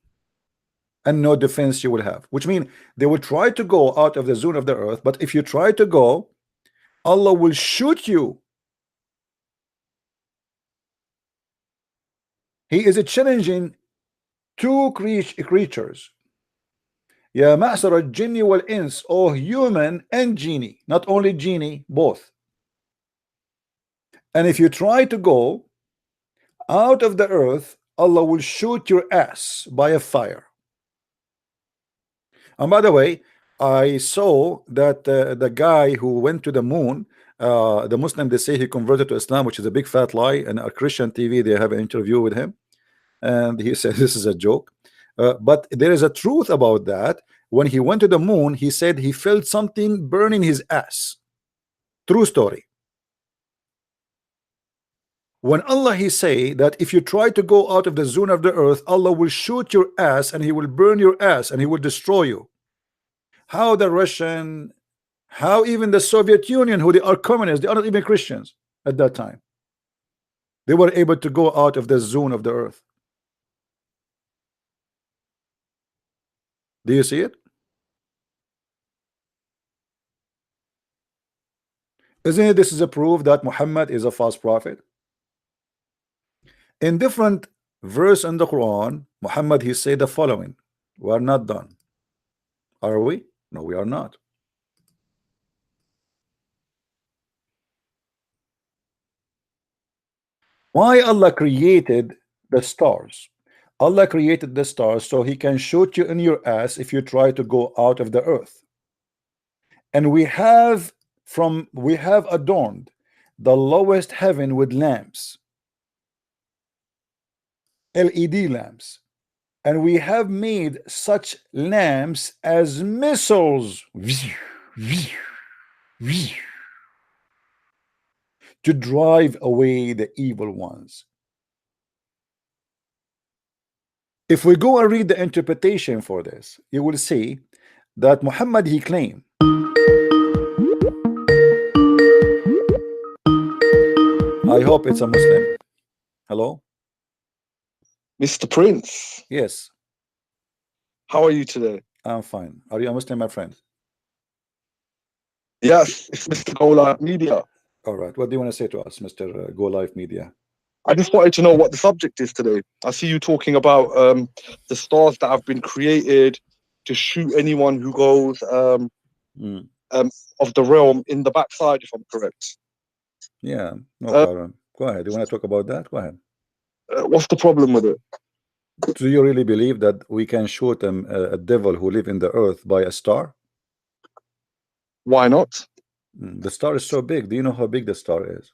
and no defense you will have, which means they will try to go out of the zone of the earth, but if you try to go, Allah will shoot you. He is challenging two creatures. Ya ma'sar al-jinni wal-ins, or human and genie, not only genie, both. And if you try to go out of the earth, Allah will shoot your ass by a fire. And by the way, I saw that the guy who went to the moon, the Muslim, they say he converted to Islam, which is a big fat lie. And a Christian TV, they have an interview with him, and he said this is a joke. But there is a truth about that. When he went to the moon, he said he felt something burning his ass. True story. When Allah he say that if you try to go out of the zone of the earth, Allah will shoot your ass and he will burn your ass and he will destroy you. How the Russian, how even the Soviet Union, who they are communists, they are not even Christians at that time, they were able to go out of the zone of the earth. Do you see it? Isn't it, this is a proof that Muhammad is a false prophet? In different verse in the Quran, Muhammad he said the following: we are not done. Are we? No, we are not. Why Allah created the stars? Allah created the stars so he can shoot you in your ass if you try to go out of the earth. And we have adorned the lowest heaven with lamps, LED lamps, and we have made such lamps as missiles to drive away the evil ones. If we go and read the interpretation for this, you will see that Muhammad he claimed, I hope it's a Muslim. Hello? Mr. Prince. Yes. How are you today? I'm fine. Are you a Muslim, my friend? Yes, it's Mr. Golive Media. All right. What do you want to say to us, Mr. Golive Media? I just wanted to know what the subject is today. I see you talking about the stars that have been created to shoot anyone who goes of the realm in the backside, if I'm correct. Yeah, no problem. Go ahead. You want to talk about that? Go ahead. What's the problem with it? Do you really believe that we can shoot a devil who live in the earth by a star? Why not? The star is so big. Do you know how big the star is?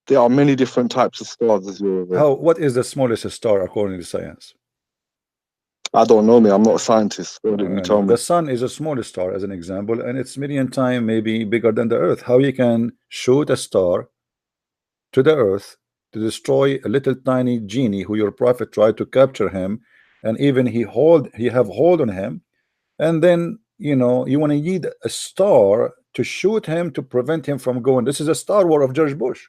There are many different types of stars, as you're aware. What is the smallest star according to science? I don't know, me. I'm not a scientist. What did you tell me? The sun is a smallest star, as an example, and it's million times maybe bigger than the earth. How you can shoot a star to the earth to destroy a little tiny genie who your prophet tried to capture him, and even he have hold on him, and then you want to need a star to shoot him to prevent him from going. This is a Star War of George Bush.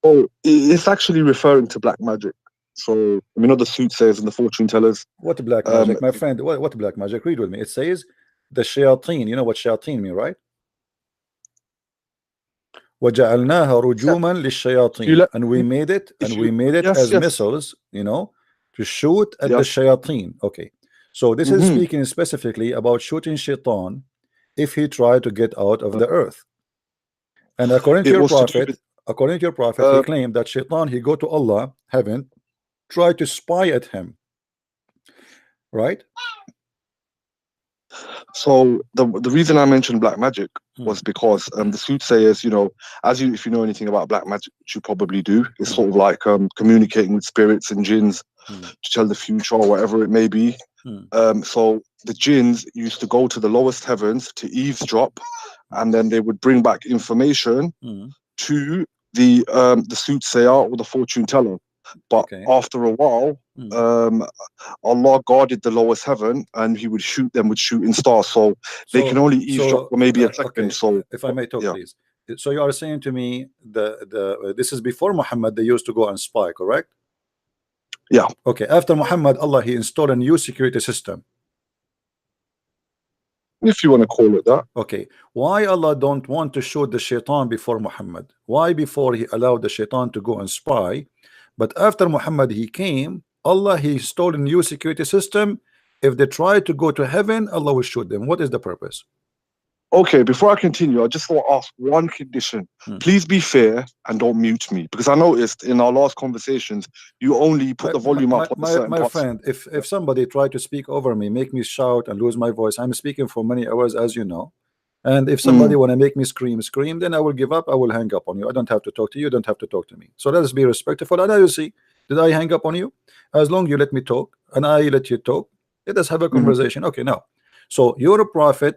Oh, it's actually referring to black magic. So, the soothsayers and the fortune tellers. What black magic, my friend? What black magic? Read with me. It says the shayateen. You know what shayateen mean, right? وَجَعَلْنَاهَا رُجُومًا لِلشَّيَاطِينِ, and we made it as missiles, to shoot at the shayateen. Okay, so this is speaking specifically about shooting shaitan if he tried to get out of the earth. And according to your prophet, he claimed that shaitan, he go to Allah, heaven, try to spy at him, right? So the reason I mentioned black magic was because the soothsayers, if you know anything about black magic, which you probably do, it's sort of like communicating with spirits and jinns to tell the future or whatever it may be. So the jinns used to go to the lowest heavens to eavesdrop, and then they would bring back information to the soothsayer or the fortune teller. But after a while, Allah guarded the lowest heaven, and He would shoot them with shooting stars. So they can only eavesdrop for maybe a second. Okay. So, if I may talk, please. So you are saying to me this is before Muhammad, they used to go and spy, correct? Yeah. Okay. After Muhammad, Allah he installed a new security system, if you want to call it that. Okay. Why Allah don't want to shoot the shaitan before Muhammad? Why before He allowed the shaitan to go and spy? But after Muhammad he came, Allah he installed a new security system. If they try to go to heaven, Allah will shoot them. What is the purpose? Okay, before I continue, I just want to ask one condition. Please be fair and don't mute me, because I noticed in our last conversations you only put the volume up on certain parts. My friend, if somebody try to speak over me, make me shout and lose my voice, I'm speaking for many hours, as you know. And if somebody want to make me scream, then I will give up. I will hang up on you. I don't have to talk to you. You don't have to talk to me. So let us be respectful. And you see, did I hang up on you? As long you let me talk and I let you talk, let us have a conversation. Okay, now, so you're a prophet.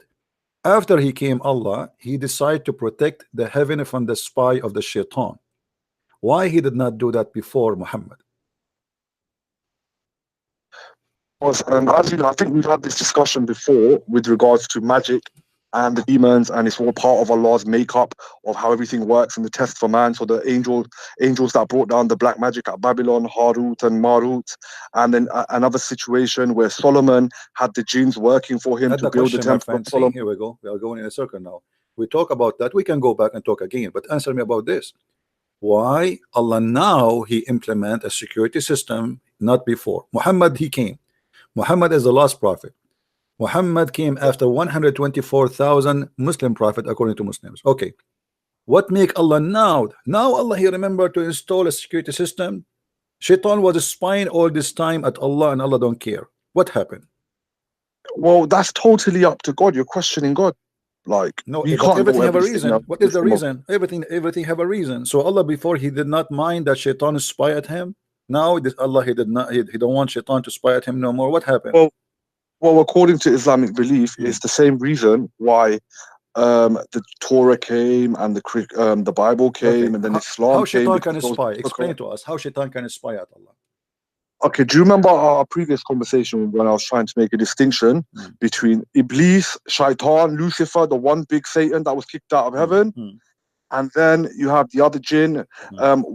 After he came Allah, he decided to protect the heaven from the spy of the shaitan. Why he did not do that before Muhammad? Was as you know, I think we've had this discussion before with regards to magic and the demons, and it's all part of Allah's makeup of how everything works and the test for man. So the angels that brought down the black magic at Babylon, Harut and Marut, and then another situation where Solomon had the jinns working for him Not to the build the question, my temple of friend. See, Solomon. here we go. We are going in a circle now. We talk about that. We can go back and talk again, but answer me about this. Why Allah now he implement a security system, not before? Muhammad, he came. Muhammad is the last prophet. Muhammad came after 124,000 Muslim prophet according to Muslims. Okay, what make Allah now? Now Allah he remember to install a security system. Shaitan was spying all this time at Allah and Allah don't care. What happened? Well, that's totally up to God. You're questioning God. Like, No, we but can't everything go have a everything reason. else What is the from a- reason? Everything have a reason. So Allah before he did not mind that Shaitan spy at him. Now this Allah he did not he don't want Shaitan to spy at him no more. What happened? Well, according to Islamic belief, it's the same reason why the Torah came and the Bible came and then Islam How came. Shaitan can because spy? Explain to us how Shaitan can spy at Allah. Okay, do you remember our previous conversation when I was trying to make a distinction between Iblis, Shaitan, Lucifer, the one big Satan that was kicked out of heaven, and then you have the other jinn,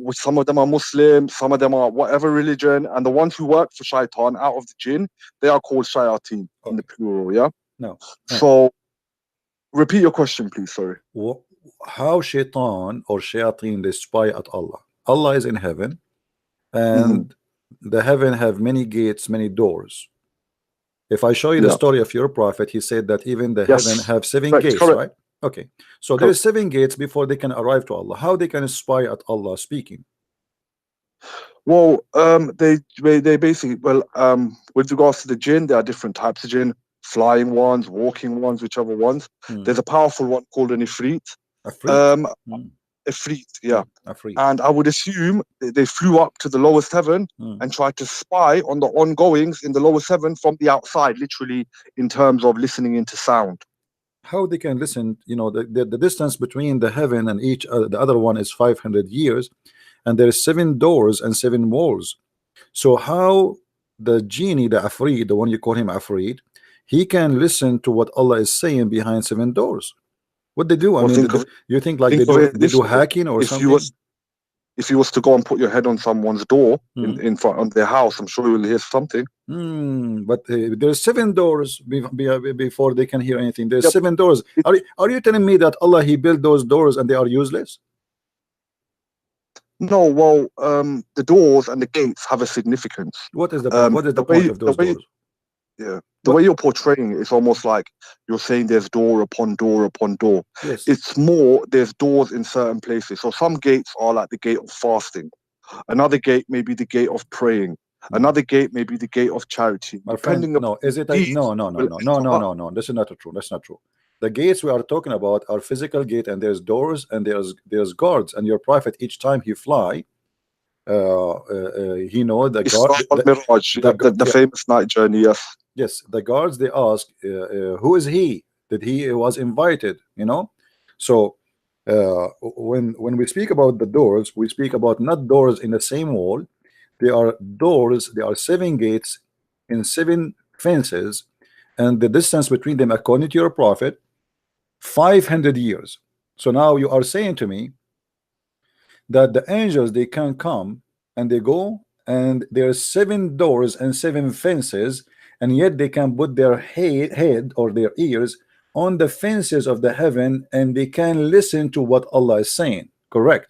which some of them are Muslim, some of them are whatever religion, and the ones who work for Shaitan out of the jinn, they are called shayateen in the plural, yeah? No. So, repeat your question, please, sorry. How Shaitan or Shayateen they spy at Allah? Allah is in heaven, and the heaven have many gates, many doors. If I show you the story of your prophet, he said that even the heaven have seven gates, right? Okay, so there's 7 gates before they can arrive to Allah. How they can spy at Allah speaking? Well, they basically, with regards to the jinn, there are different types of jinn, flying ones, walking ones, whichever ones. There's a powerful one called an ifrit. Ifrit, yeah. And I would assume they flew up to the lowest heaven and tried to spy on the ongoings in the lowest heaven from the outside, literally in terms of listening into sound. How they can listen? You know, the distance between the heaven and each the other one is 500 years, and there is 7 doors and 7 walls. So how the genie, the Afreed, the one you call him Afreed, he can listen to what Allah is saying behind 7 doors? What they do? I mean, you think like they do hacking or something? If you was to go and put your head on someone's door in front of their house, I'm sure you'll hear something. But there's 7 doors before they can hear anything. There's 7 doors. Are you telling me that Allah he built those doors and they are useless? No, well, the doors and the gates have a significance. What is the point? What is the point of those doors? Yeah, the way you're portraying it, it's almost like you're saying there's door upon door upon door. Yes. It's more there's doors in certain places. So some gates are like the gate of fasting. Another gate may be the gate of praying. Another gate may be the gate of charity. My friend, no, is it a, no. This is not true. That's not true. The gates we are talking about are physical gate, and there's doors and there's guards. And your prophet, each time he fly, he know the guard, the famous night journey. Yes, the guards they ask, who is he? That he was invited, you know. So when we speak about the doors, we speak about not doors in the same wall. They are doors. They are 7 gates in 7 fences, and the distance between them, according to your prophet, 500 years. So now you are saying to me that the angels they can come and they go, and there are 7 doors and 7 fences, and yet they can put their head or their ears on the fences of the heaven, and they can listen to what Allah is saying. Correct?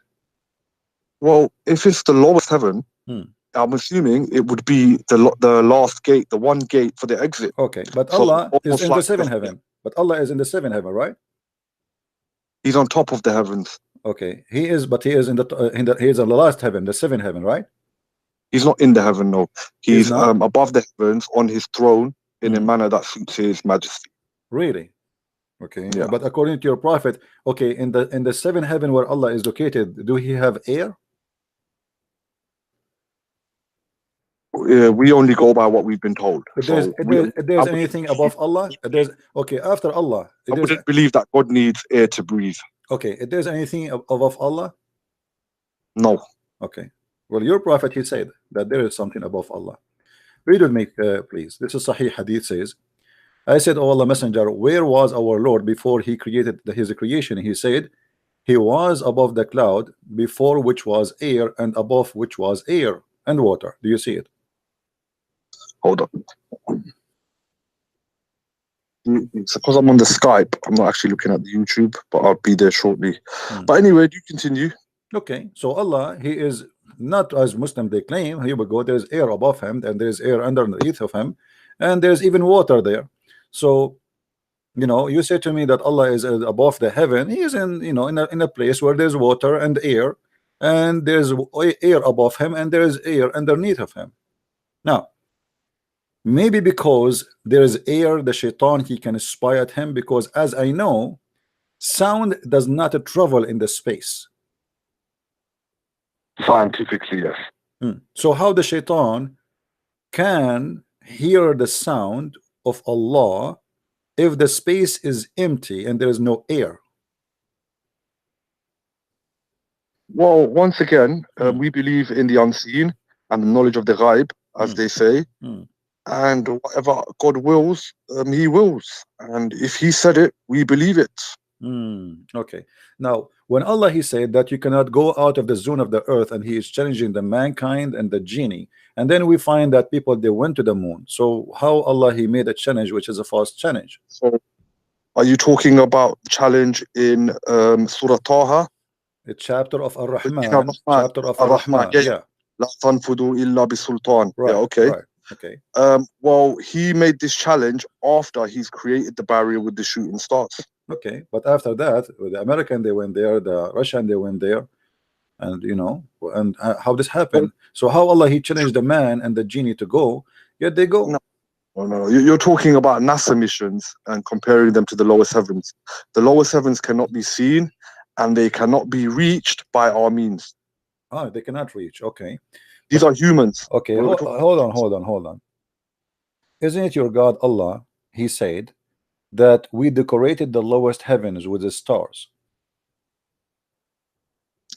Well, if it's the lowest heaven, I'm assuming it would be the last gate, the one gate for the exit. Okay, but Allah is in the 7th heaven. But Allah is in the 7th heaven, right? He's on top of the heavens. Okay, he is, but he is in the he is in the last heaven, the 7th heaven, right? He's not in the heaven, no. He's above the heavens on his throne in a manner that suits his majesty. Really? Okay. Yeah. But according to your prophet, okay, in the 7th heaven where Allah is located, do he have air? We only go by what we've been told. If there's anything above Allah, okay, after Allah, I wouldn't believe that God needs air to breathe. Okay, if there's anything above Allah, no. Okay. Well, your prophet, he said that there is something above Allah. Read with me, please. This is Sahih Hadith says, I said, O Allah Messenger, where was our Lord before he created his creation? He said, he was above the cloud, before which was air, and above which was air and water. Do you see it? Hold on. It's because I'm on the Skype. I'm not actually looking at the YouTube, but I'll be there shortly. But anyway, you continue. Okay, so Allah, he is not as Muslim they claim. Here we go. There's air above him, and there's air underneath of him, and there's even water there. So, you know, you say to me that Allah is above the heaven. He is in, you know, in a place where there's water and air, and there's air above him, and there's air underneath of him. Now, maybe because there is air, the shaitan, he can spy at him, because as I know, sound does not travel in the space. Scientifically, yes. So how the shaitan can hear the sound of Allah if the space is empty and there is no air? Well, once again, we believe in the unseen and the knowledge of the ghaib, as they say. And whatever God wills, he wills. And if he said it, we believe it. Okay. Now, when Allah, he said that you cannot go out of the zone of the earth, and he is challenging the mankind and the genie, and then we find that people, they went to the moon. So how Allah, he made a challenge which is a false challenge? So are you talking about the challenge in Surah Taha? The chapter of Ar-Rahman. Chapter of Ar-Rahman. Yeah. La tanfudu illa bisultan. Right, Yeah, okay. right. Okay. Well, he made this challenge after he's created the barrier with the shooting stars. Okay, but after that, the American, they went there, the Russian, they went there, and you know, and how this happened. So how Allah, he challenged the man and the genie to go, yet they go. No. You're talking about NASA missions and comparing them to the lowest heavens. The lowest heavens cannot be seen, and they cannot be reached by our means. They cannot reach. Okay. These are humans. Okay, hold on. Isn't it your God Allah, he said that we decorated the lowest heavens with the stars?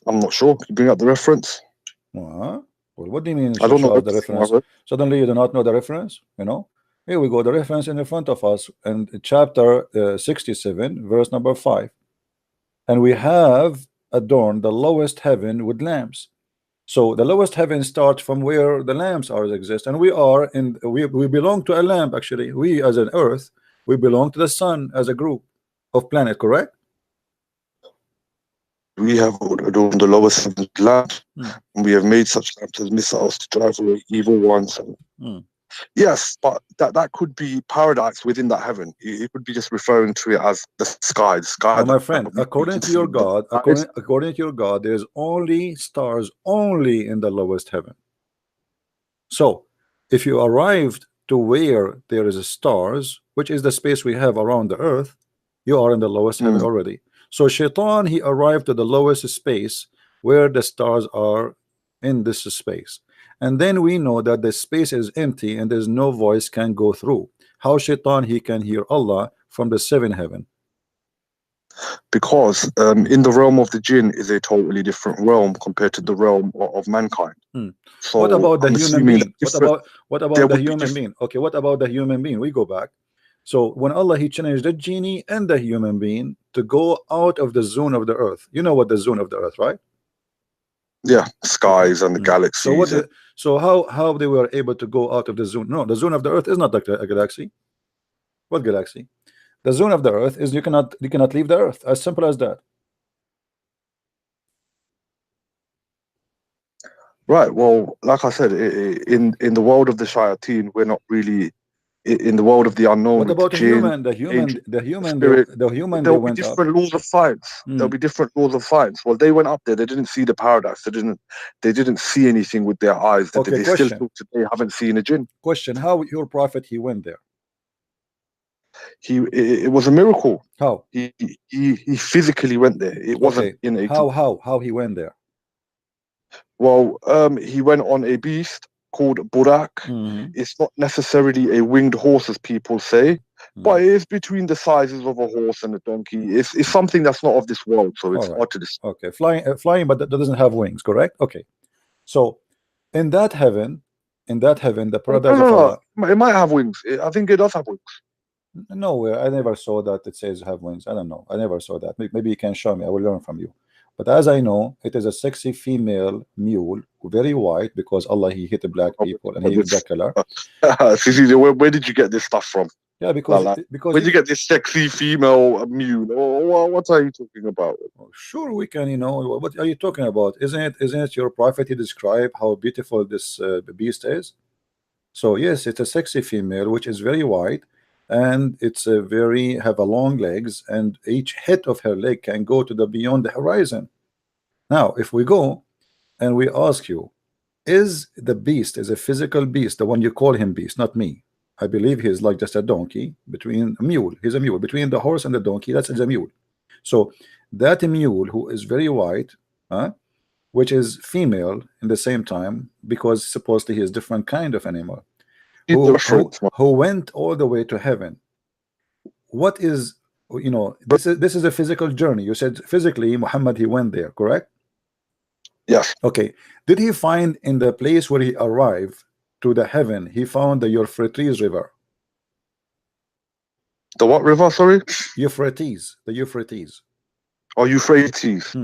I'm not sure. Can you bring up the reference? Well, what do you mean? I don't know the reference. Suddenly you do not know the reference. You know, here we go. The reference in front of us, and chapter 67, verse number 5. And we have adorned the lowest heaven with lamps. So the lowest heaven starts from where the lamps are exist, and we are in. We belong to a lamp. Actually, we as an Earth, we belong to the sun as a group of planet. Correct? We have adorned the lowest heaven with lamps. We have made such lamps as missiles to drive away evil ones. Yes, but that could be paradise within that heaven. It could be just referring to it as the sky. The sky. My friend, according to your God, according to your God, there's only stars only in the lowest heaven. So, if you arrived to where there is stars, which is the space we have around the earth, you are in the lowest heaven already. So, Shaitan, he arrived to the lowest space where the stars are in this space. And then we know that the space is empty and there's no voice can go through. How Shaitan, he can hear Allah from the seventh heaven? Because in the realm of the jinn is a totally different realm compared to the realm of mankind. So what about the human being? What about the human being? Okay, what about the human being? We go back. So when Allah, he challenged the genie and the human being to go out of the zone of the earth. You know what the zone of the earth, right? Yeah, skies and the galaxies. So how they were able to go out of the zone? No, the zone of the earth is not like a galaxy. What galaxy? The zone of the earth is you cannot leave the earth. As simple as that. Right. Well, like I said, in the world of the shayateen, we're not really in the world of the unknown. What about the human? The human. There'll be different laws of science. There'll be different laws of science. Well, they went up there. They didn't see the paradise. They didn't see anything with their eyes. They still today haven't seen a jinn. Question: how your prophet, he went there? It was a miracle. How? He physically went there. It wasn't in a. How he went there? Well, he went on a beast called Burak. It's not necessarily a winged horse, as people say, but it is between the sizes of a horse and a donkey. It's something that's not of this world, so it's hard to describe. Okay, flying, but that doesn't have wings, correct? Okay. So in that heaven, the No, paradise of no, Allah, no. It might have wings. I think it does have wings. nowhere, I never saw that it says have wings. I don't know. I never saw that. Maybe you can show me. I will learn from you. But as I know, it is a sexy female mule, very white, because Allah He hit the black people and He used that color. Sisi, where did you get this stuff from? Yeah, because Lala? Where did you get this sexy female mule? What are you talking about? sure, we can. You know, what are you talking about? Isn't it your prophet? He described how beautiful this beast is. So yes, it's a sexy female which is very white, and it's a very have a long legs, and each head of her leg can go to the beyond the horizon. Now, if we go and we ask you, is the beast is a physical beast, the one you call him beast, not me. I believe he's like just a donkey between a mule. He's a mule between the horse and the donkey. That's a mule. So that mule who is very white, which is female in the same time, because supposedly he is different kind of animal, who went all the way to heaven. What is, you know, this is a physical journey. You said physically Muhammad he went there, correct? Yes. Okay. Did he find in the place where he arrived to the heaven, he found the Euphrates River? The what river, sorry? Euphrates, the Euphrates. Oh, Euphrates.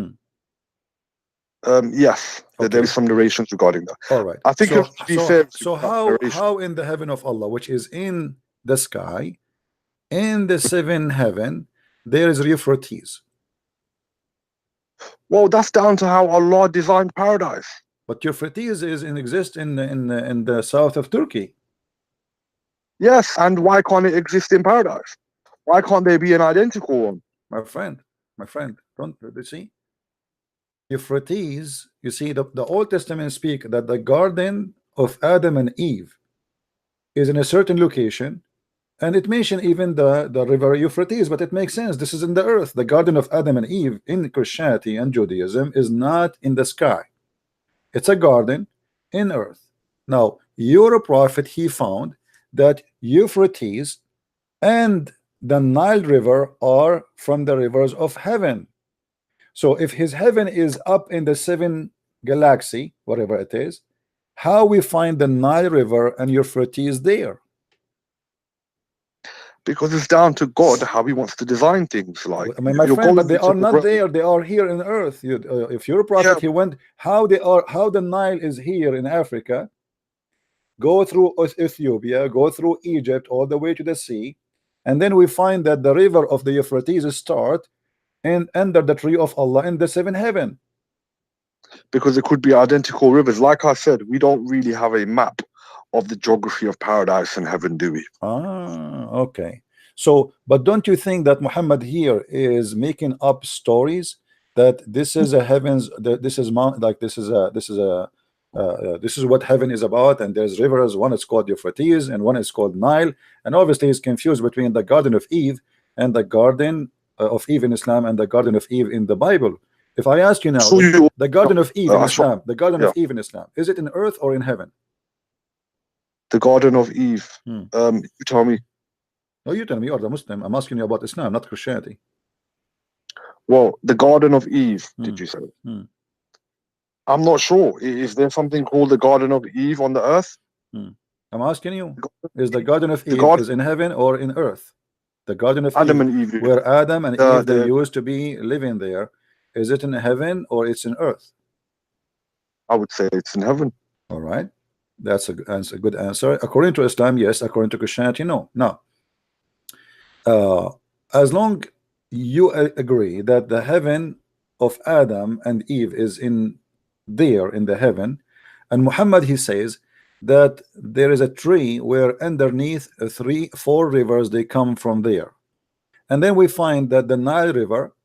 Yes, okay. There is some narrations regarding that. All right. I think to be fair, so how in the heaven of Allah, which is in the sky, in the seventh heaven, there is Euphrates? Well, that's down to how Allah designed paradise. But Euphrates exists in the south of Turkey. Yes, and why can't it exist in paradise? Why can't there be an identical one? My friend, don't you see? Euphrates, you see, the Old Testament speak that the garden of Adam and Eve is in a certain location, and it mentioned even the river Euphrates, but it makes sense. This is in the earth. The garden of Adam and Eve in Christianity and Judaism is not in the sky. It's a garden in earth. Now, your prophet, he found that Euphrates and the Nile River are from the rivers of heaven. So if his heaven is up in the seven galaxy, whatever it is, how we find the Nile River and Euphrates there? Because it's down to God how He wants to design things. Like, I mean, my friend, but they are not there. They are here in earth. If you're a prophet, he went. How the Nile is here in Africa, go through Ethiopia, go through Egypt, all the way to the sea, and then we find that the river of the Euphrates start and under the tree of Allah in the seventh heaven. Because it could be identical rivers. Like I said, we don't really have a map of the geography of paradise and heaven, do we? Okay. So, but don't you think that Muhammad here is making up stories that this is a heavens, that this is mount, like this is what heaven is about, and there's rivers. One is called Euphrates, and one is called Nile, and obviously he's confused between the Garden of Eve and the Garden of Eve in Islam and the Garden of Eve in the Bible. If I ask you now, the Garden of Eve in Islam, the Garden of Eve in Islam, is it in earth or in heaven? The Garden of Eve. You tell me. No, you tell me. You're the Muslim. I'm asking you about Islam, not Christianity. Well, the Garden of Eve, did you say? I'm not sure. Is there something called the Garden of Eve on the earth? I'm asking you, is the Garden of Eve is in heaven or in earth? The Garden of Adam Eve, and Eve, where Adam and Eve they used to be living there, is it in heaven or it's in earth? I would say it's in heaven. All right, that's a good answer. According to Islam, yes. According to Christianity, no. Now, as long you agree that the heaven of Adam and Eve is in there in the heaven, and Muhammad he says that there is a tree where underneath 4 rivers they come from there, and then we find that the Nile River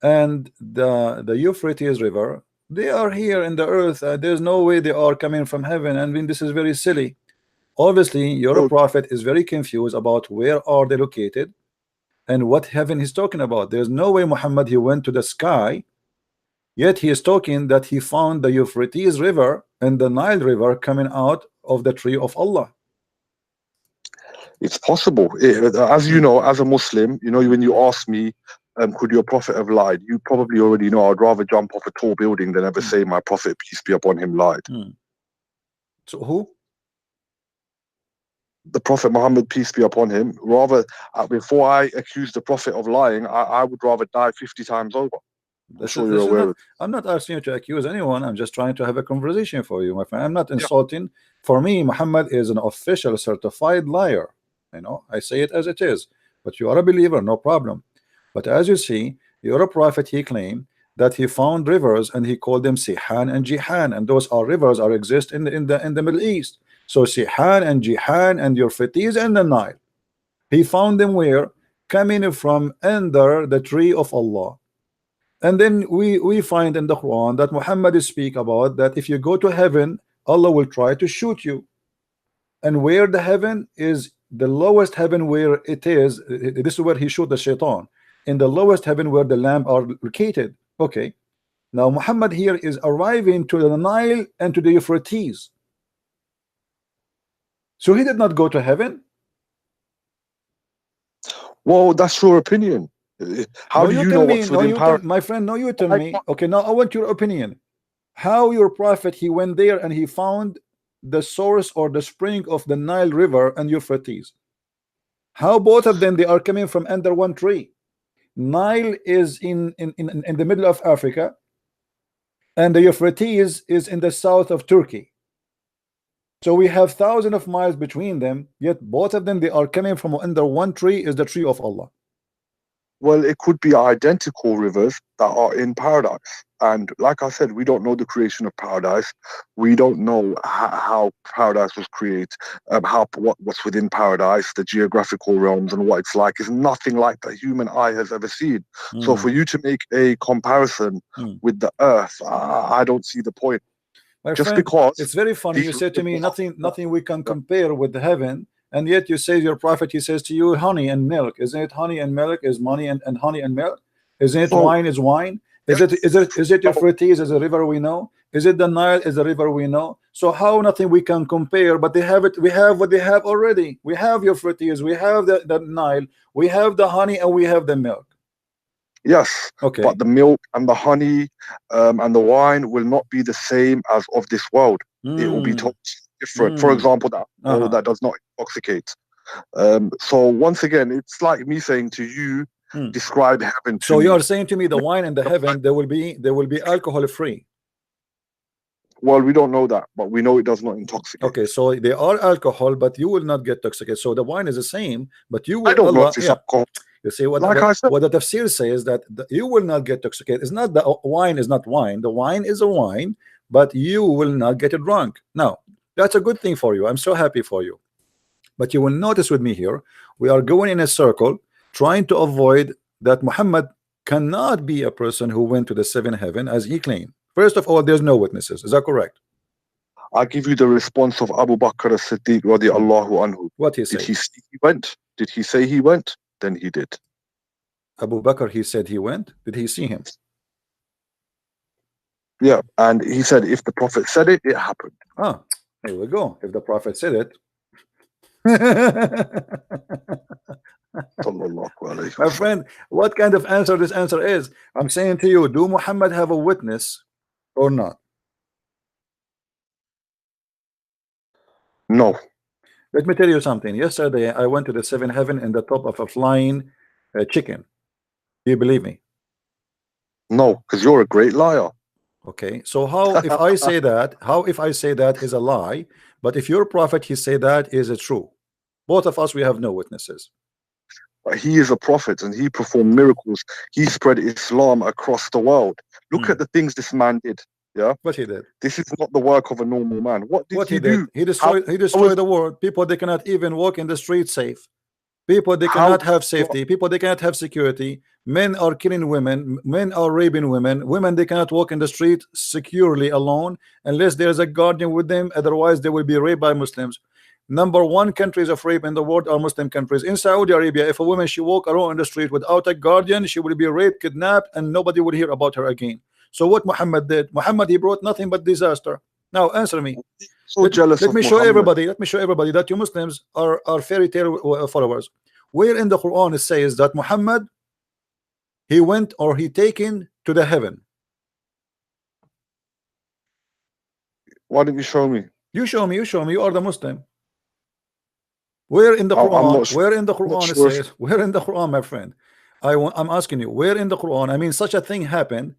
and the Euphrates River, they are here in the earth. There's no way they are coming from heaven. I mean, this is very silly. Obviously your prophet is very confused about where are they located and what heaven he's talking about. There's no way Muhammad he went to the sky, yet he is talking that he found the Euphrates River and the Nile River coming out of the tree of Allah. It's possible. As you know, as a Muslim, you know, when you ask me could your prophet have lied? You probably already know I'd rather jump off a tall building than ever say my prophet, peace be upon him, lied. So who? The Prophet Muhammad, peace be upon him, rather, before I accuse the Prophet of lying, I would rather die 50 times over. I'm sure you're aware of it. I'm not asking you to accuse anyone. I'm just trying to have a conversation for you, my friend. I'm not insulting. For me, Muhammad is an official certified liar. You know, I say it as it is. But you are a believer, no problem. But as you see, you're a prophet. He claimed that he found rivers and he called them Sihan and Jihan, and those are rivers are exist in the Middle East. So Sihan and Jihan and Euphrates and the Nile. He found them where? Coming from under the tree of Allah. And then we find in the Quran that Muhammad speak about that if you go to heaven, Allah will try to shoot you. And where the heaven is, the lowest heaven where it is, this is where he shoot the shaitan. In the lowest heaven where the lamb are located. Okay. Now Muhammad here is arriving to the Nile and to the Euphrates. So he did not go to heaven. Well, that's your opinion. How no, do you know me, what's within paradise? My friend, no, you tell me. Okay, now I want your opinion. How your prophet, he went there and he found the source or the spring of the Nile River and Euphrates. How both of them, they are coming from under one tree. Nile is in the middle of Africa, and the Euphrates is in the south of Turkey. So we have thousands of miles between them, yet both of them, they are coming from under one tree, is the tree of Allah. Well, it could be identical rivers that are in paradise. And like I said, we don't know the creation of paradise. We don't know how paradise was created, what's within paradise, the geographical realms and what it's like. Is nothing like the human eye has ever seen. So for you to make a comparison with the earth, I don't see the point. My Just friend, because it's very funny. You said to me, nothing we can compare with heaven. And yet you say your prophet, he says to you, honey and milk. Isn't it honey and milk is money and honey and milk? Isn't it wine is wine? Is it Euphrates is a river we know? Is it the Nile is a river we know? So how nothing we can compare, but they have it, we have what they have already. We have Euphrates, we have the Nile, we have the honey, and we have the milk. Yes, okay. But the milk and the honey and the wine will not be the same as of this world. It will be totally different. For example, that does not intoxicate. So once again, it's like me saying to you, describe heaven. So you are saying to me the wine and the heaven, there will be alcohol free. Well, we don't know that, but we know it does not intoxicate. Okay, so they are alcohol, but you will not get intoxicated. So the wine is the same, but you will. I don't know if it's alcohol. You see what I said, what the tafsir says that you will not get intoxicated. It's not the wine is not wine. The wine is a wine, but you will not get drunk. Now that's a good thing for you. I'm so happy for you. But you will notice with me here, we are going in a circle, trying to avoid that Muhammad cannot be a person who went to the seventh heaven as he claimed. First of all, there's no witnesses. Is that correct? I give you the response of Abu Bakr as-Siddiq radiallahu anhu. What he said? Did he say he went? Did he say he went? Then he did. Abu Bakr, he said he went. Did he see him? Yeah, and he said if the Prophet said it, it happened. Ah, there we go. If the Prophet said it. My friend, what kind of answer this answer is? I'm saying to you, do Muhammad have a witness or not? No. Let me tell you something. Yesterday I went to the seventh heaven in the top of a flying chicken. Do you believe me? No, because you're a great liar. Okay, so how if I say that, how if I say that is a lie, but if your prophet he say that is it true? Both of us, we have no witnesses. But he is a prophet and he performed miracles. He spread Islam across the world. Look at the things this man did. Yeah, what he did. This is not the work of a normal man. What did he do? He destroyed the world. People, they cannot even walk in the street safe. People, they cannot have safety. People, they cannot have security. Men are killing women. Men are raping women. Women, they cannot walk in the street securely alone unless there is a guardian with them. Otherwise, they will be raped by Muslims. Number one countries of rape in the world are Muslim countries. In Saudi Arabia, if a woman she walk around in the street without a guardian, she will be raped, kidnapped, and nobody will hear about her again. So what Muhammad did? Muhammad, he brought nothing but disaster. Now answer me. Let me show everybody. Let me show everybody that you Muslims are fairy tale followers. Where in the Quran it says that Muhammad he went or he taken to the heaven? Why didn't you show me? You show me, you are the Muslim. Where in the I'm Quran? not Where in the I'm not Quran it sure if says? Where in the Quran, my friend? I'm asking you, where in the Quran? I mean, such a thing happened.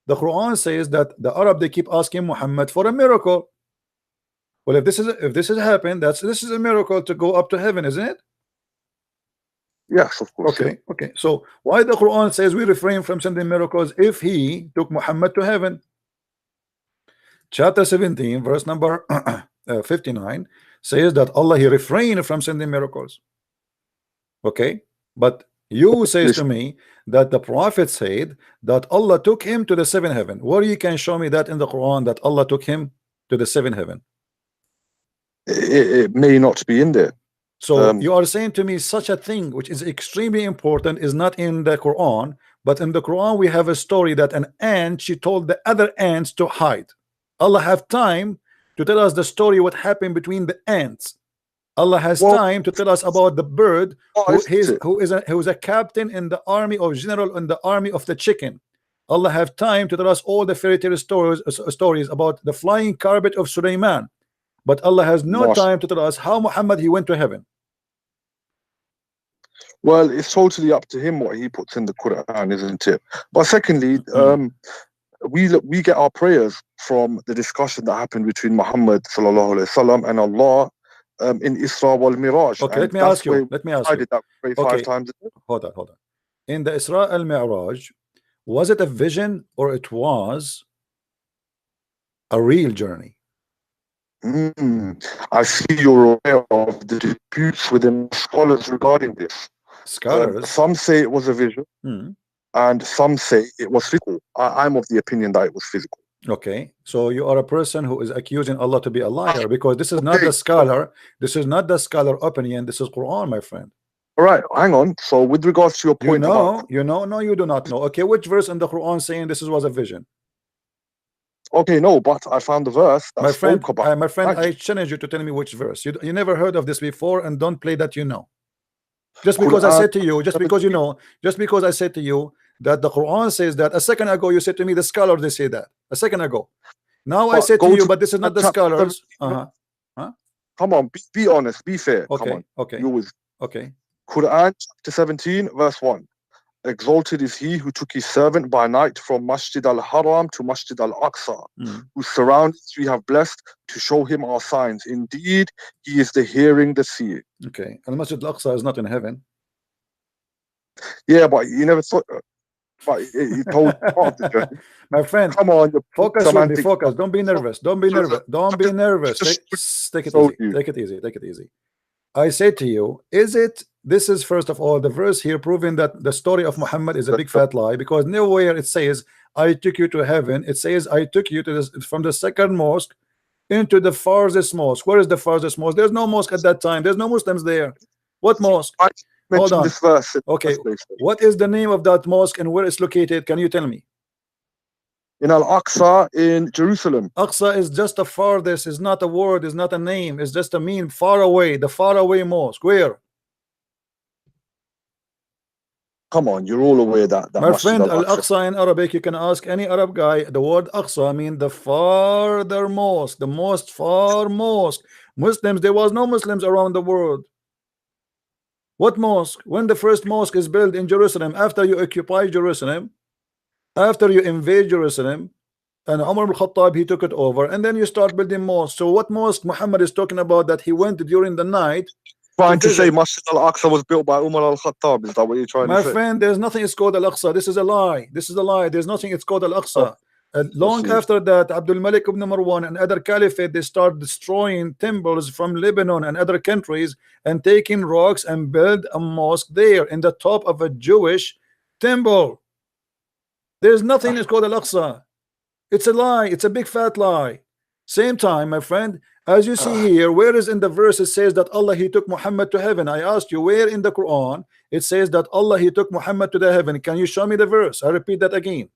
The Quran says that the Arab, they keep asking Muhammad for a miracle. Well, if this has happened, this is a miracle to go up to heaven, isn't it? yes, of course, yeah. Okay. So why the Quran says we refrain from sending miracles if he took Muhammad to heaven? Chapter 17, verse number 59 says that Allah, he refrained from sending miracles. Okay, but you says to Listen, me that the Prophet said that Allah took him to the seventh heaven. Where you can show me that in the Quran that Allah took him to the seventh heaven? it may not be in there. So you are saying to me such a thing which is extremely important is not in the Quran, but in the Quran we have a story that an ant, she told the other ants to hide. Allah have time to tell us the story what happened between the ants. Allah has Well, time to tell us about the bird what is it? who is a captain in the army of general in the army of the chicken. Allah have time to tell us all the fairy tale stories about the flying carpet of Sulaiman, but Allah has no Mashallah. time to tell us how Muhammad he went to heaven. Well, it's totally up to him what he puts in the Quran, isn't it? But secondly, we get our prayers from the discussion that happened between Muhammad sallallahu alaihi wasallam and Allah in Isra wal Miraj. Okay, and let me that's ask you. where Let me we ask you. decided that we pray Okay, 5 times a day. hold on. In the Isra al Mi'raj, was it a vision or it was a real journey? I see you're aware of the disputes within scholars regarding this. Scholars. Some say it was a vision, and some say it was physical. I'm of the opinion that it was physical. Okay, so you are a person who is accusing Allah to be a liar because this is not the scholar. This is not the scholar opinion. This is Quran, my friend. All right, hang on. So with regards to your point, no, you do not know. Okay, which verse in the Quran saying this was a vision? Okay, no, but I found the verse that my friend, spoke about my friend, magic. I challenge you to tell me which verse. You never heard of this before, and don't play that you know. Just because I said to you, just because you know, just because I said to you that the Quran says that a second ago, you said to me the scholars they say that a second ago. Now I said to you, but this is not the scholars. Huh? Come on, be honest, be fair. Okay, Come on. okay. You always. Okay. Quran chapter 17, verse 1. Exalted is he who took his servant by night from Masjid al-Haram to Masjid al-Aqsa, whose surroundings we have blessed to show him our signs. Indeed, he is the hearing, the seeing. Okay. Al-Masjid al-Aqsa is not in heaven. Yeah, but you never thought. But he told part of the journey. My friend, come on, focus with me. Focus. Don't be nervous. Don't be nervous. Don't be nervous. Take it easy. Take it easy. Take it easy. I say to you, this is first of all the verse here proving that the story of Muhammad is a big fat lie, because nowhere it says I took you to heaven. It says I took you to from the second mosque into the farthest mosque. Where is the farthest mosque? There's no mosque at that time. There's no Muslims there. What mosque? Hold on. This verse okay, what is the name of that mosque and where it's located? Can you tell me? In Al-Aqsa in Jerusalem. Aqsa is just the farthest. It's not a word. It's not a name. It's just a mean far away. The far away mosque. Where? Come on, you're all aware that. My friend, Al-Aqsa in Arabic, you can ask any Arab guy. The word Aqsa means the farther mosque, the most far mosque. Muslims, there was no Muslims around the world. What mosque? When the first mosque is built in Jerusalem, after you occupy Jerusalem, after you invade Jerusalem, and Umar al-Khattab, he took it over, and then you start building mosques. So what mosque Muhammad is talking about that he went during the night? Trying to say Masjid al-Aqsa was built by Umar al-Khattab. Is that what you're trying to say? My friend, there's nothing it's called Al-Aqsa. This is a lie. This is a lie. There's nothing it's called Al-Aqsa. Long after that, Abdul Malik ibn Marwan and other caliphate, they start destroying temples from Lebanon and other countries and taking rocks and build a mosque there in the top of a Jewish temple. There's nothing it's called Al-Aqsa. It's a lie. It's a big fat lie. Same time, my friend, as you see here, where is in the verse it says that Allah he took Muhammad to heaven? I asked you where in the Quran it says that Allah he took Muhammad to the heaven. Can you show me the verse? I repeat that again.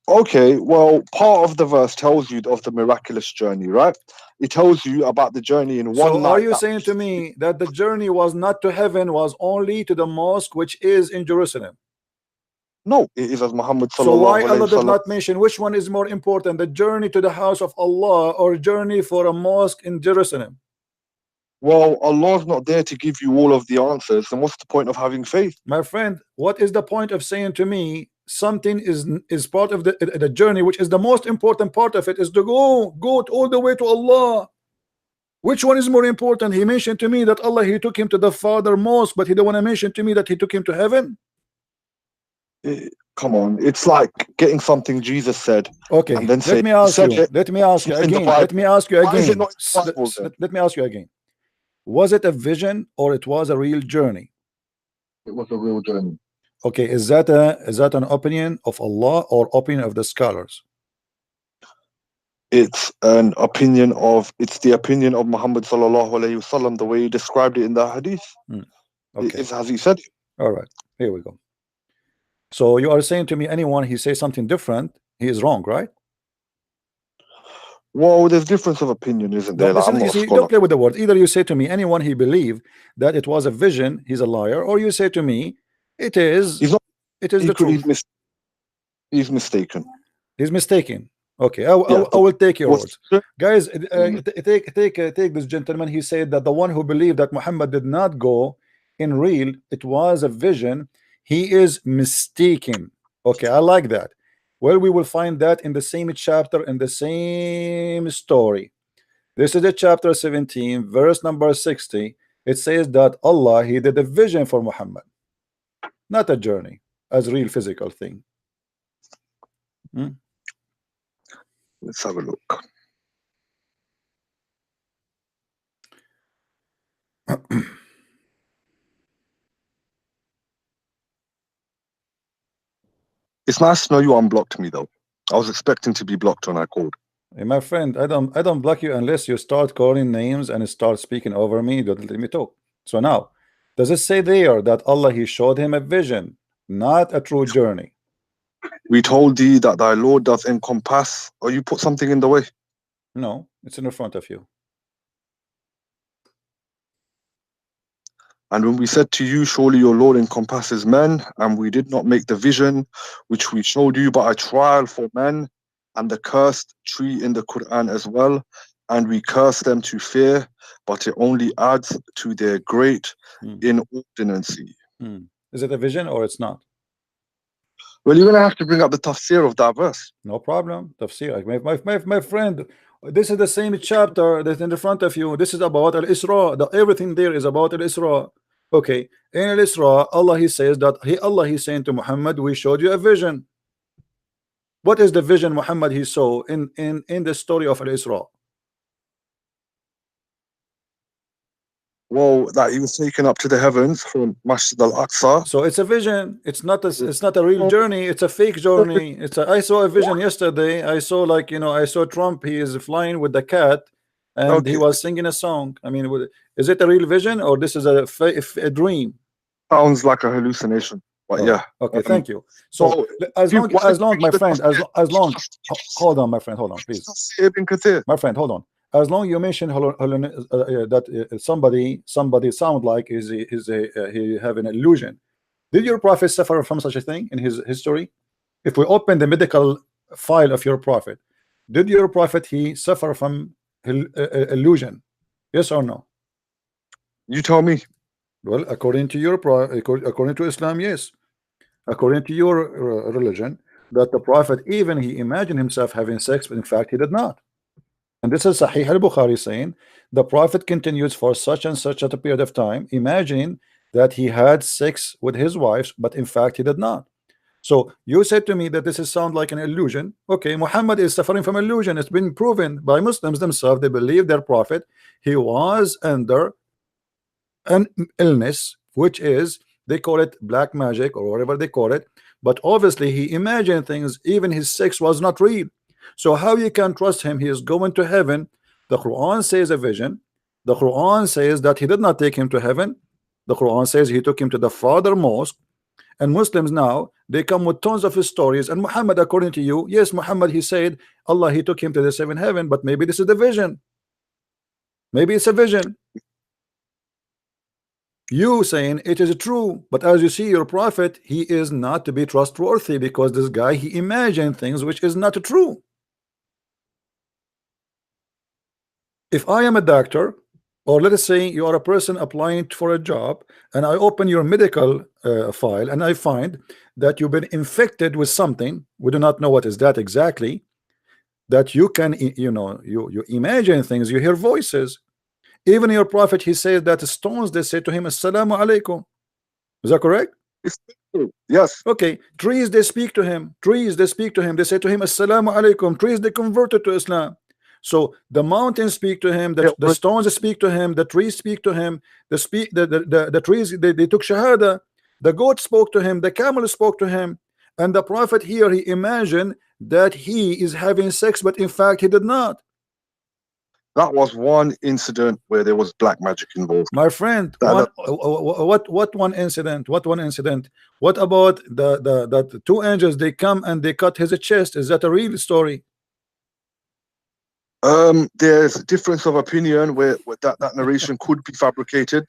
Okay, well, part of the verse tells you of the miraculous journey, right? It tells you about the journey in one night. So are you saying to me that the journey was not to heaven, was only to the mosque which is in Jerusalem? No, it is as Muhammad So why sallallahu alayhi Allah did wasallam. not mention which one is more important, the journey to the house of Allah or journey for a mosque in Jerusalem? Well, Allah's not there to give you all of the answers. Then what's the point of having faith? My friend, what is the point of saying to me something is part of the journey, which is the most important part of it, is to go all the way to Allah? Which one is more important? He mentioned to me that Allah, he took him to the Father mosque, but he don't want to mention to me that he took him to heaven. Come on, it's like getting something Jesus said. Okay, and then let say, me ask said you. it, Let me ask you it's in the again. Bible. Let me ask you Why is it again. not in the Bible then? Let me ask you again. Was it a vision or it was a real journey? It was a real journey. Okay, is that an opinion of Allah or opinion of the scholars? It's the opinion of Muhammad sallallahu alayhi wasallam, the way he described it in the hadith. Okay. It's as he said it. All right, here we go. So you are saying to me, anyone he says something different, he is wrong, right? Well, there's difference of opinion, isn't there? Like, I'm You not a see, scholar. don't play with the words. Either you say to me, anyone he believed that it was a vision, he's a liar, or you say to me, it is the truth. He's mistaken. He's mistaken. Okay, I will take your words, guys. Take this gentleman. He said that the one who believed that Muhammad did not go in real, it was a vision, he is mistaken. Okay, I like that. Well, we will find that in the same chapter, in the same story. This is the chapter 17, verse number 60. It says that Allah, he did a vision for Muhammad, not a journey as real physical thing. Let's have a look. It's nice to know you unblocked me though. I was expecting to be blocked when I called. Hey, my friend, I don't block you unless you start calling names and start speaking over me. You don't let me talk. So now, does it say there that Allah, he showed him a vision, not a true journey? We told thee that thy Lord doth encompass, or you put something in the way? No, it's in front of you. And when we said to you, surely your Lord encompasses men, and we did not make the vision which we showed you but a trial for men, and the cursed tree in the Quran as well, and we curse them to fear, but it only adds to their great inordinancy. Is it a vision or it's not? Well, you're going to have to bring up the tafsir of that verse. No problem. Tafsir. My friend, this is the same chapter that's in the front of you. This is about Al-Isra. Everything there is about Al-Isra. Okay. In Al-Isra, Allah, he says that Allah, he's saying to Muhammad, we showed you a vision. What is the vision Muhammad he saw in the story of Al-Isra? Well, that he was taken up to the heavens from Masjid al-Aqsa. So it's a vision. It's not a real journey. It's a fake journey. I saw a vision yesterday. I saw, like, I saw Trump. He is flying with the cat, and he was singing a song. I mean, is it a real vision or this is a dream? Sounds like a hallucination. But yeah. Okay, thank you. So as long, my friend, as long, hold on, my friend, hold on, please. My friend, hold on. As long you mention that somebody sound like he have an illusion. Did your prophet suffer from such a thing in his history? If we open the medical file of your prophet, did your prophet he suffer from illusion? Yes or no? You tell me. Well, according to Islam, yes. According to your religion, that the prophet, even he imagined himself having sex, but in fact he did not. And this is Sahih al-Bukhari saying the prophet continues for such and such a period of time, imagining that he had sex with his wives, but in fact he did not. So you said to me that this is sound like an illusion. Okay, Muhammad is suffering from illusion. It's been proven by Muslims themselves. They believe their prophet, he was under an illness, which is, they call it black magic or whatever they call it, but obviously he imagined things. Even his sex was not real. So how you can trust him? He is going to heaven. The Quran says a vision. The Quran says that he did not take him to heaven. The Quran says he took him to the Father mosque. And Muslims now, they come with tons of stories. And Muhammad, according to you, yes, Muhammad, he said Allah, he took him to the seventh heaven, but maybe this is the vision. Maybe it's a vision. You saying it is true, but as you see, your prophet, he is not to be trustworthy because this guy, he imagined things which is not true. If I am a doctor, or let us say you are a person applying for a job, and I open your medical file and I find that you've been infected with something, we do not know what is that exactly, that you can, you know, you imagine things, you hear voices. Even your prophet, he says that stones, they say to him, Assalamu alaikum. Is that correct? It's true. Yes. Okay. Trees, they speak to him. Trees, they speak to him. They say to him, Assalamu alaikum. Trees, they converted to Islam. So the mountains speak to him, the stones speak to him, the trees speak to him, the trees, they took shahada, the goat spoke to him, the camel spoke to him, and the prophet here, he imagined that he is having sex, but in fact he did not. That was one incident where there was black magic involved. My friend, what one incident? What one incident? What about the two angels? They come and they cut his chest. Is that a real story? There's a difference of opinion where that narration could be fabricated.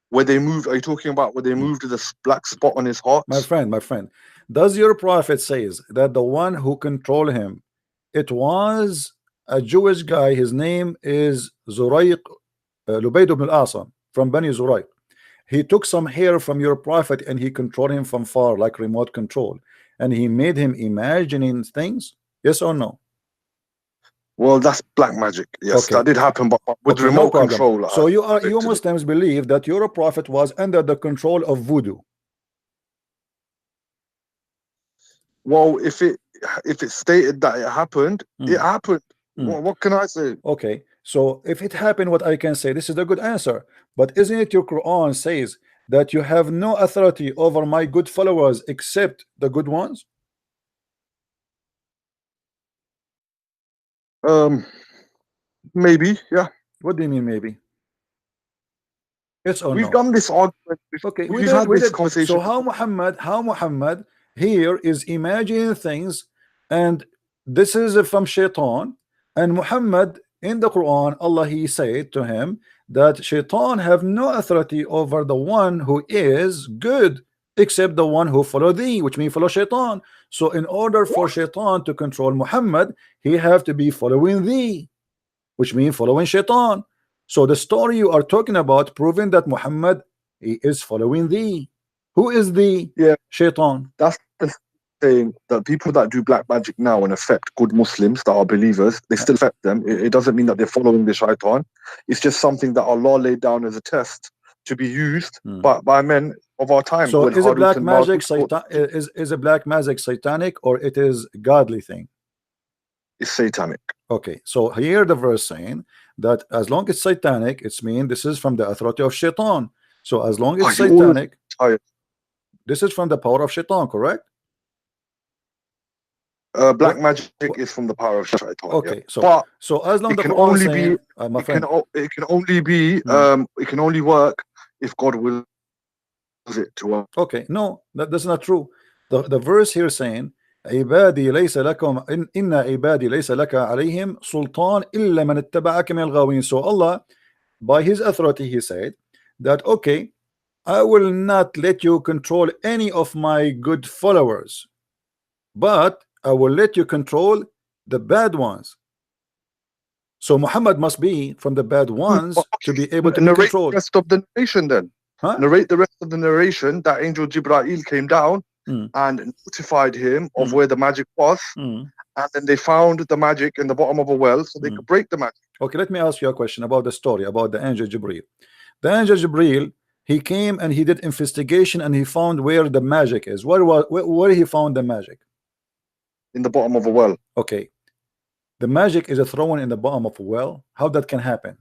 Where they moved, are you talking about where they moved to the black spot on his heart? My friend, does your prophet says that the one who controlled him, it was a Jewish guy, his name is Zurayq, Lubayd ibn al-Asam, from Bani Zurayq. He took some hair from your prophet and he controlled him from far, like remote control, and he made him imagining things? Yes or no? Well, that's black magic. Yes, okay. That did happen, but with remote no control. So you Muslims believe that your prophet was under the control of voodoo? Well, if it stated that it happened, it happened. What can I say? Okay, so if it happened, what I can say, this is the good answer. But isn't it your Quran says that you have no authority over my good followers except the good ones? Maybe, yeah. What do you mean maybe? Yes or We've done this argument. Okay, we've had this conversation. So how Muhammad here is imagining things, and this is from Shaitan, and Muhammad in the Quran, Allah, he said to him that Shaitan have no authority over the one who is good except the one who follow thee, which means follow Shaitan. So in order for Shaitan to control Muhammad, he have to be following thee, which means following Shaitan. So the story you are talking about proving that Muhammad, he is following thee. Who is the Shaitan? That's the thing, that people that do black magic now and affect good Muslims that are believers, they still affect them. It doesn't mean that they're following the Shaitan. It's just something that Allah laid down as a test to be used by men of our time. So is a black magic is a black magic satanic, or it is godly thing? It's satanic. Okay, so here the verse saying that as long as it's satanic, it's mean this is from the authority of Shaitan. So as long as it's satanic, this is from the power of Shaitan, correct? Black magic is from the power of Shaitan. Okay, yeah. so as long it as can Quran only saying, be, it can only be, it can only work if God wills it to work. Okay, no, that's not true. The verse here saying, عبادي ليس لكم إن عبادي ليس لك عليهم سلطان إلا من اتبعك من الغاوين. So Allah, by his authority, he said that okay, I will not let you control any of my good followers, but I will let you control the bad ones. So Muhammad must be from the bad ones to be able to narrate control the rest of the narration then. Narrate the rest of the narration that angel Jibreel came down and notified him of where the magic was, and then they found the magic in the bottom of a well so they could break the magic. Okay, let me ask you a question about the story about the angel Jibreel. The angel Jibreel, he came and he did investigation and he found where the magic is. Where he found the magic? In the bottom of a well. Okay, the magic is thrown in the bottom of a well. How that can happen?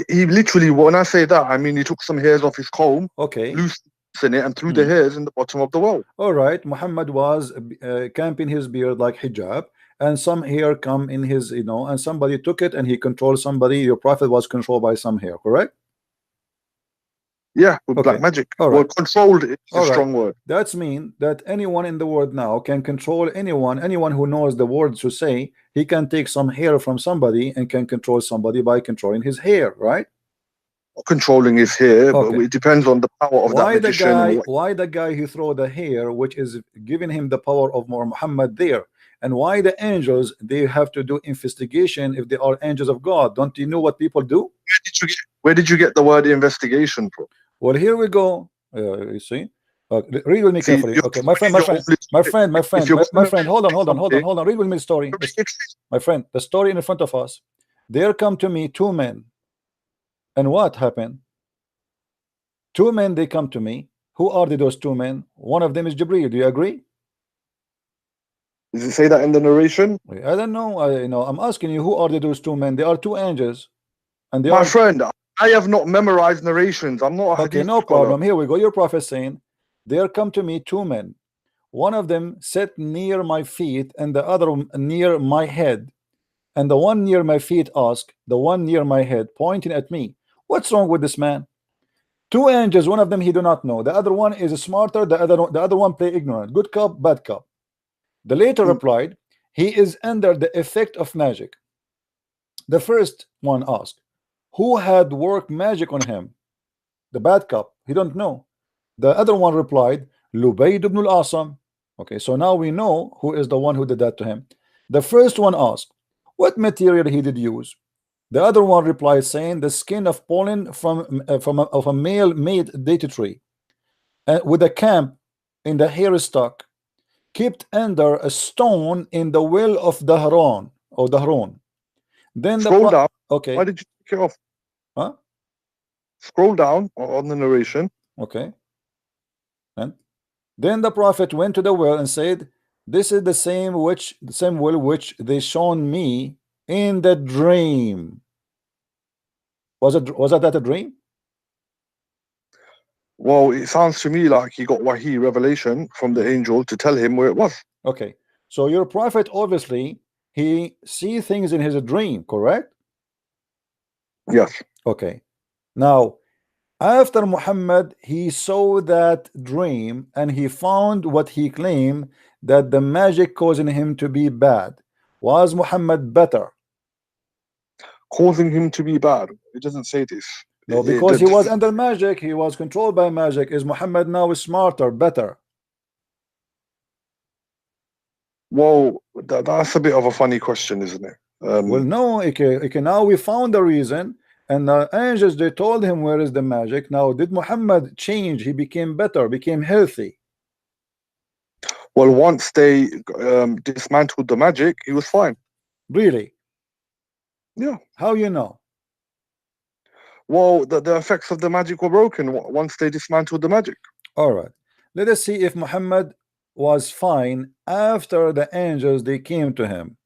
He literally, when I say that, I mean he took some hairs off his comb, loosened it, and threw the hairs in the bottom of the well. All right, Muhammad was camping his beard like hijab, and some hair come in his, and somebody took it and he controlled somebody. Your prophet was controlled by some hair, correct? Yeah, with black magic. All right. Well, controlled is a strong word. That's mean that anyone in the world now can control anyone who knows the words to say. He can take some hair from somebody and can control somebody by controlling his hair, right? controlling his hair, but Okay. it depends on the power of that Why the magician. guy? And what, Why the guy who throw the hair, which is giving him the power of Muhammad there? And why the angels? They have to do investigation if they are angels of God. Don't you know what people do? where did you get the word investigation from? Well, here we go. You see. Read with me See, carefully. you're Okay, my friend, my your friend, Holy my Spirit. friend, my If friend, you're my gonna friend. Hold on, hold on, hold on, something, hold on. Read with me the story. My friend, the story in front of us. There come to me two men, and what happened? Two men, they come to me. Who are those two men? One of them is Jibreel. Do you agree? Does it say that in the narration? I don't know. I'm asking you, who are those two men? They are two angels, and they My are friend, I have not memorized narrations. I'm not a okay. hadith No scholar. problem. Here we go. Your prophet saying, there come to me two men. One of them sat near my feet, and the other near my head. And the one near my feet asked the one near my head, pointing at me, "What's wrong with this man?" Two angels. One of them he do not know. The other one is smarter. The other one play ignorant. Good cop, bad cop. The later replied, "He is under the effect of magic." The first one asked, "Who had worked magic on him?" The bad cop, he don't know. The other one replied, "Lubayd ibn al-Asam." Okay, so now we know who is the one who did that to him. The first one asked, "What material he did use?" The other one replied, saying, "The skin of pollen of a male made date tree, with a camp in the hair stock, kept under a stone in the well of Dahran or Dahron." Then Scroll down. okay. Why did you take it off? Huh? Scroll down on the narration. Okay. And then the prophet went to the well and said, "This is the same well which they shown me in the dream." Was that a dream? Well, it sounds to me like he got wahi revelation from the angel to tell him where it was. Okay, so your prophet obviously he see things in his dream, correct? Yes. Okay. Now, after Muhammad, he saw that dream and he found what he claimed that the magic causing him to be bad. Was Muhammad better? Causing him to be bad. It doesn't say this. No, because he was under magic, he was controlled by magic. Is Muhammad now smarter, better? Well, that's a bit of a funny question, isn't it? Well, no, okay, now we found the reason, and the angels they told him where is the magic. Now, did Muhammad change? He became better, became healthy. Well, once they dismantled the magic, he was fine. Really? Yeah. How you know? Well, the effects of the magic were broken once they dismantled the magic. All right. Let us see if Muhammad was fine after the angels they came to him.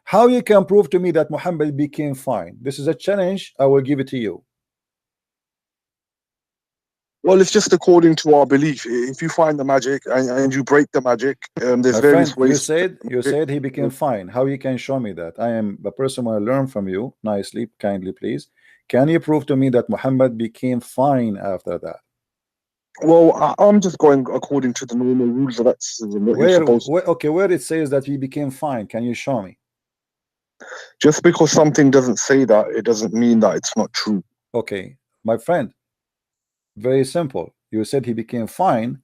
How you can prove to me that Muhammad became fine? This is a challenge. I will give it to you. Well, it's just according to our belief. If you find the magic and you break the magic, there's My various friend, ways. you said he became fine. How you can show me that? I am the person who I learn from you nicely, kindly, please. Can you prove to me that Muhammad became fine after that? Well, I'm just going according to the normal rules of exorcism. What you're supposed to. Okay, where it says that he became fine, can you show me? Just because something doesn't say that, it doesn't mean that it's not true. Okay, my friend, very simple. You said he became fine.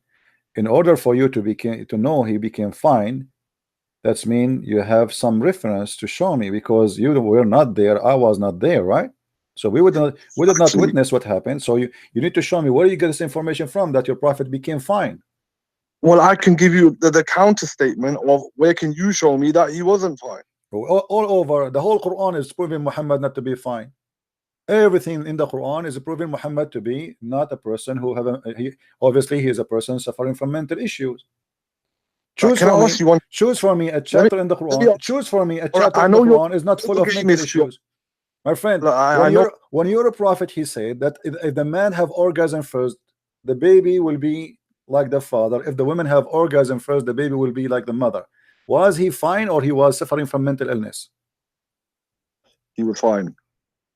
In order for you to know he became fine, that's mean you have some reference to show me, because you were not there, I was not there, right? So we did not witness what happened. So you need to show me where you get this information from that your prophet became fine. Well, I can give you the counter statement of where can you show me that he wasn't fine. All over the whole Quran is proving Muhammad not to be fine. Everything in the Quran is proving Muhammad to be not a person who obviously he is a person suffering from mental issues. Choose for me a chapter in the Quran. Choose for me a chapter in the Quran is not full of mental issues. My friend, when you're a prophet, he said that if the man have orgasm first, the baby will be like the father. If the women have orgasm first, the baby will be like the mother. Was he fine, or he was suffering from mental illness? He was fine.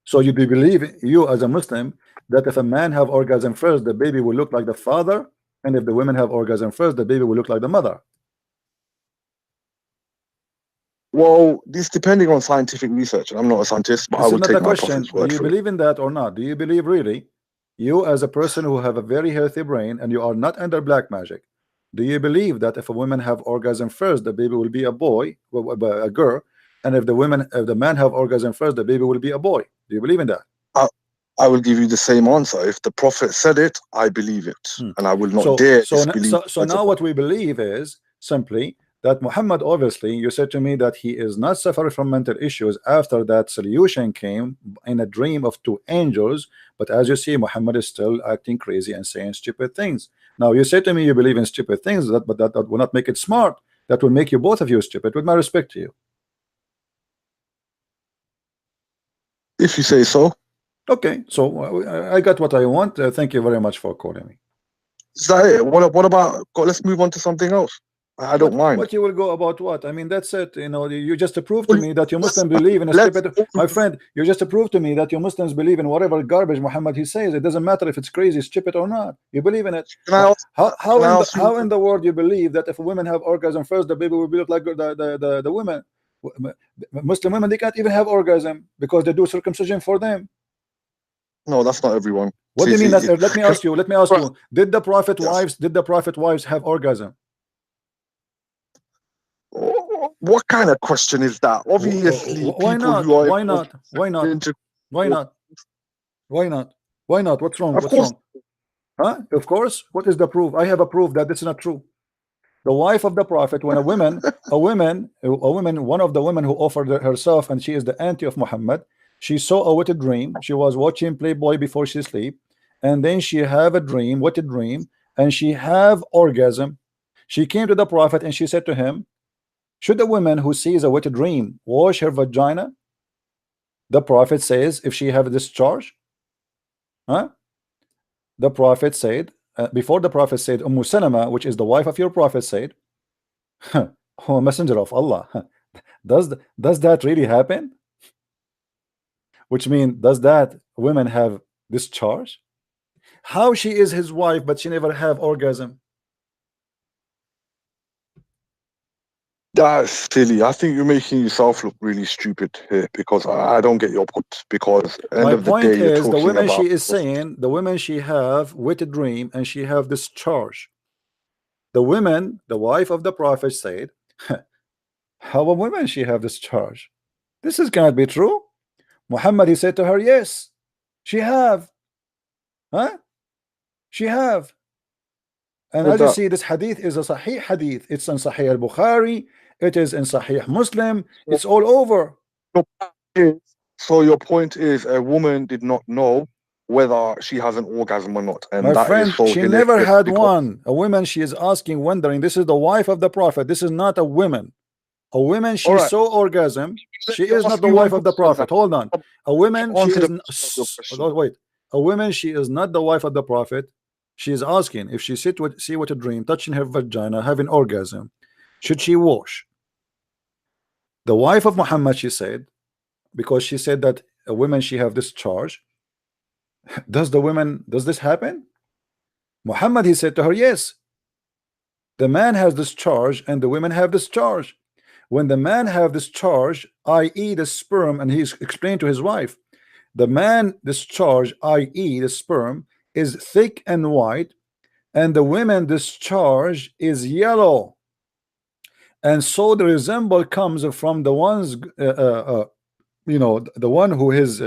So you do believe, you as a Muslim, that if a man have orgasm first, the baby will look like the father, and if the women have orgasm first, the baby will look like the mother? Well, this depending on scientific research, and I'm not a scientist, but I This is will not take the my question. prophet's Do word you for it. believe in that or not? Do you believe really, you as a person who have a very healthy brain and you are not under black magic, do you believe that if a woman have orgasm first, the baby will be a boy, a girl, and if the man have orgasm first, the baby will be a boy? Do you believe in that? I will give you the same answer. If the prophet said it, I believe it, and I will not So dare so disbelieve. so now what we believe is simply that Muhammad, obviously you said to me that he is not suffering from mental issues after that solution came in a dream of two angels, but as you see, Muhammad is still acting crazy and saying stupid things. Now you say to me you believe in stupid things, but that will not make it smart. That will make you, both of you, stupid, with my respect to you. If you say so. Okay, so I got what I want. Thank you very much for calling me. Is that it? What about? Let's move on to something else. I don't mind. What you will go about what? I mean, that's it. You know, you just proved to me that you Muslims believe in a stupid. My friend, you just proved to me that you Muslims believe in whatever garbage Muhammad he says. It doesn't matter if it's crazy, stupid or not. You believe in it. How in the world you believe that if women have orgasm first, the baby will be like the women? Muslim women, they can't even have orgasm because they do circumcision for them. No, that's not everyone. What do you mean? Let me ask you. Did the prophet wives have orgasm? What kind of question is that? Obviously, why not? Who are why not? Why not? Why not? Why not? Why not? What's wrong? What's wrong? Huh? Of course. What is the proof? I have a proof that this is not true. The wife of the prophet, when one of the women who offered herself, and she is the auntie of Muhammad, she saw a wicked dream. She was watching Playboy before she sleep, and then she have a dream, wicked dream, and she have orgasm. She came to the prophet and she said to him, should a woman who sees a wicked dream wash her vagina? The prophet says, if she have a discharge. Huh? The prophet said, before the prophet said, Salama, which is the wife of your prophet, said, oh, messenger of Allah, does that really happen? Which means, does that women have discharge? How she is his wife but she never have orgasm? That's silly. I think you're making yourself look really stupid here, because I don't get your point. Because at the end of the day, you're talking the women about, she is saying, the women she have wicked dream and she have discharge. The women, the wife of the prophet, said, how a woman she have discharge? This cannot be true. Muhammad, he said to her, yes, she have. Huh? She have. And as you see, this hadith is a Sahih hadith. It's in Sahih al-Bukhari. It is in Sahih Muslim. It's all over. So your point is, a woman did not know whether she has an orgasm or not, and my that friend, is so she never had one. A woman, she is asking, wondering. This is the wife of the prophet. This is not a woman. A woman, she saw orgasm. She is not the wife of the prophet. Hold on. A woman, she is. Wait. A woman, she is not the wife of the prophet. She is asking if she see what a dream, touching her vagina, having orgasm, should she wash? The wife of Muhammad, she said, because she said that a woman she have discharge. Does this happen? Muhammad, he said to her, yes. The man has discharge and the women have discharge. When the man have discharge, i.e. the sperm, and he's explained to his wife, the man discharge, i.e. the sperm, is thick and white, and the women discharge is yellow. And so the resemble comes from the ones, you know, the one who his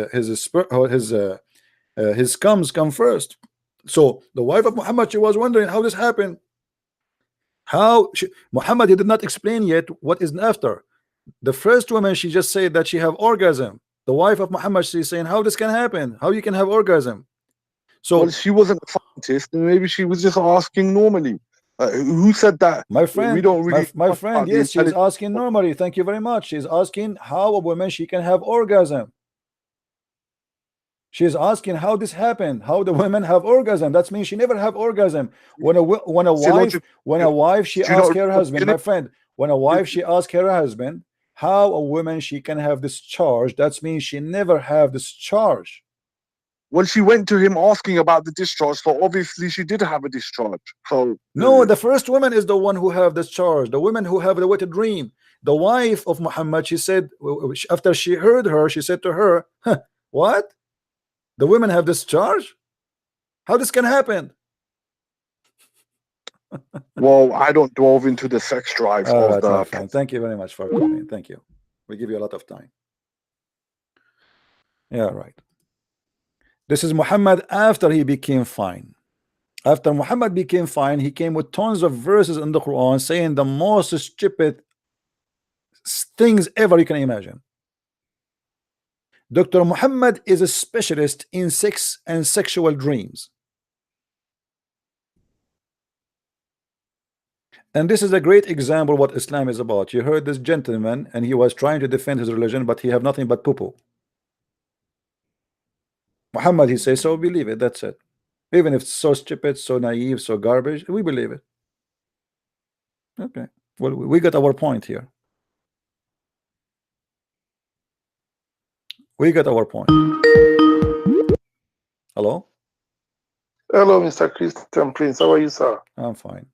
comes come first. So the wife of Muhammad, she was wondering how this happened. Muhammad, he did not explain yet what is after. The first woman, she just said that she have orgasm. The wife of Muhammad, she's saying how this can happen, how you can have orgasm. So well, she wasn't a scientist, and maybe she was just asking normally. Who said that? My friend, we don't really. My friend, yes, she's asking normally. Thank you very much. She's asking how a woman she can have orgasm. She's asking how this happened, how the women have orgasm. That means she never have orgasm. When a wife she asks her husband, my friend, when a wife she asks her husband how a woman she can have discharge, that means she never have discharge. Well, she went to him asking about the discharge, so obviously she did have a discharge. So no, the first woman is the one who have discharge. The women who have the wet dream, The wife of Muhammad, she said, after she heard her, she said to her, huh, what? The women have this charge? How this can happen? Well, I don't delve into the sex drives All of right, my the. friend. Thank you very much for coming. Thank you. We give you a lot of time. Yeah, right. This is Muhammad after he became fine. After Muhammad became fine, he came with tons of verses in the Quran saying the most stupid things ever you can imagine. Dr. Muhammad is a specialist in sex and sexual dreams. And this is a great example what Islam is about. You heard this gentleman and he was trying to defend his religion, but he have nothing but poo-poo. Muhammad, he says so, believe it, that's it. Even if it's so stupid, so naive, so garbage, we believe it. Okay, well, we got our point here. We got our point. Hello? Hello, Mr. Christian Prince. How are you, sir? I'm fine.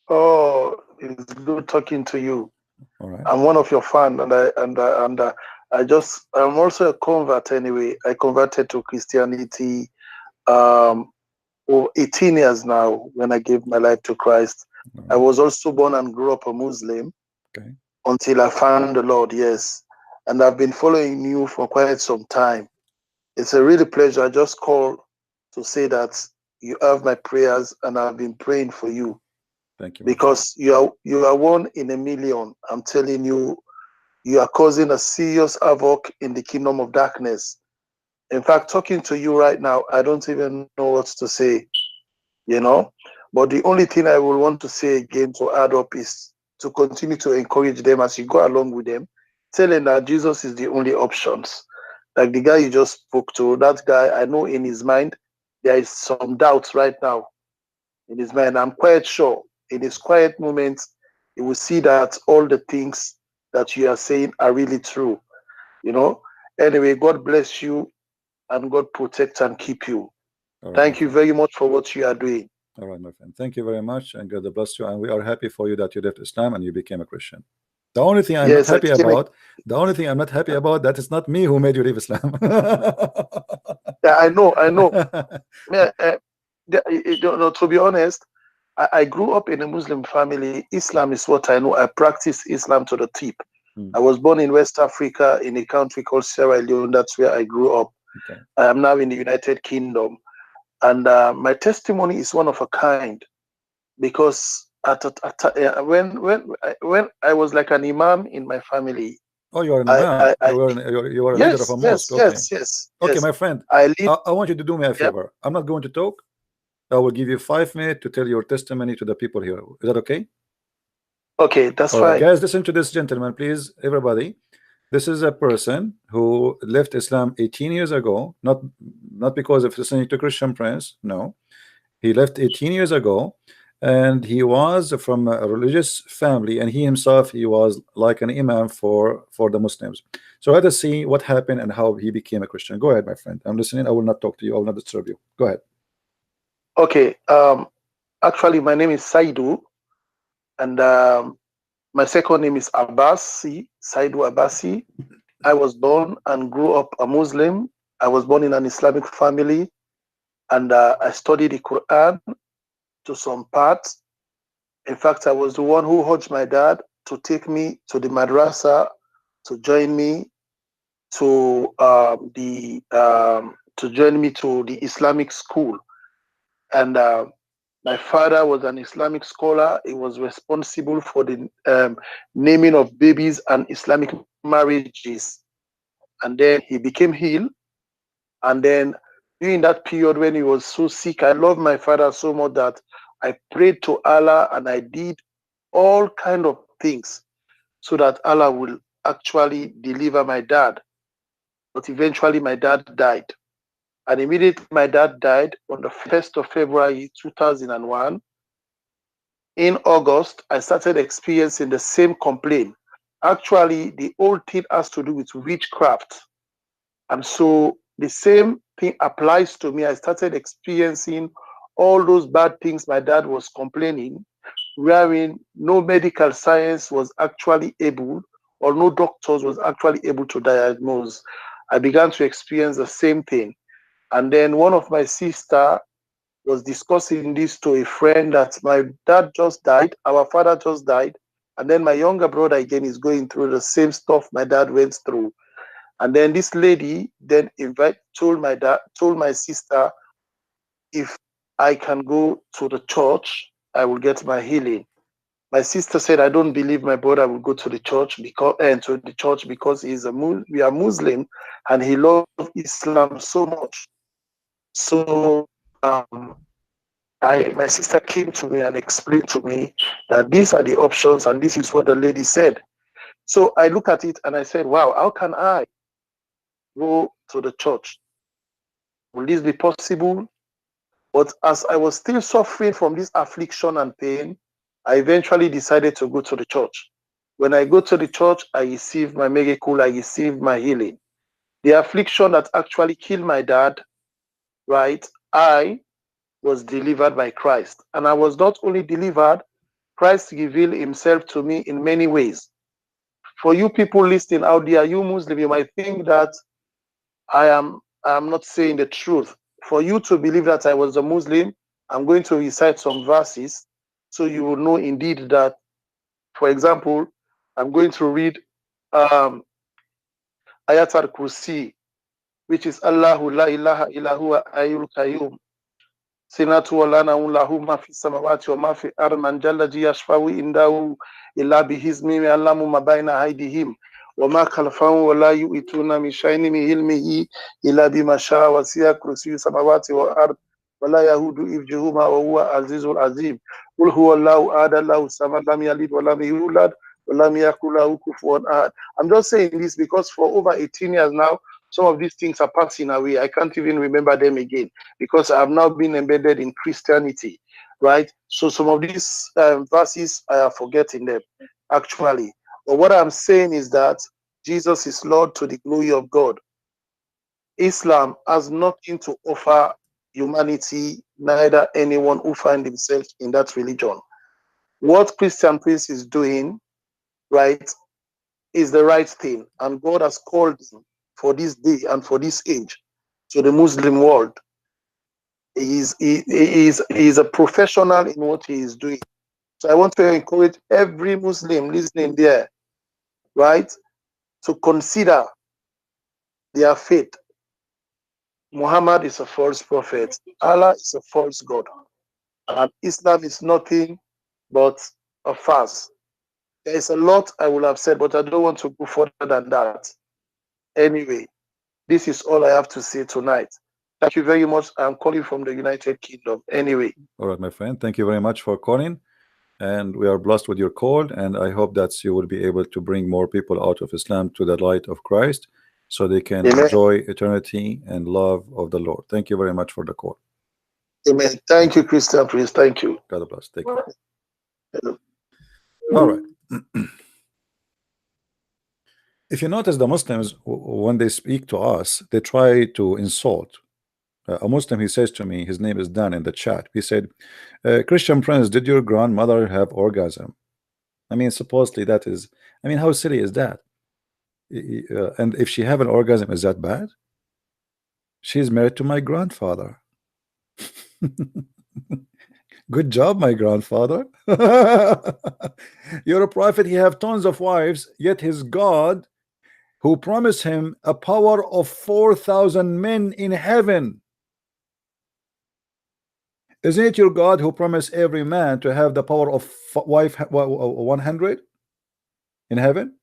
Oh, it's good talking to you. All right. I'm one of your fans, and I'm also a convert anyway. I converted to Christianity 18 years now when I gave my life to Christ. All I right. was also born and grew up a Muslim Okay. until I found the Lord, yes. And I've been following you for quite some time. It's a really pleasure. I just called to say that you have my prayers and I've been praying for you. Thank you. Because you are one in a million. I'm telling you, you are causing a serious havoc in the kingdom of darkness. In fact, talking to you right now, I don't even know what to say, you know. But the only thing I will want to say again to add up is to continue to encourage them as you go along with them, telling that Jesus is the only options. Like the guy you just spoke to, that guy, I know in his mind, there is some doubts right now in his mind. I'm quite sure in his quiet moments, he will see that all the things that you are saying are really true, you know. Anyway, God bless you and God protect and keep you. All right, Thank you very much for what you are doing. all right, my friend. Thank you very much, and God bless you. And we are happy for you that you left Islam and you became a Christian. The only thing I'm Yes, not happy about, that it's not me who made you leave Islam. Yeah, I know. Yeah, no, to be honest, I grew up in a Muslim family. Islam is what I know. I practice Islam to the tip. I was born in West Africa in a country called Sierra Leone. That's where I grew up. Okay. I am now in the United Kingdom. And my testimony is one of a kind because when I was like an imam in my family. Oh, you are an imam. You were a leader of a yes, mosque. Okay. yes. Okay, my friend. I want you to do me a favor. I'm not going to talk. I will give you 5 minutes to tell your testimony to the people here. Is that okay? Okay, that's all right, fine. guys, listen to this gentleman, please, everybody. This is a person who left Islam 18 years ago, not because of listening to Christian Prince. No, he left 18 years ago, and he was from a religious family, and he himself, he was like an imam for the Muslims. So let us see what happened and how he became a Christian. Go ahead, my friend. I'm listening. I will not talk to you. I will not disturb you. Go ahead. Okay. Actually, my name is Saidu, and my second name is Abbasi, Saidu Abbasi. I was born and grew up a Muslim. I was born in an Islamic family, and I studied the Quran to some parts. In fact, I was the one who urged my dad to take me to the madrasa, to join me to the Islamic school. And my father was an Islamic scholar. He was responsible for the naming of babies and Islamic marriages. And then he became ill. And then during that period when he was so sick, I loved my father so much that I prayed to Allah and I did all kind of things so that Allah will actually deliver my dad. But eventually my dad died. And immediately my dad died on the 1st of February 2001. In August, I started experiencing the same complaint. Actually, the whole thing has to do with witchcraft. And so the same thing applies to me. I started experiencing all those bad things my dad was complaining. wherein no medical science was actually able, or no doctors was actually able to diagnose. I began to experience the same thing. And then one of my sister was discussing this to a friend that my dad just died, our father just died, and then my younger brother again is going through the same stuff my dad went through. And then this lady then told my sister, if I can go to the church, I will get my healing. My sister said, I don't believe my brother will go to the church because we are Muslim and he loves Islam so much. So my sister came to me and explained to me that these are the options and this is what the lady said. So I look at it and I said, wow, how can I go to the church? Will this be possible? But as I was still suffering from this affliction and pain, I eventually decided to go to the church. When I go to the church, I receive my miracle, I receive my healing. The affliction that actually killed my dad, right, I was delivered by Christ. And I was not only delivered, Christ revealed himself to me in many ways. For you people listening out there, you Muslim, you might think that I am not saying the truth. For you to believe that I was a Muslim, I'm going to recite some verses so you will know indeed that, for example, I'm going to read Ayat al-Kursi, which is Allahu la ilaha illa huwa ayyul qayyum. Sinatu wa lana lahu ma fi samawati wa ma fi ard man jalla yashfa'u indahu illa bihizmi ya'lamu ma bayna aydihim wa ma khalfahum wa la yu'tuna min shay'in min ilmihi illa bima sha'a wasi'a kursiyyu samawati wa ard wa la yahudu hifdhuhuma wa huwa azizul azim. Qul huwa Allahu ahad Allahu samad lam yalid wa lam yulad wa lam yakul lahu kufuwan ahad. I'm just saying this because for over 18 years now, some of these things are passing away. I can't even remember them again because I've now been embedded in Christianity, right? So some of these verses, I are forgetting them, actually. But what I'm saying is that Jesus is Lord to the glory of God. Islam has nothing to offer humanity, neither anyone who find themselves in that religion. What Christian Prince is doing, right, is the right thing. And God has called him for this day and for this age to the Muslim world. He is a professional in what he is doing. So I want to encourage every Muslim listening there, right, to consider their faith. Muhammad is a false prophet. Allah is a false God. And Islam is nothing but a farce. There is a lot I will have said, but I don't want to go further than that. Anyway, this is all I have to say tonight. Thank you very much. I'm calling from the United Kingdom. Anyway. All right, my friend. Thank you very much for calling. And we are blessed with your call. And I hope that you will be able to bring more people out of Islam to the light of Christ so they can Amen. enjoy eternity and love of the Lord. Thank you very much for the call. Amen. Thank you, Christian Prince. Thank you. God bless. Take care. All right. If you notice, the Muslims, when they speak to us, they try to insult. A Muslim, he says to me, his name is Dan in the chat. He said, Christian Prince, did your grandmother have orgasm? I mean, supposedly that is, I mean, how silly is that? And if she have an orgasm, is that bad? She's married to my grandfather. Good job, my grandfather. You're a prophet. He have tons of wives, yet his God, who promised him a power of 4,000 men in heaven. Isn't it your God who promised every man to have the power of wife 100 in heaven?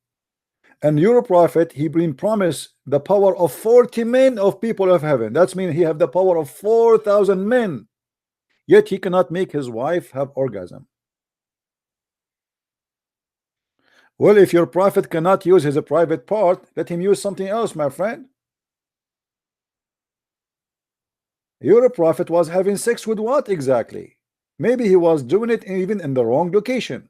And your prophet, he been promised the power of 40 men of people of heaven. That's mean he have the power of 4,000 men. Yet he cannot make his wife have orgasm. Well, if your prophet cannot use his private part, let him use something else, my friend. Your prophet was having sex with what exactly? Maybe he was doing it even in the wrong location.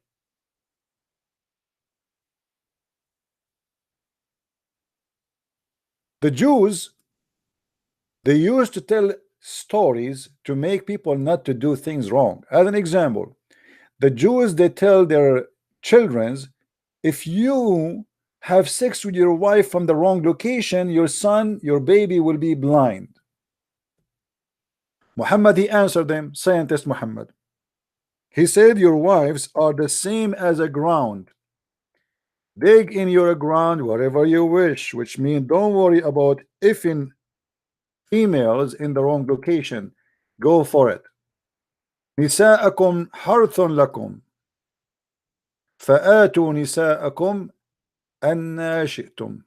The Jews, they used to tell stories to make people not to do things wrong. As an example, The Jews, they tell their children, if you have sex with your wife from the wrong location, your son, your baby will be blind. Muhammad, he answered them, scientist Muhammad. He said, your wives are the same as a ground. Dig in your ground wherever you wish, which means don't worry about ifing females in the wrong location. Go for it. نساءكم حرث لكم فآتوا نساءكم أن شئتم.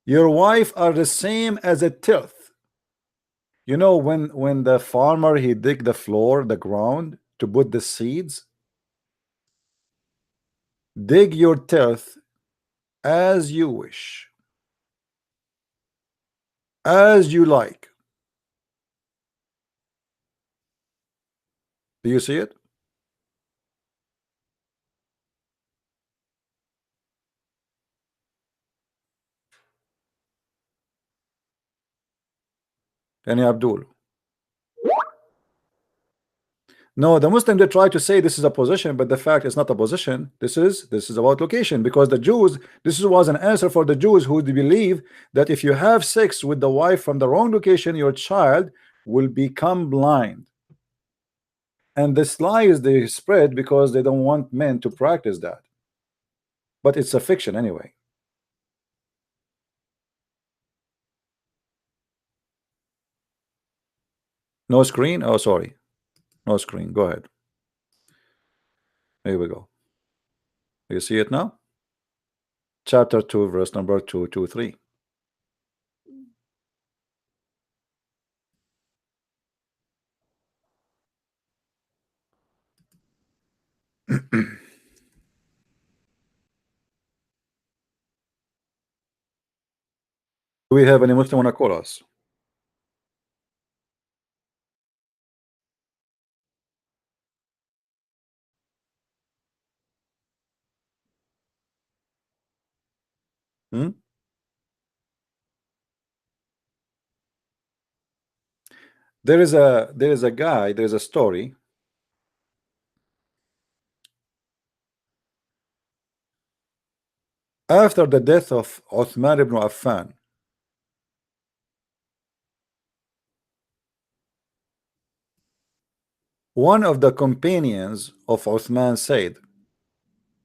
Your wife are the same as a tilth. You know, when the farmer he dig the floor, the ground to put the seeds, dig your tilth as you wish, as you like. Do you see it? Any Abdul? No, the Muslim, they try to say this is a position, but the fact is not a position. This is about location, because the Jews, this was an answer for the Jews who believe that if you have sex with the wife from the wrong location, your child will become blind. And this lies they spread because they don't want men to practice that. But it's a fiction anyway. No screen? Oh, sorry. No screen. Go ahead. Here we go. You see it now? Chapter 2, verse number 223. Do we have any Muslim want to call us? Hmm? There is a guy, there is a story. After the death of Uthman ibn Affan, one of the companions of Uthman said,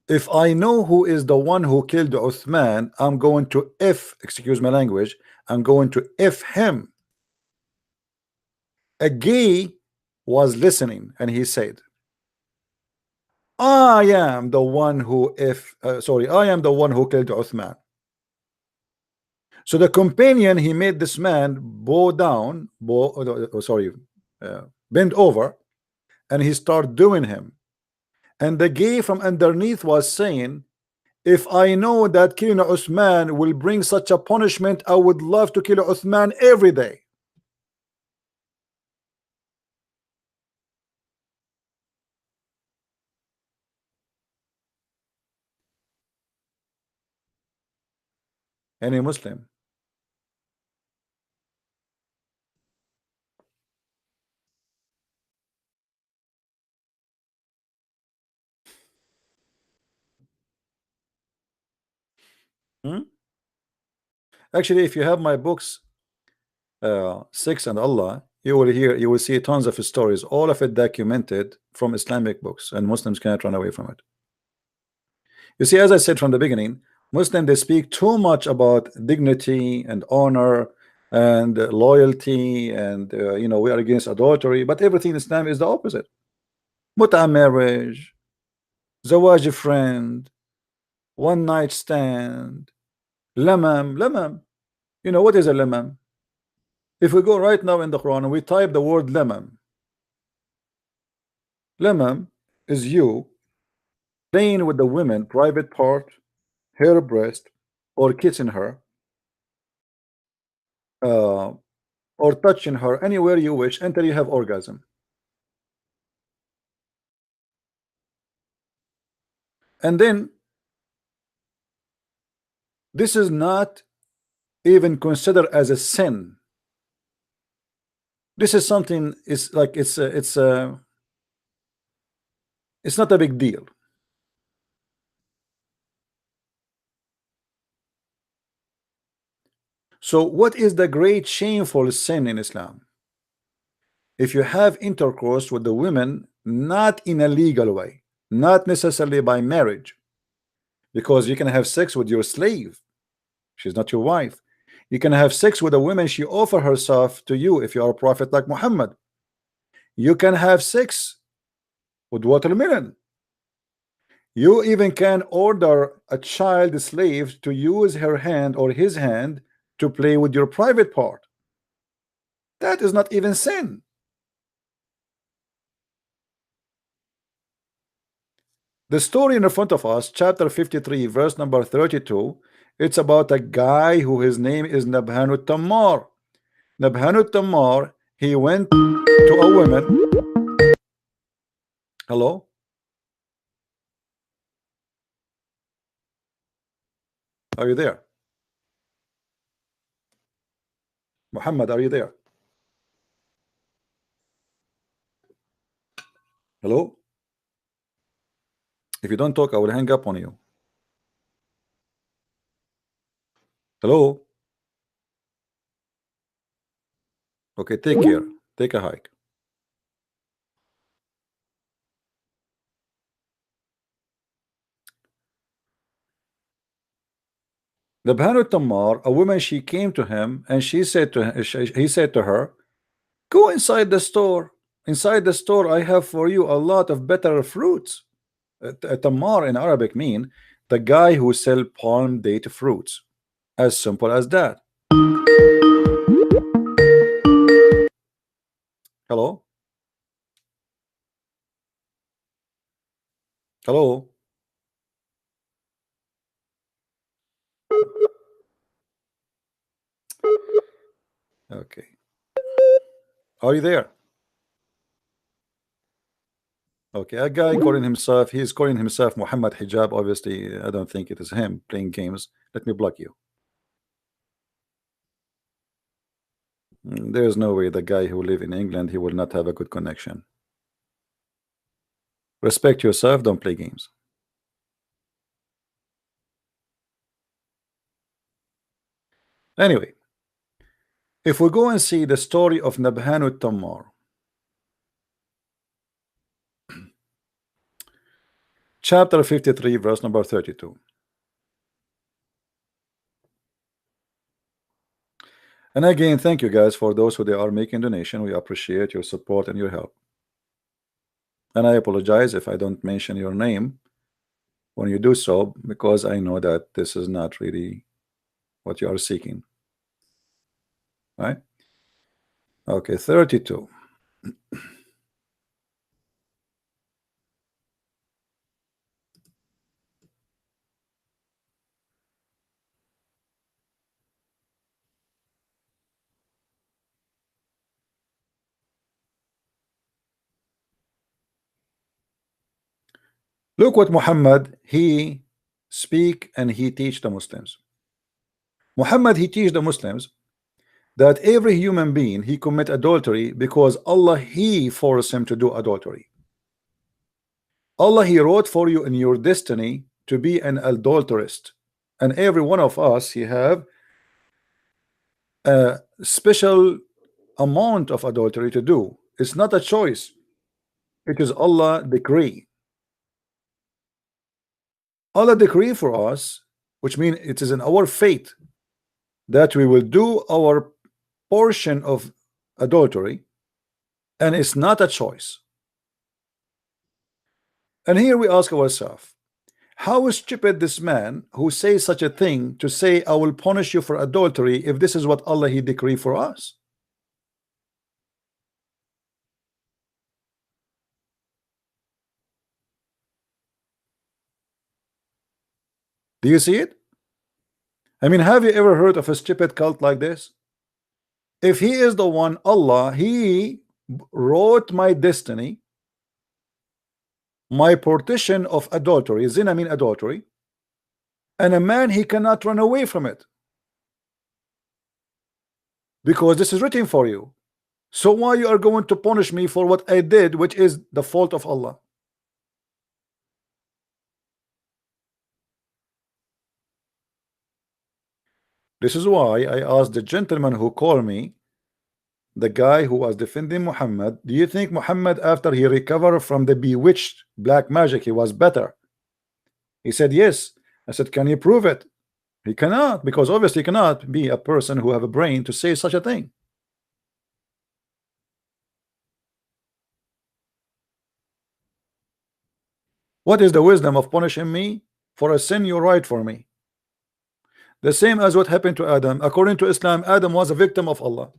if I know who is the one who killed Uthman, I'm going to excuse my language, I'm going to him. A gay was listening and he said, I am the one who I am the one who killed Uthman. So the companion, he made this man bend over, and he started doing him. And the gay from underneath was saying, if I know that killing Uthman will bring such a punishment, I would love to kill Uthman every day. Any Muslim? Actually, if you have my books, Six and Allah, you will see tons of stories, all of it documented from Islamic books, and Muslims cannot run away from it. You see, as I said from the beginning, Muslims, they speak too much about dignity and honor and loyalty, and you know, we are against adultery, but everything in Islam is the opposite. Muta marriage, zawaj friend, one night stand, lamam. You know what is a lamam? If we go right now in the Quran and we type the word lamam is you playing with the women private part, her breast, or kissing her, or touching her anywhere you wish until you have orgasm. And then this is not even considered as a sin. This is something, it's like it's not a big deal. So what is the great shameful sin in Islam? If you have intercourse with the women, not in a legal way, not necessarily by marriage, because you can have sex with your slave, she's not your wife. You can have sex with a woman, she offer herself to you if you are a prophet like Muhammad. You can have sex with watermelon. You even can order a child slave to use her hand or his hand to play with your private part. That is not even sin. The story in front of us, chapter 53, verse number 32, it's about a guy who his name is Nabhanu Tammar. Nabhanu Tammar, he went to a woman. Hello? Are you there? Muhammad, are you there? Hello? If you don't talk, I will hang up on you. Hello? Okay, take care. Take a hike. The Banu Tammar, a woman, she came to him and she said to him, he said to her, go inside the store. Inside the store, I have for you a lot of better fruits. Tammar in Arabic mean the guy who sell palm date fruits. As simple as that. Hello? Hello? Okay. Are you there? Okay, a guy calling himself, he is calling himself Muhammad Hijab. Obviously, I don't think it is him playing games. Let me block you. There's no way the guy who live in England, he will not have a good connection. Respect yourself, don't play games. Anyway, if we go and see the story of Nabhanu Tammar, chapter 53, verse number 32. And again, thank you guys for those who they are making donation. We appreciate your support and your help. And I apologize if I don't mention your name when you do so, because I know that this is not really what you are seeking. Right? Okay, 32. Look what Muhammad, he speak and he teach the Muslims. Muhammad, he teach the Muslims that every human being, he commit adultery because Allah, he forced him to do adultery. Allah, he wrote for you in your destiny to be an adulterist. And every one of us, he have a special amount of adultery to do. It's not a choice. It is Allah decree. Allah decree for us, which means it is in our fate that we will do our portion of adultery, and it's not a choice. And here we ask ourselves, how stupid this man who says such a thing to say I will punish you for adultery if this is what Allah he decree for us. Do you see it? I mean, have you ever heard of a stupid cult like this? If he is the one, Allah, he wrote my destiny, my partition of adultery, zina mean adultery, and a man, he cannot run away from it because this is written for you. So why you are going to punish me for what I did, which is the fault of Allah? This is why I asked the gentleman who called me, the guy who was defending Muhammad, do you think Muhammad, after he recovered from the bewitched black magic, he was better? He said yes. I said, can you prove it? He cannot, because obviously he cannot be a person who have a brain to say such a thing. What is the wisdom of punishing me for a sin you write for me? The same as what happened to Adam. According to Islam, Adam was a victim of Allah.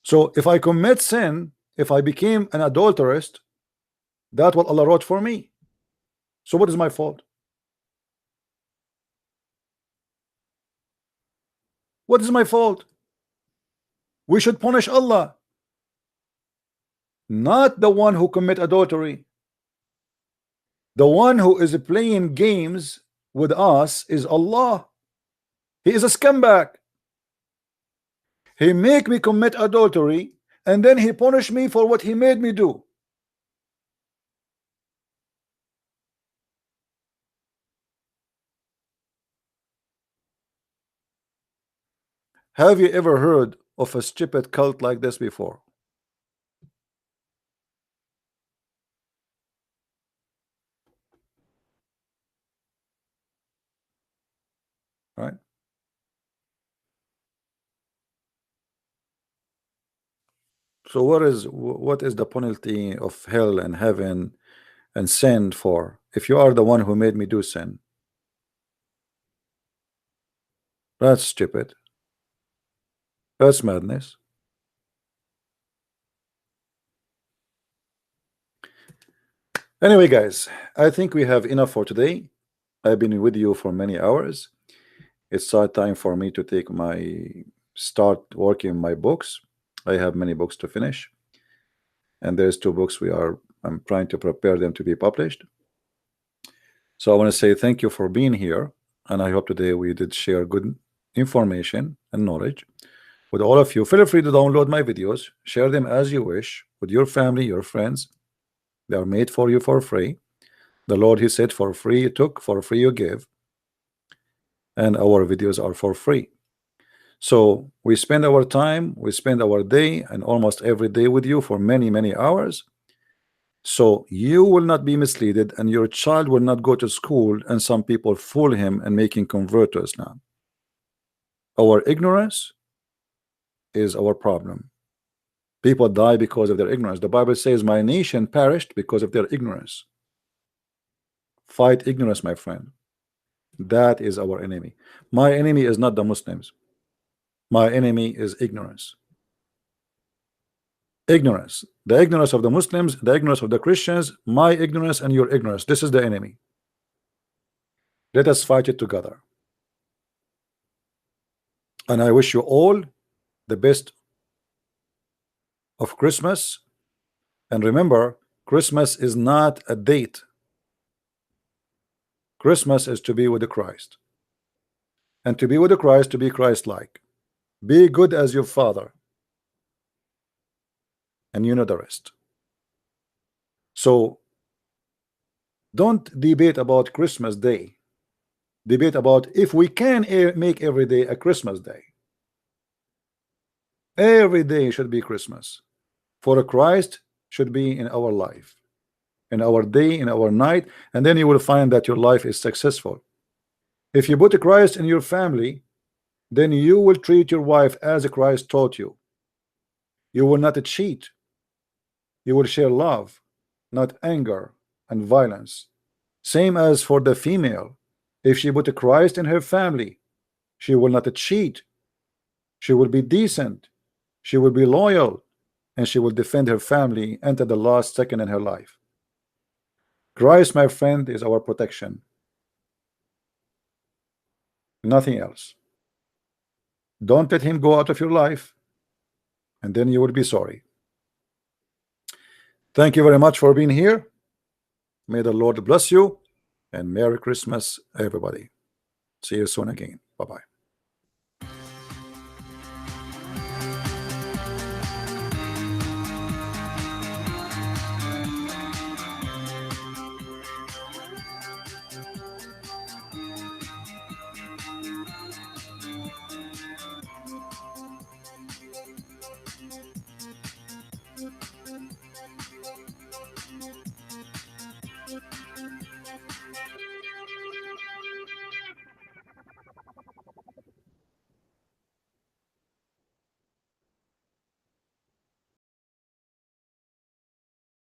So if I commit sin, if I became an adulterist, that's what Allah wrote for me. So what is my fault? What is my fault? We should punish Allah, not the one who commit adultery. The one who is playing games with us is Allah. He is a scumbag. He make me commit adultery, and then he punish me for what he made me do. Have you ever heard of a stupid cult like this before? Right? So what is the penalty of hell and heaven and sin for if you are the one who made me do sin? That's stupid. That's madness. Anyway, guys, I think we have enough for today. I've been with you for many hours. It's time for me to start working my books. I have many books to finish, and there's 2 books I'm trying to prepare them to be published. So I want to say thank you for being here, and I hope today we did share good information and knowledge with all of you. Feel free to download my videos, share them as you wish with your family, your friends. They are made for you for free. The Lord, He said, for free you took, for free you give, and our videos are for free. So we spend our time, we spend our day, and almost every day with you for many hours. So you will not be misled, and your child will not go to school and some people fool him and make him convert to Islam. Our ignorance is our problem. People die because of their ignorance. The Bible says, my nation perished because of their ignorance. Fight ignorance, my friend. That is our enemy. My enemy is not the Muslims. My enemy is ignorance. Ignorance. The ignorance of the Muslims, the ignorance of the Christians, my ignorance and your ignorance. This is the enemy. Let us fight it together. And I wish you all the best of Christmas. And remember, Christmas is not a date. Christmas is to be with the Christ. And to be with the Christ, to be Christ-like. Be good as your Father. And you know the rest. So don't debate about Christmas Day. Debate about if we can make every day a Christmas day. Every day should be Christmas. For a Christ should be in our life, in our day, in our night, and then you will find that your life is successful. If you put a Christ in your family, then you will treat your wife as Christ taught you. You will not cheat. You will share love, not anger and violence. Same as for the female. If she put a Christ in her family, she will not cheat. She will be decent. She will be loyal, and she will defend her family until the last second in her life. Christ, my friend, is our protection. Nothing else. Don't let him go out of your life, and then you will be sorry. Thank you very much for being here. May the Lord bless you, and Merry Christmas, everybody. See you soon again. Bye-bye.